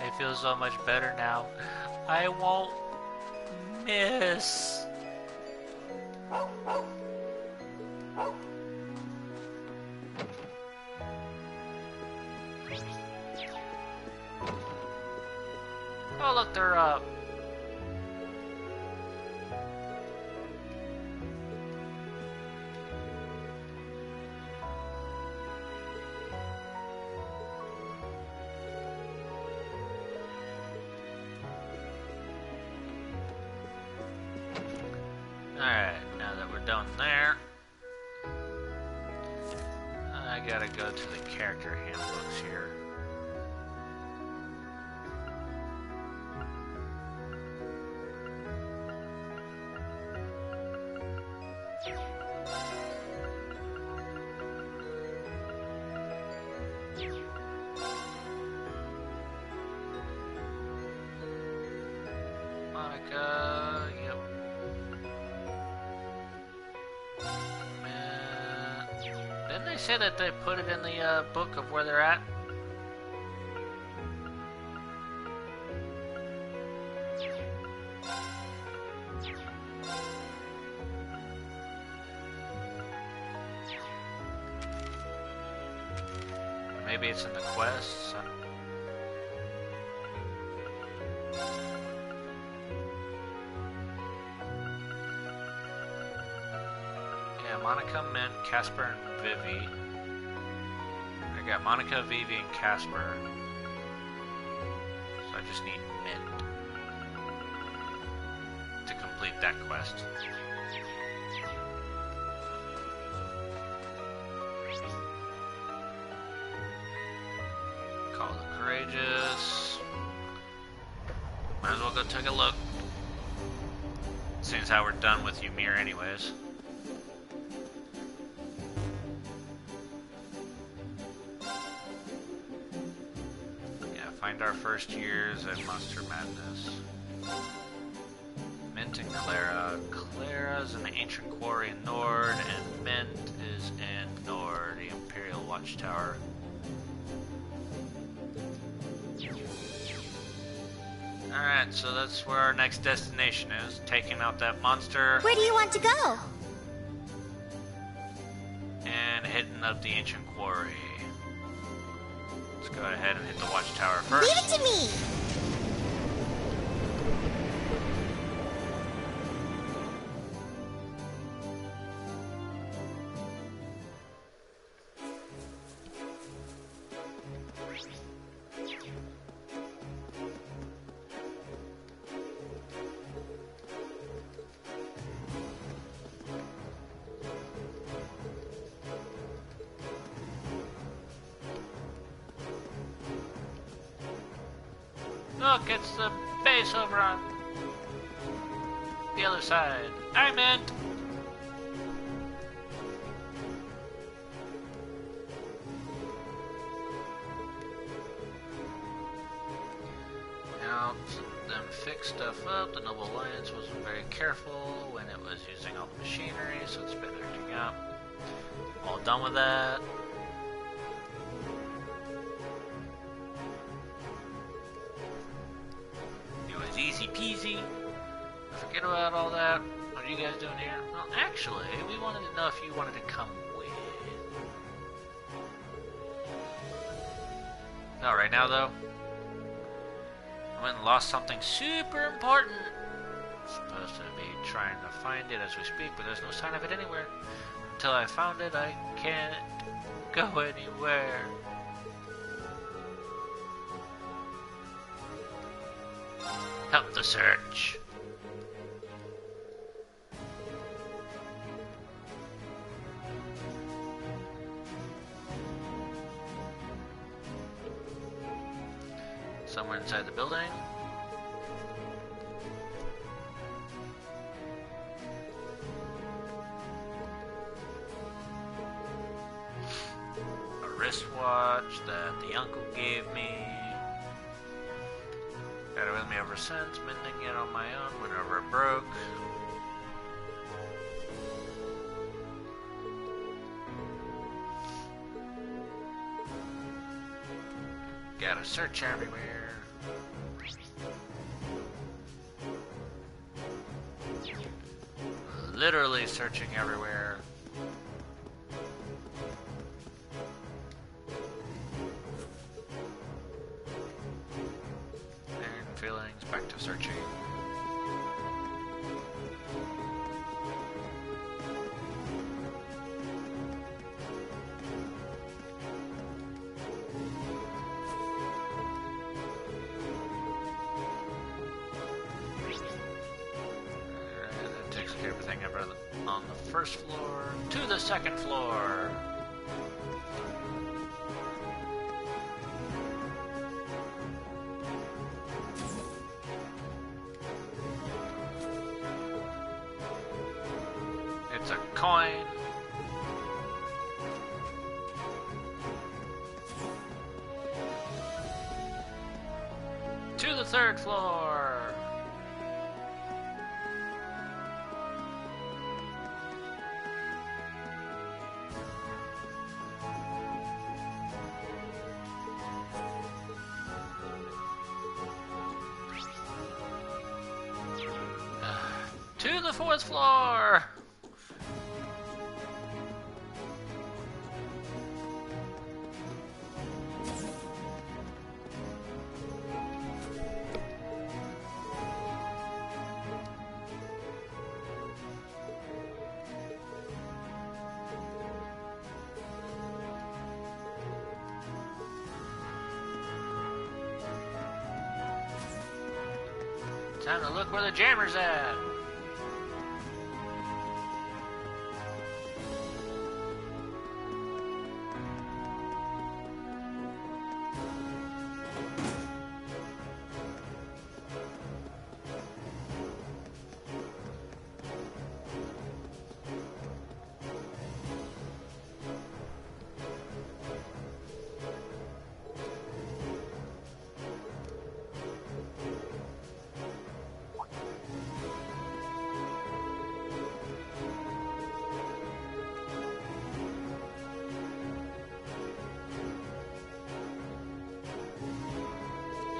It feels so much better now. I won't miss. Oh, look, they're up. Alright, now that we're done there, I gotta go to the character handbooks here. Monica, yep. Didn't they say that they put it in the book of where they're at? Maybe it's in the quests. Yeah, Monica, Mint, Casper, and Vivi. I got Monica, Vivi, and Casper. So I just need Mint to complete that quest. Call the Courageous. Might as well go take a look. Seeing as how we're done with Ymir anyways. Yeah, find our first years at Monster Madness. Mint Mint and Clara. Clara's an ancient quarry in Nord, and Mint is in Nord, the Imperial Watchtower. Alright, so that's where our next destination is, taking out that monster. Where do you want to go? And hitting up the ancient quarry. Let's go ahead and hit the watchtower first. Leave it to me! Look, it's the base over on the other side. I meant. Now, them fix stuff up. The Noble Alliance wasn't very careful when it was using all the machinery, so it's been acting up. All done with that. Easy peasy. Forget about all that. What are you guys doing here? Well, actually, we wanted to know if you wanted to come with. No, right now though, I went and lost something super important. I'm supposed to be trying to find it as we speak, but there's no sign of it anywhere. Until I found it, I can't go anywhere. Help the search. Somewhere inside the building. A wristwatch that the uncle gave me. Had it with me ever since, mending it on my own whenever it broke. Gotta search everywhere. Literally searching everywhere. Feelings, back to searching. Alright, that takes care of everything ever on the first floor. To the second floor. It's a coin. To the third floor. To the fourth floor. Time to look where the jammer's at.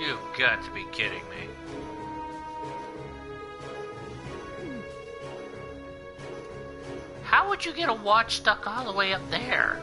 You've got to be kidding me. How would you get a watch stuck all the way up there?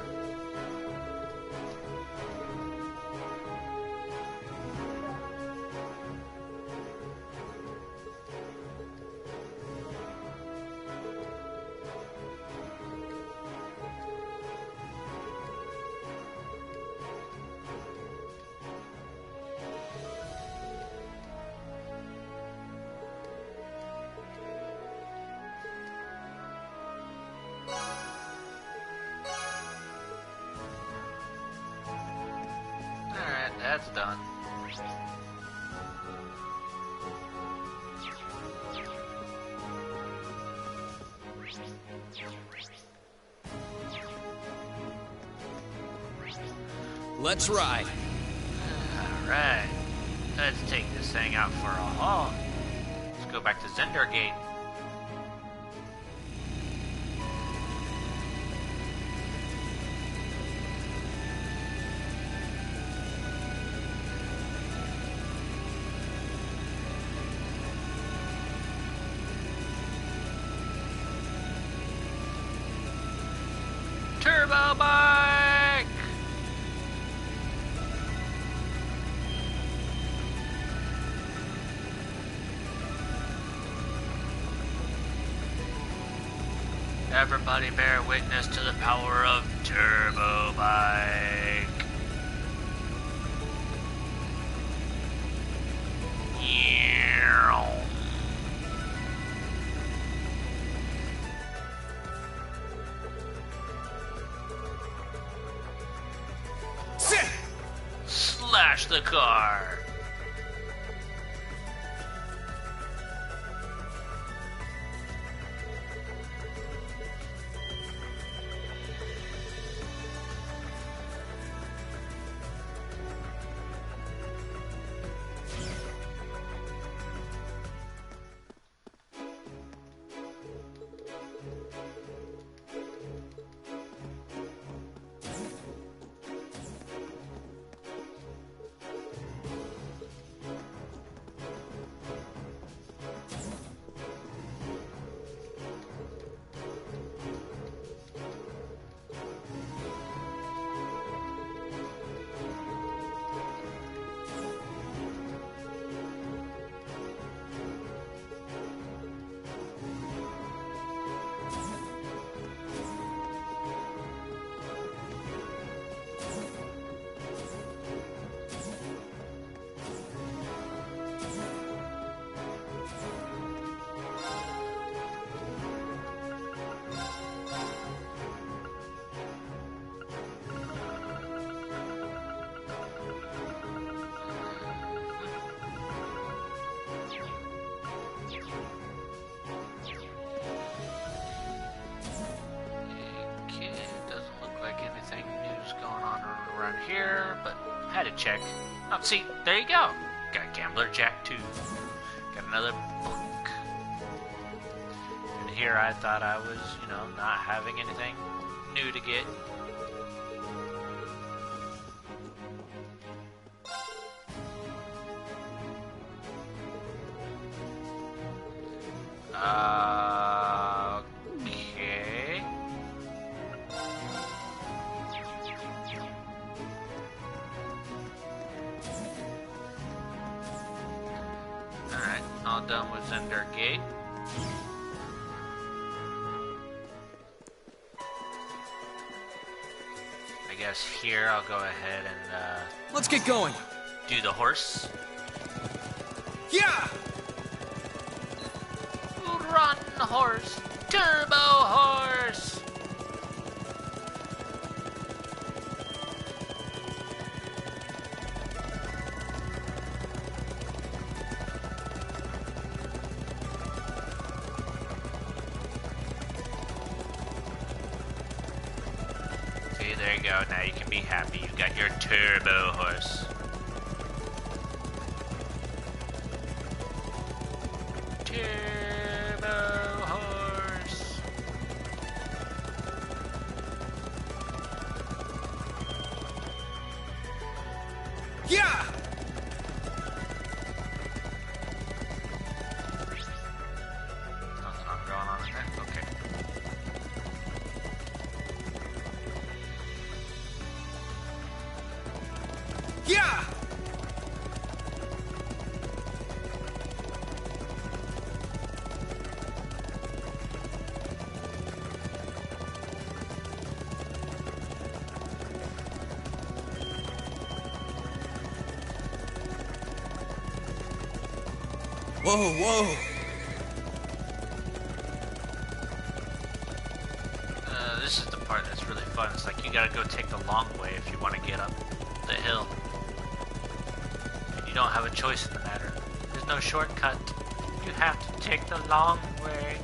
Alright, that's done. Let's ride. Alright. Let's take this thing out for a haul. Let's go back to Zendergate. Turbo bike! Everybody bear witness to the power of Turbo Bike. Yeah. Slash the car. Around here, but had to check. Oh, see, there you go. Got Gambler Jack 2. Got another book. And here I thought I was, not having anything new to get. Okay. Alright, all done with Zender Gate. I guess here I'll go ahead and let's get going. Do the horse. Yeah! Run, horse! Turbo horse! See, there you go. Now you can be happy. You got your turbo horse. Turbo horse. Yeah! Yeah! Whoa, whoa! This is the part that's really fun. It's like you gotta go take the long way if you want to get up the hill. And you don't have a choice in the matter. There's no shortcut. You have to take the long way.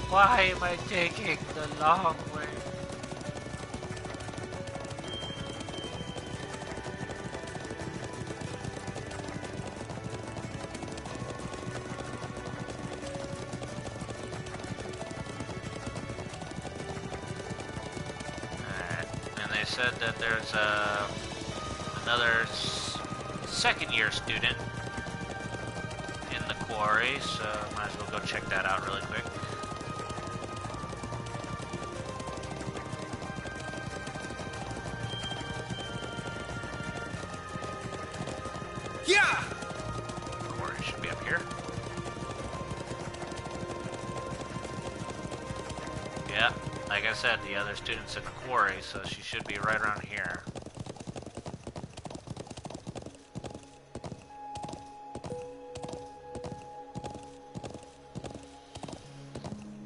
Why am I taking the long way? Said that there's another second-year student in the quarry, so might as well go check that out really quick. Yeah! Quarry should be up here. Yeah. Like I said, the other student's in the quarry, so she should be right around here.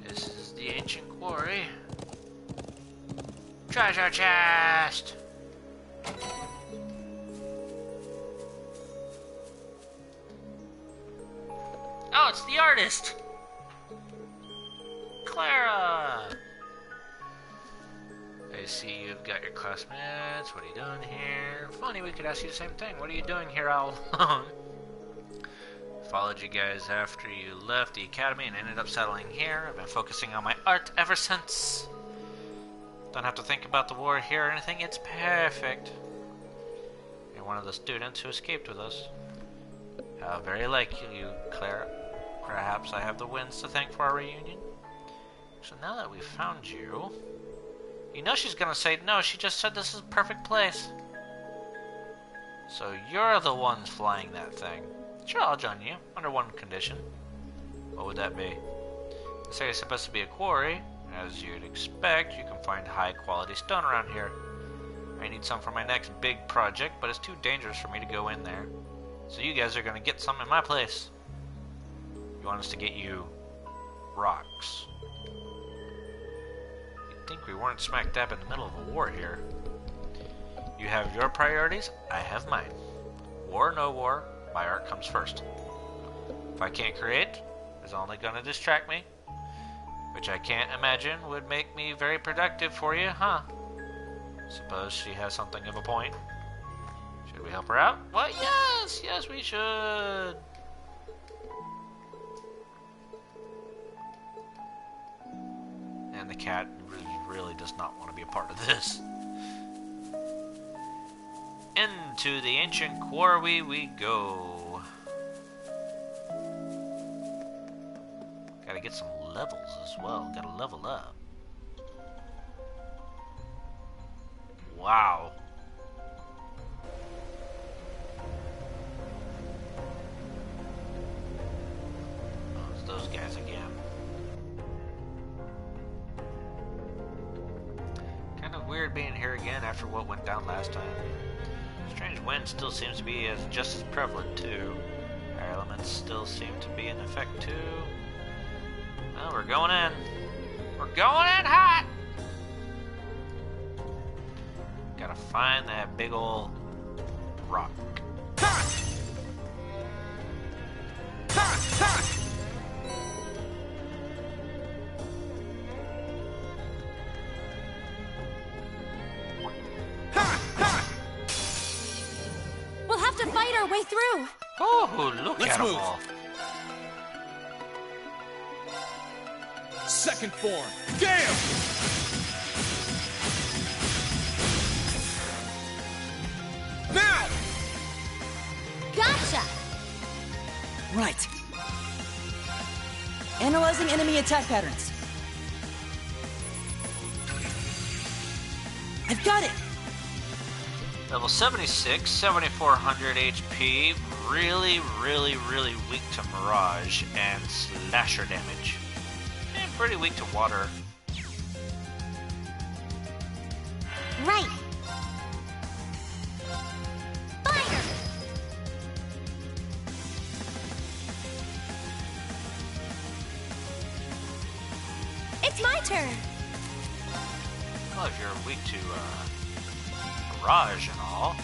This is the ancient quarry. Treasure chest! Oh, it's the artist! Clara! I see you've got your classmates. What are you doing here? Funny, we could ask you the same thing. What are you doing here all alone? Followed you guys after you left the academy and ended up settling here. I've been focusing on my art ever since. Don't have to think about the war here or anything. It's perfect. You're one of the students who escaped with us. How very like you, Clara. Perhaps I have the winds to thank for our reunion. So now that we've found you... You know she's gonna say no, she just said this is a perfect place. So you're the ones flying that thing. Sure, I'll join you, under one condition. What would that be? They say it's supposed to be a quarry. As you'd expect, you can find high-quality stone around here. I need some for my next big project, but it's too dangerous for me to go in there. So you guys are gonna get some in my place. You want us to get you rocks. Think we weren't smack dab in the middle of a war here. You have your priorities, I have mine. War or no war, my art comes first. If I can't create, it's only gonna distract me, which I can't imagine would make me very productive for you, huh? Suppose she has something of a point. Should we help her out? Well, yes, we should. And the cat really does not want to be a part of this. Into the ancient quarry we go. Gotta get some levels as well. Gotta level up. Wow. Oh, it's those guys again. Weird being here again after what went down last time. Strange wind still seems to be just as prevalent too. Air elements still seem to be in effect too. Well, we're going in. We're going in hot! Gotta find that big ol' rock. Ha! Ha! Ha! To fight our way through. Oh, look at them all. Second form. Gale! Now! Gotcha! Right. Analyzing enemy attack patterns. I've got it! Level 76, 7400 HP, really, really, really weak to Mirage and Slasher damage. And pretty weak to water. Right. Fire! It's my turn. Well, if you're weak to Mirage and all.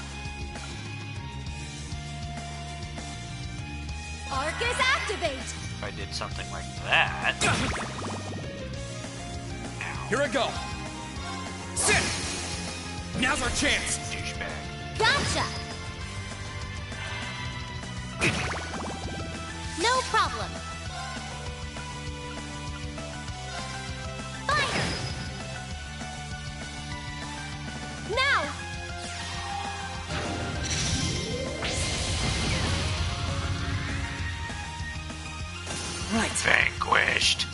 Arcus activate! If I did something like that. Here I go. Sit! Now's our chance. Douchebag. Gotcha! No problem. Fire! Now! Right. Vanquished.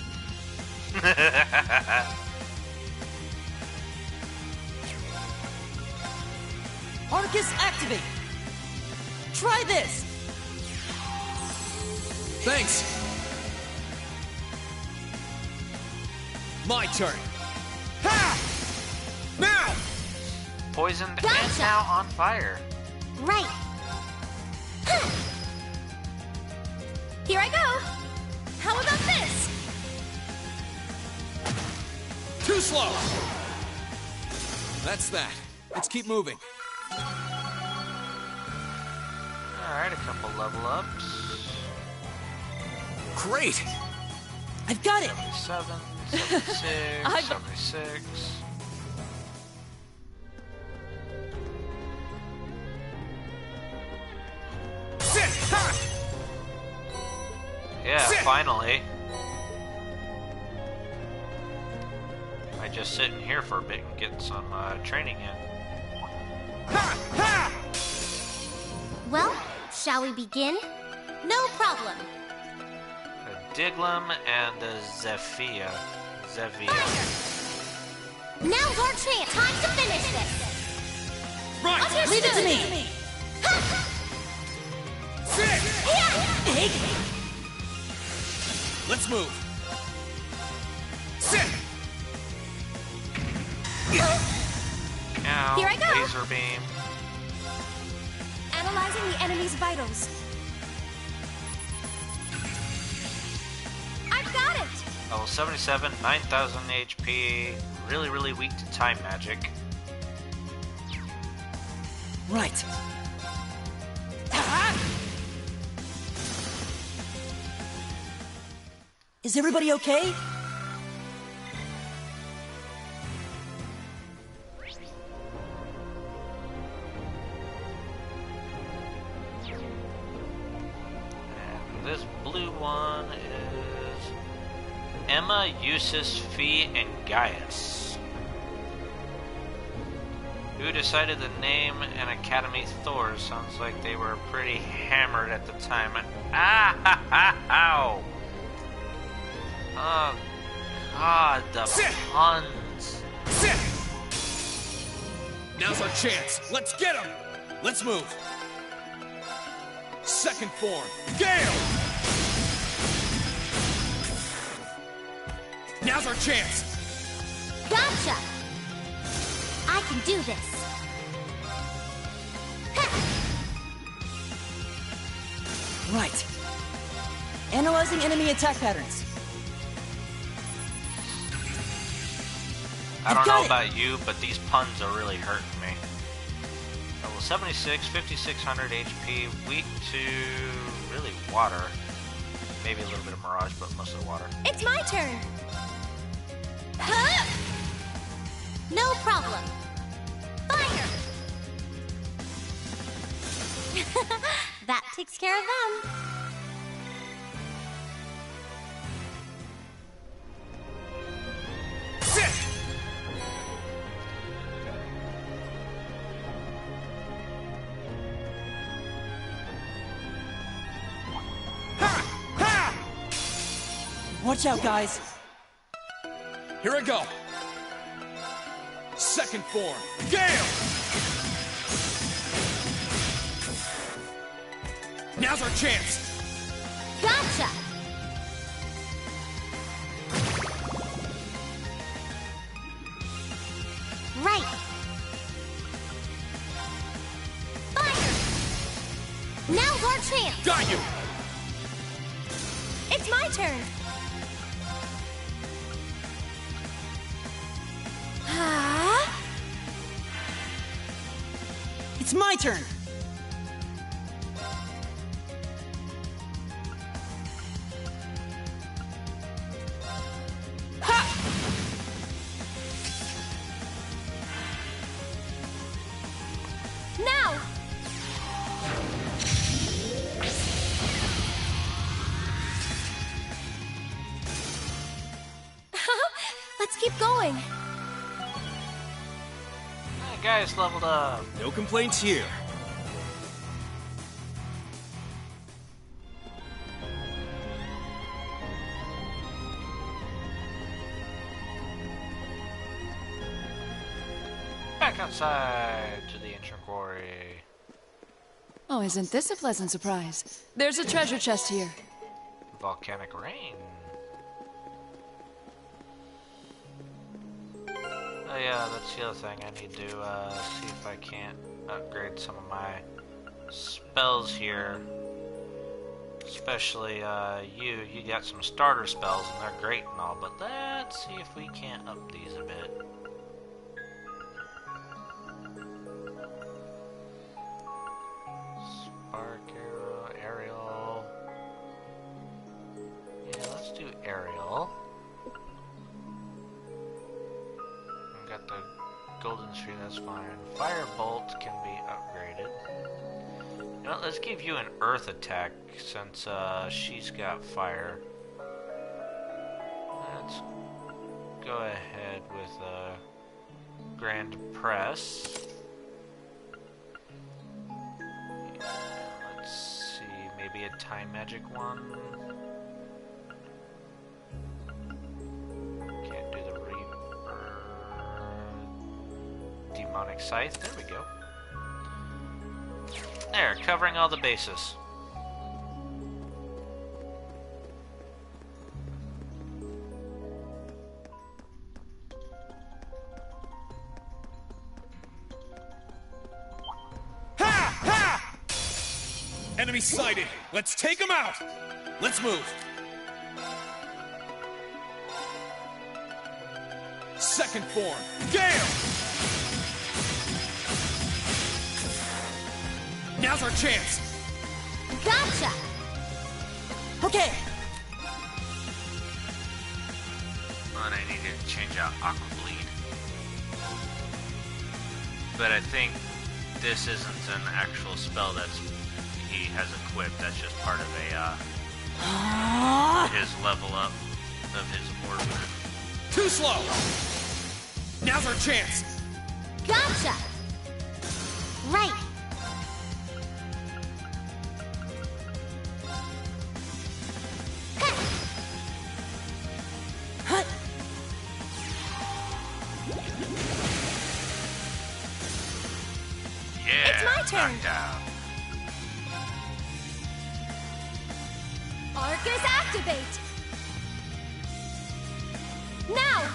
Arcus activate! Try this! Thanks. My turn. Ha! Now! Poisoned and Gotcha. now on fire. Right. Here I go. How about this? Too slow. That's that. Let's keep moving. Alright, a couple level ups. Great. I've got it! 77, 76, 76. Sit! Ha! Yeah, Sit. finally. I just sit in here for a bit and get some training in. Ha! Ha! Well, shall we begin? No problem. A Diglum and a Zephyr. Now's our chance. Time to finish this. Right! Understood. Leave it to me! Sit! Egg! Let's move. Sit! Ow, Here I go. laser beam. Analyzing the enemy's vitals. I've got it! Level 77, 9000 HP. Really, really weak to time magic. Right. Is everybody okay? And this blue one is Emma, Eustace, Fee, and Gaius. Who decided the name and Academy Thor? Sounds like they were pretty hammered at the time. Ah ha ha ow! Oh god, the Sit. puns. Sit! Now's our chance. Let's get him! Let's move. Second form. Gale! Now's our chance. Gotcha! I can do this. Right. Analyzing enemy attack patterns. I don't I've know got it. about you, but these puns are really hurting me. Level 76, 5600 HP, weak to really water. Maybe a little bit of Mirage, but mostly water. It's my turn. No problem. Fire! That takes care of them. Sit! Ha! Ha! Watch out, guys. Here I go. Second form. Gale! Now's our chance! Gotcha! Right! Fire! Now's our chance! Got you! It's my turn! It's my turn! Now! Let's keep going. That guy's leveled up. No complaints here. Back outside to the ancient quarry. Oh, isn't this a pleasant surprise? There's a treasure chest here. Volcanic rain. Oh yeah, that's the other thing. I need to see if I can't upgrade some of my spells here. Especially you got some starter spells and they're great and all, but let's see if we can't up these a bit. Spark arrow, aerial. Yeah, let's do aerial. Got the golden sphere, that's fine. Firebolt can be upgraded. You know, let's give you an earth attack since she's got fire. Let's go ahead with Grand Press. Yeah, let's see, maybe a time magic one. Can't do the Reaper. Demonic Scythe, there we go. There, covering all the bases. Enemy sighted! Let's take them out! Let's move! Second form, Gale! Now's our chance! Gotcha! Okay! And I need to change out Aqua Bleed. But I think this isn't an actual spell that's he has equipped, that's just part of his level up of his order. Too slow! Now's our chance! Gotcha! Right! Yeah, It's my turn. knocked out. Arcus activate! Now!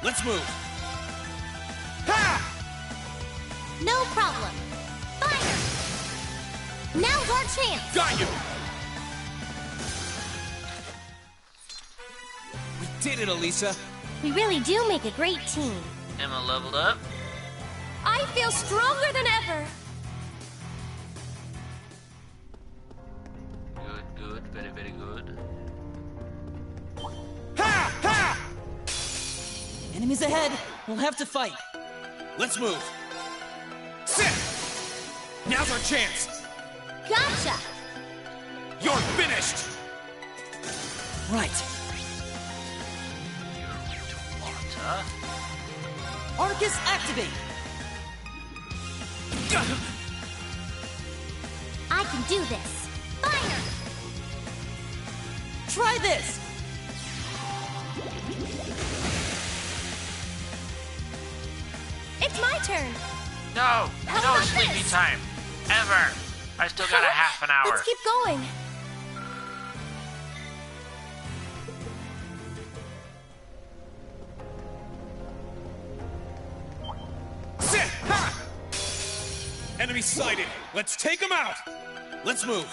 Let's move! No problem. Fire! Now's our chance! Got you! We did it, Elisa! We really do make a great team. Emma leveled up. I feel stronger than ever. Good, good, very, very good. Enemies ahead! We'll have to fight! Let's move! Sit! Now's our chance! Gotcha! You're finished! Right. Water. Arcus activate! I can do this. Fire! Try this! turn. No! No sleepy time! Ever! I still got a half an hour. Let's keep going. Sit! Ha! Enemy sighted. Let's take him out. Let's move.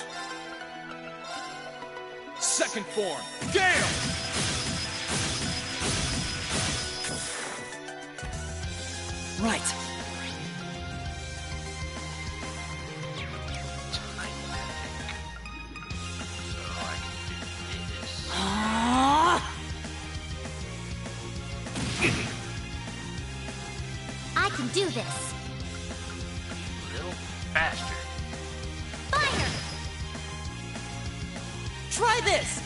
Second form. Gale! Right. I can do this. Little bastard. Fire! Try this!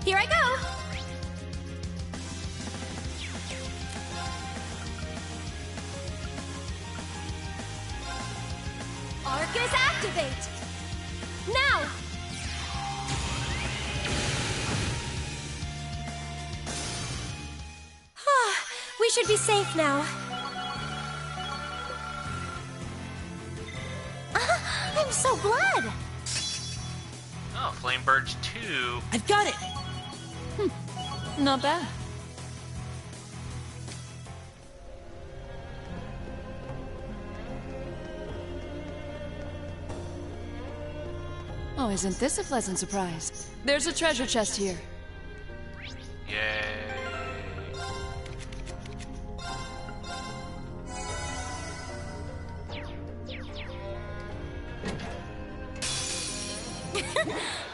Here I go. Arcus activate. Now. We should be safe now. I'm so glad. Oh, Flame Birds 2. I've got it! Not bad. Oh, isn't this a pleasant surprise? There's a treasure chest here. Yay.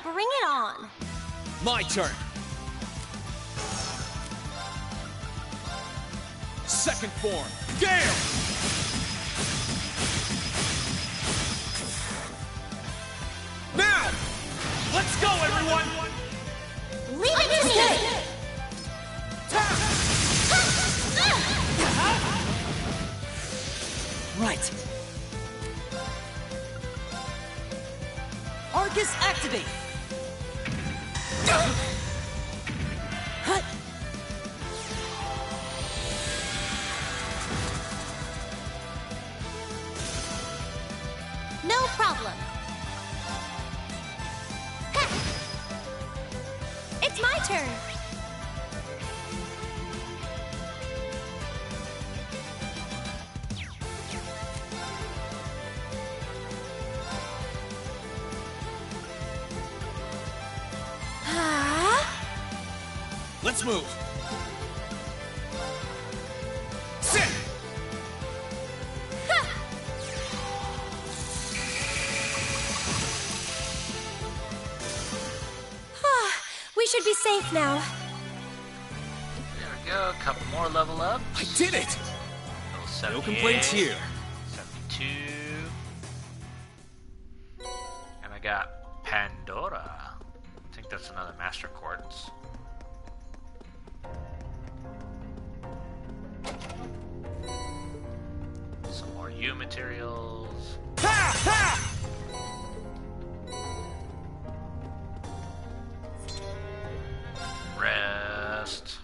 Bring it on. My turn. Second form. Gale! Now! Let's go, everyone! Leave it to me! Right. Arcus activate! Hut! No problem. It's my turn. Let's move. Sit! We should be safe now. There we go. A couple more level ups. I did it! Level 78, No complaints here. 72. And I got Pandora. I think that's another Master Quartz. Some more U materials. Ha! Ha! Rest.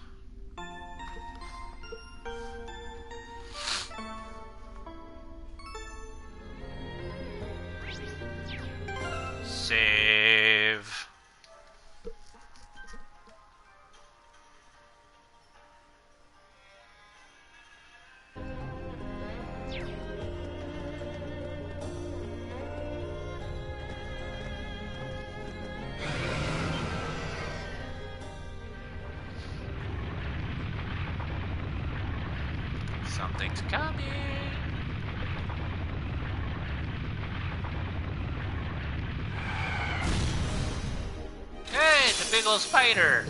Save. Something's coming. Hey, it's a big old spider.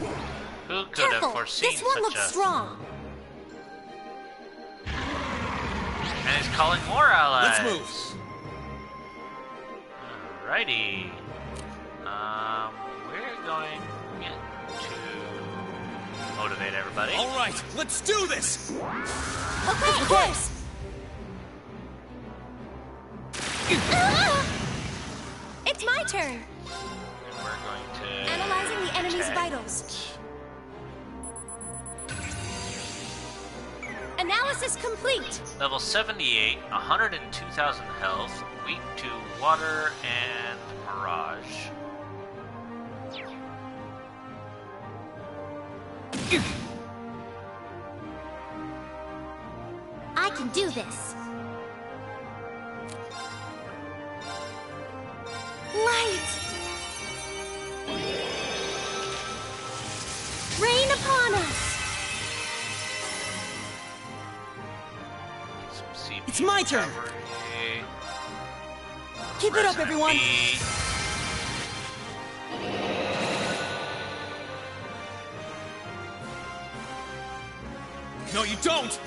Who could have Careful, foreseen this one such looks a... strong. And he's calling more allies. Let's move. Alrighty. We're going to motivate everybody. All right, let's do this. Okay, of course. It's my turn. We're we're going to Analyzing the enemy's attack. vitals. Analysis complete. Level 78, 102,000 health, weak to water and mirage. I can do this. Light! Rain upon us! Get some CP It's my turn. recovery. Keep it up, everyone. B. No, you don't!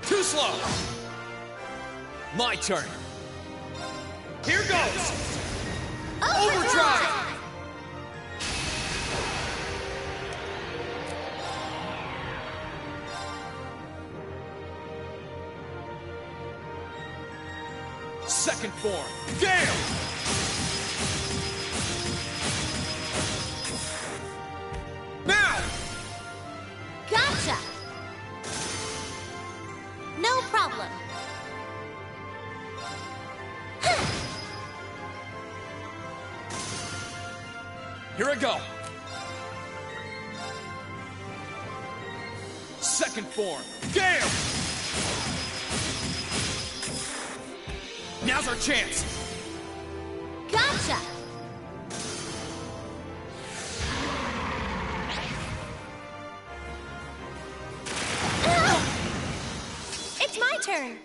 Too slow! My turn. Here goes! Overdrive! Second form. Gale! Now! Gotcha! No problem. Here I go. Second form. Gale! Now's our chance. Gotcha! It's my turn.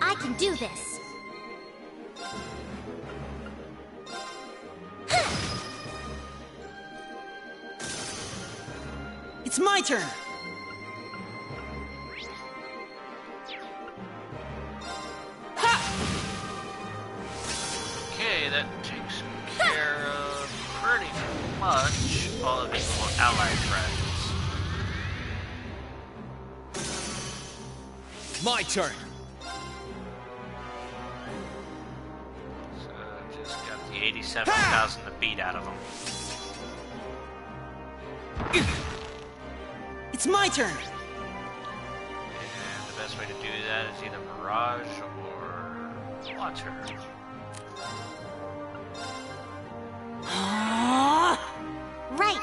I can do this. It's my turn. Okay, that takes care of pretty much all of his allied friends. My turn. So just got the 87,000 to beat out of him. It's my turn. And the best way to do that is either mirage or water. Right.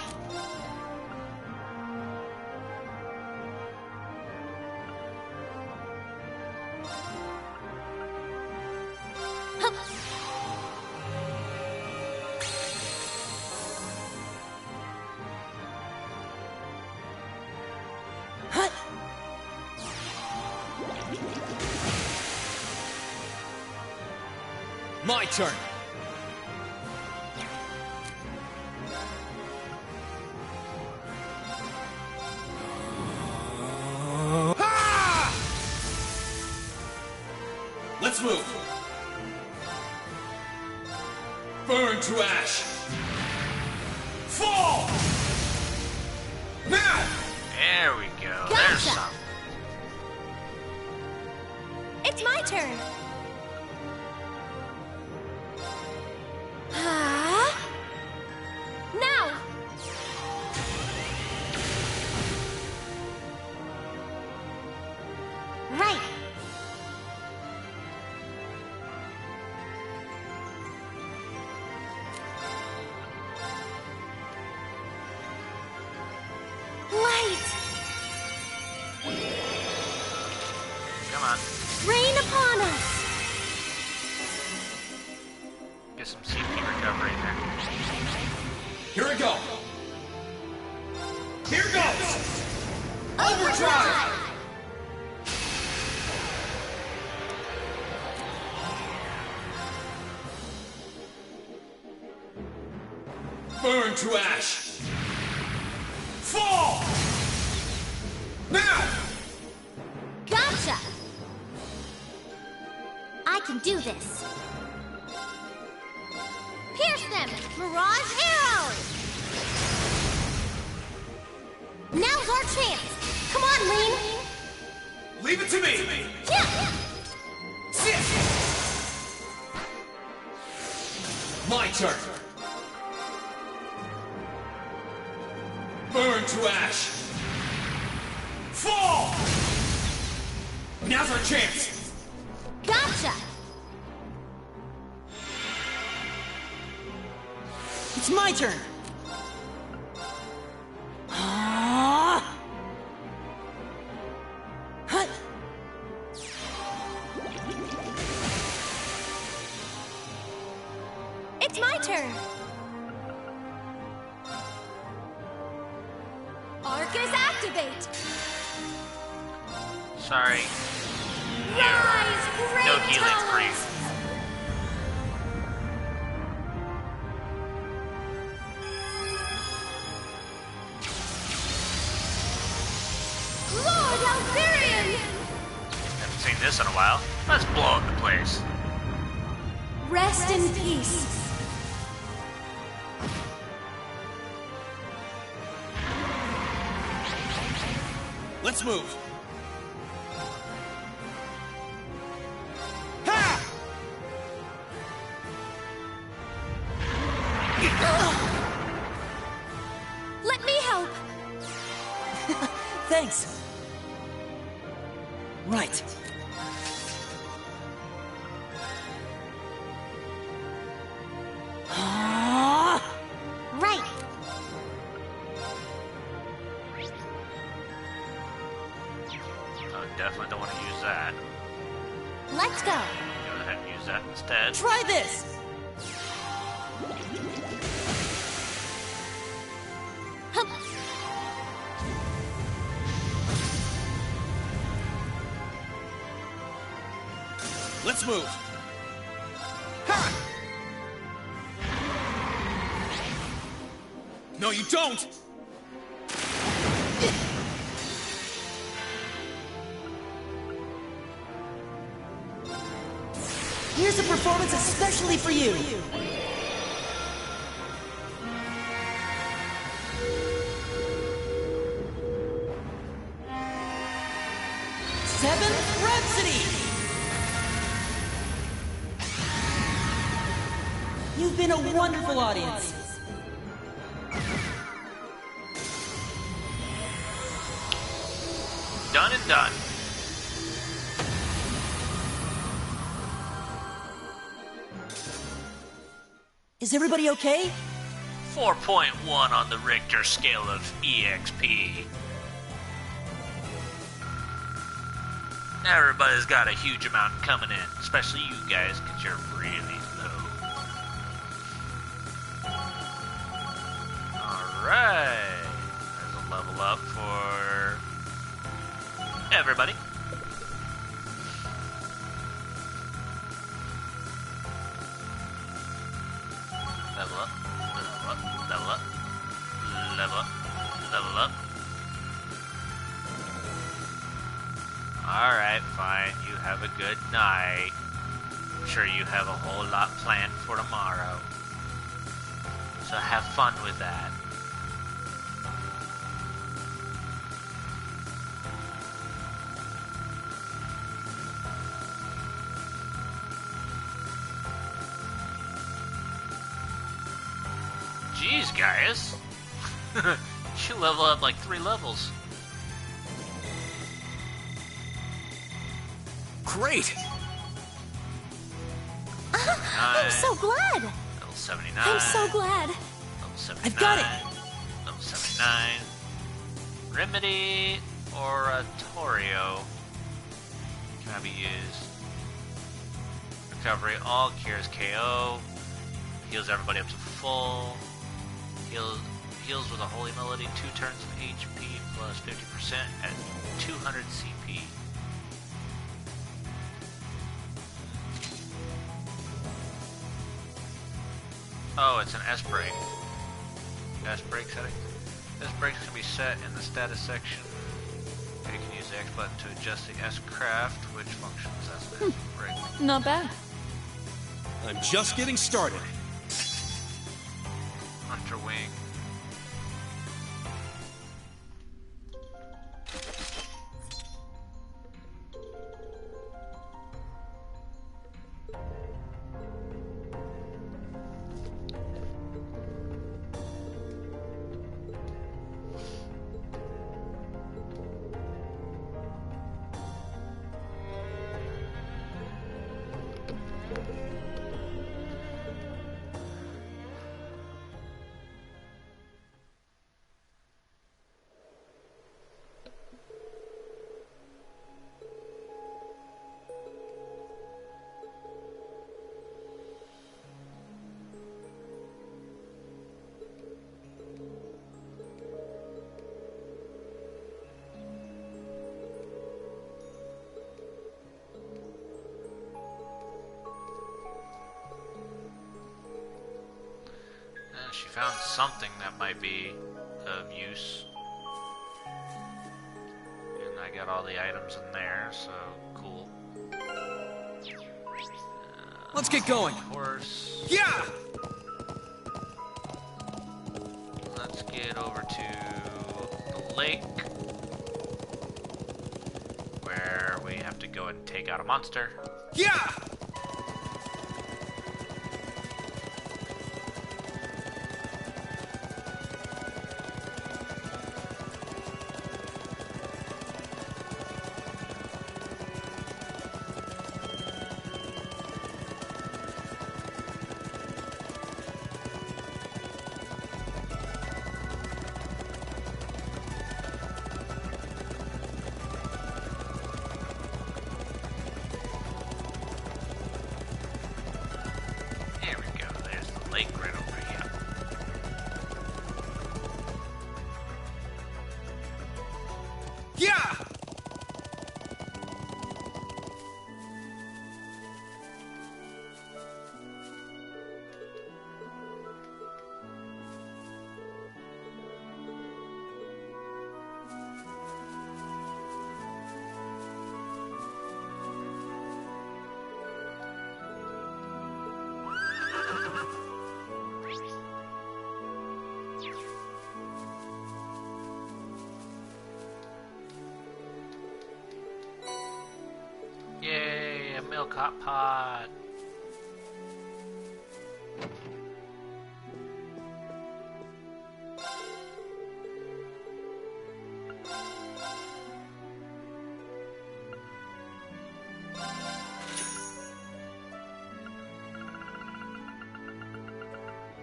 Hup. Hut. My turn. Ah! Let's move. Burn to ash. Fall. Now. There we go. Gotcha. There's some. It's my turn. Now! Right. Light! Come on. Rain upon us! Get some CP recovery in there. Here I go. Here goes. Overdrive. Burn to ash. Fall. Now. can do this. Pierce them! Mirage arrows! Now's our chance! Come on, Lean! Leave it to me! Yeah! Sit! My turn! Burn to ash! Fall! Now's our chance! Gotcha! It's my turn! Hut! It's my turn. Arcus activate. Sorry. Rise, great No healing for you. talents. Lord Alvarian! Haven't seen this in a while. Let's blow up the place. Rest in peace. Let's move! Let me help. Thanks. Right. Right. Oh, definitely don't want to use that. Let's go! Go ahead and use that instead. Try this! Let's move! No, you don't! Here's a performance especially for you! Seventh Rhapsody! You've been a wonderful audience. Done and done. Is everybody okay? 4.1 on the Richter scale of EXP. Everybody's got a huge amount coming in, especially you guys, because you're really low. Alright. There's a level up for everybody. Level up, level up, level up, level up, level up. Alright, fine. You have a good night. I'm sure you have a whole lot planned for tomorrow. So have fun with that. Jeez, Gaius. You level up like 3 levels. Great! I'm so glad. Level 79. I'm so glad. Level 79. I've got it. Level 79. Remedy Oratorio can be used. Recovery all cures KO. Heals everybody up to full. Heals with a holy melody 2 turns of HP plus 50% at 200 CP. Oh, it's an S break. S break setting. S breaks can be set in the status section. You can use use the X button to adjust the S-craft, which functions as the brake. Not bad. I'm just getting started. Hunter wing. She found something that might be of use. And I got all the items in there, so cool. Let's get going. Horse. Yeah! Let's get over to the lake, where we have to go and take out a monster. Yeah! Yay, a milk hot pot.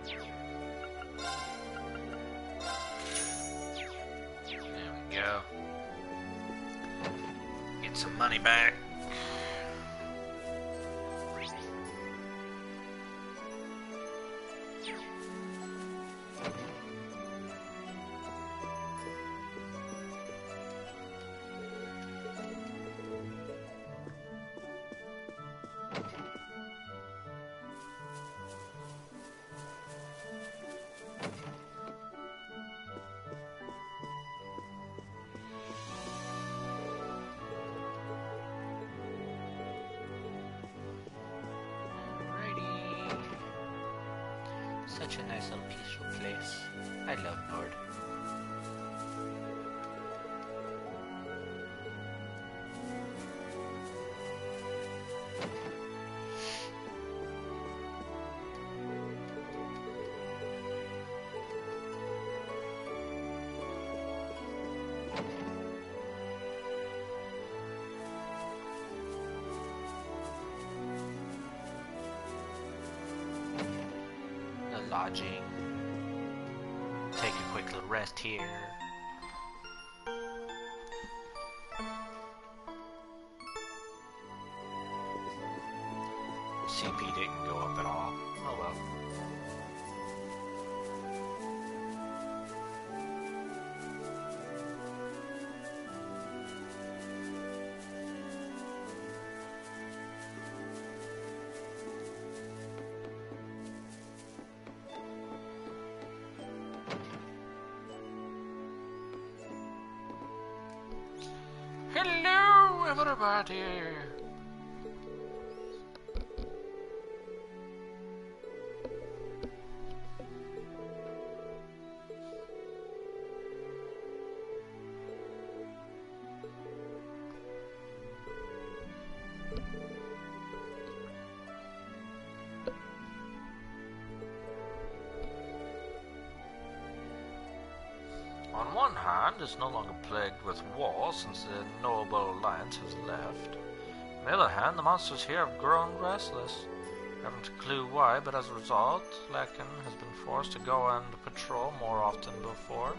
There we go. Get some money back. Such a nice little peaceful place. I love Nord. Lodging. Take a quick little rest here. CP didn't go up at all. Oh well. Hello, everybody! On one hand, it's no longer plagued with war since the Noble Alliance has left. On the other hand, the monsters here have grown restless. I haven't a clue why, but as a result, Lakin has been forced to go on patrol more often before.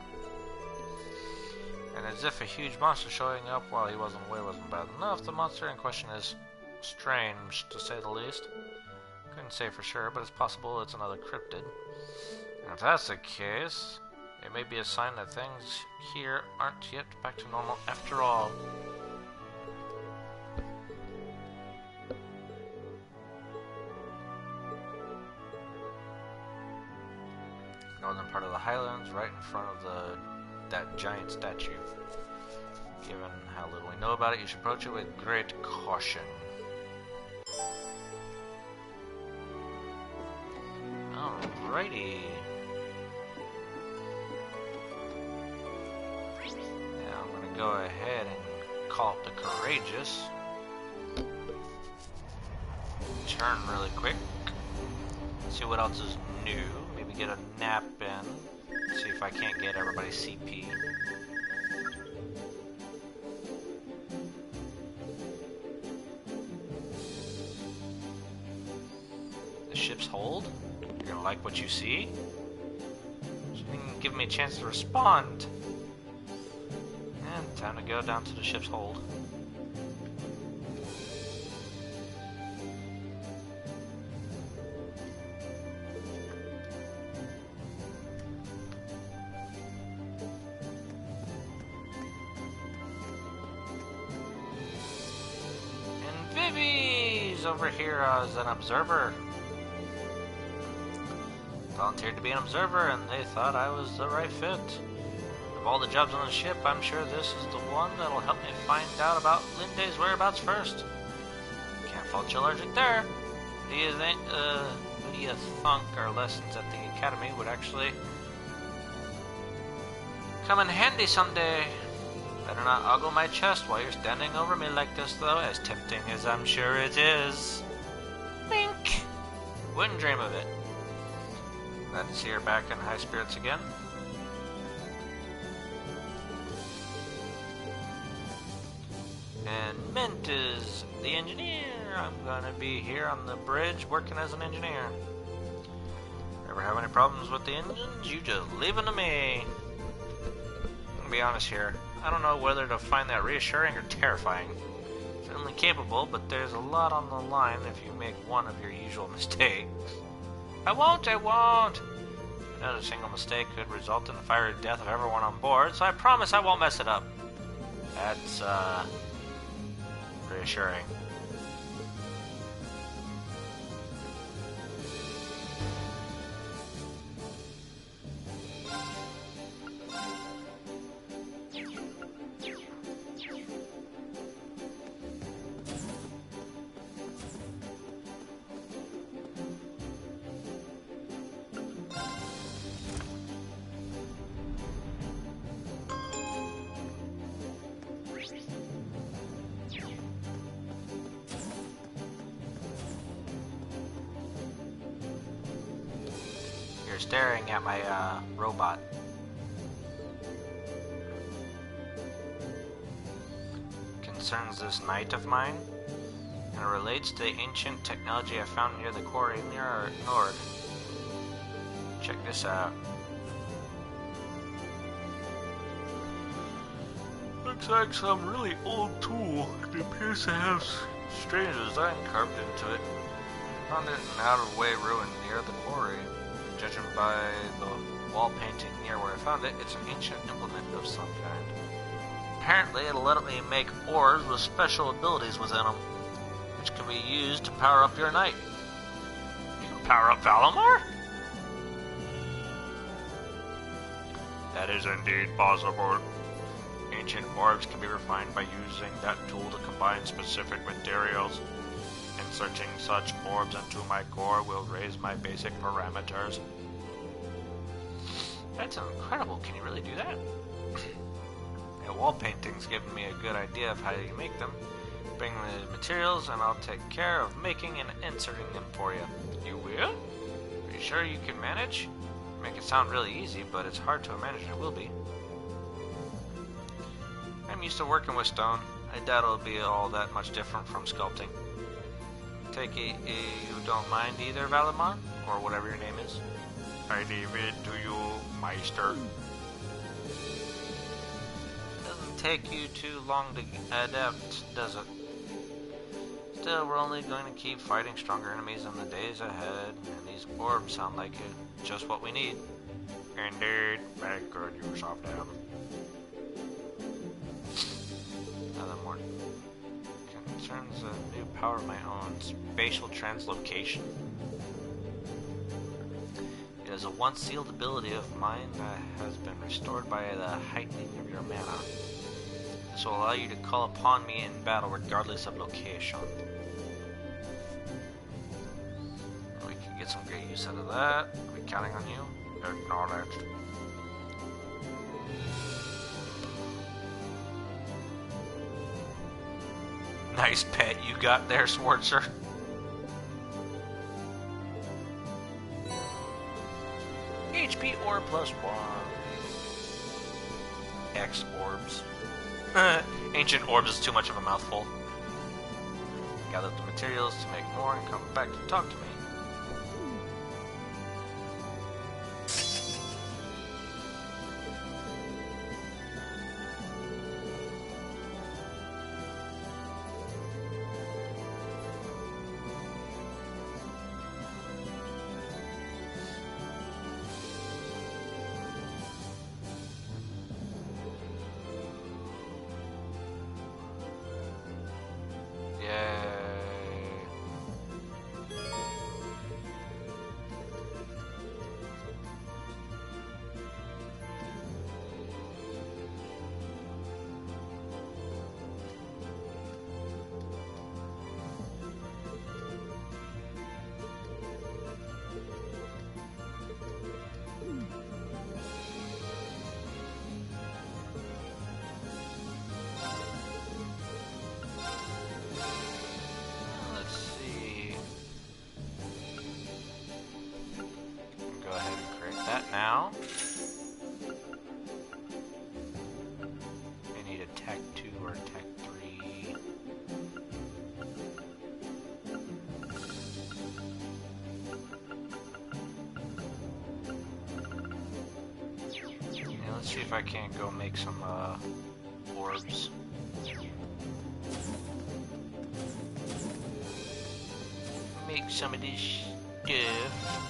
And as if a huge monster showing up while he wasn't away wasn't bad enough, the monster in question is strange, to say the least. Couldn't say for sure, but it's possible it's another cryptid. And if that's the case, it may be a sign that things here aren't yet back to normal after all. Northern part of the Highlands, right in front of that giant statue. Given how little we know about it, you should approach it with great caution. Alrighty. Now I'm gonna go ahead and call it the Courageous. Turn really quick. See what else is new. Maybe get a nap in. See if I can't get everybody's CP. The ship's hold. You're gonna like what you see. So you can give me a chance to respond. And time to go down to the ship's hold. Over here as an observer. Volunteered to be an observer and they thought I was the right fit. Of all the jobs on the ship, I'm sure this is the one that'll help me find out about Linde's whereabouts first. Can't fault you logic there. Who do you think our lessons at the academy would actually come in handy someday? Better not ogle my chest while you're standing over me like this, though, as tempting as I'm sure it is. Wink! Wouldn't dream of it. Glad to see her back in high spirits again. And Mint is the engineer. I'm gonna be here on the bridge working as an engineer. Ever have any problems with the engines? You just leave them to me. I'm gonna be honest here. I don't know whether to find that reassuring or terrifying. Certainly capable, but there's a lot on the line if you make one of your usual mistakes. I won't! Another single mistake could result in the fiery death of everyone on board, so I promise I won't mess it up. That's, reassuring. Staring at my robot. Concerns this knight of mine, and it relates to the ancient technology I found near the quarry near Nord. Check this out. Looks like some really old tool. It appears to have strange design carved into it. Found it in an out-of-way ruin near the quarry. Judging by the wall painting near where I found it, it's an ancient implement of some kind. Apparently, it'll let me make ores with special abilities within them, which can be used to power up your knight. You can power up Valimar? That is indeed possible. Ancient orbs can be refined by using that tool to combine specific materials. Inserting such orbs into my core will raise my basic parameters. That's incredible. Can you really do that? Yeah, wall paintings give me a good idea of how you make them. Bring the materials and I'll take care of making and inserting them for you. You will? Are you sure you can manage? Make it sound really easy, but it's hard to imagine it will be. I'm used to working with stone. I doubt it'll be all that much different from sculpting. Take it you don't mind either, Valimar? Or whatever your name is. I leave it to you, Meister. Doesn't take you too long to adapt, does it? Still, we're only going to keep fighting stronger enemies in the days ahead, and these orbs sound like it. Just what we need. Indeed. Very good use of them. Another more. Concerns a new power of my own. Spatial translocation. It is a once sealed ability of mine that has been restored by the heightening of your mana. This will allow you to call upon me in battle regardless of location. We can get some great use out of that. Are we counting on you? Acknowledged. Nice pet you got there, Swartzer. HP orb plus 1. X orbs. Ancient orbs is too much of a mouthful. Gather the materials to make more and come back to talk to me. Now I need a Tech 2 or Tech 3. Yeah, let's see if I can't go make some orbs. Make some of this stuff.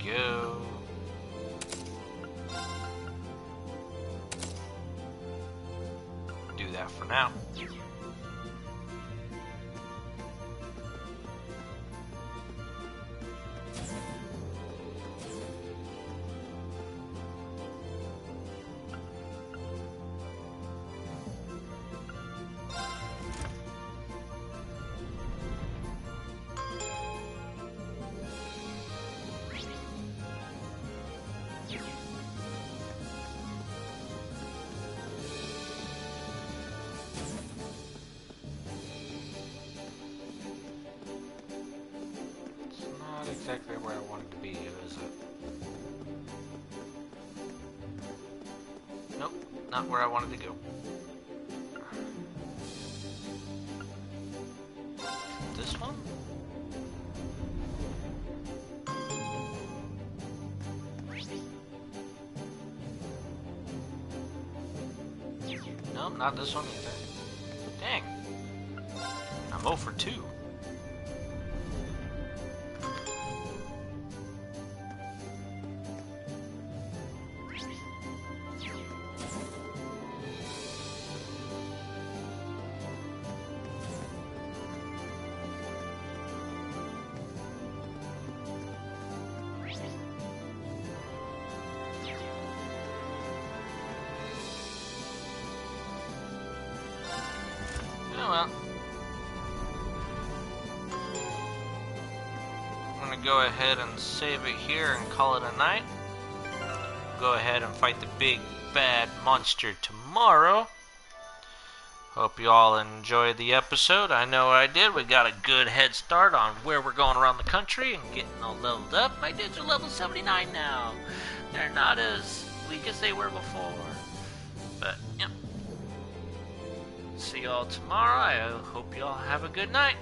Go. Do that for now. exactly where I wanted to be, is it? Nope, not where I wanted to go. This one? Nope, not this one either. Dang. I'm 0 for 2. Oh well. I'm gonna go ahead and save it here and call it a night. Go ahead and fight the big bad monster tomorrow. Hope you all enjoyed the episode. I know I did. We got a good head start on where we're going around the country and getting all leveled up. My dudes are level 79 now. They're not as weak as they were before. But, yep. See y'all tomorrow. I hope y'all have a good night.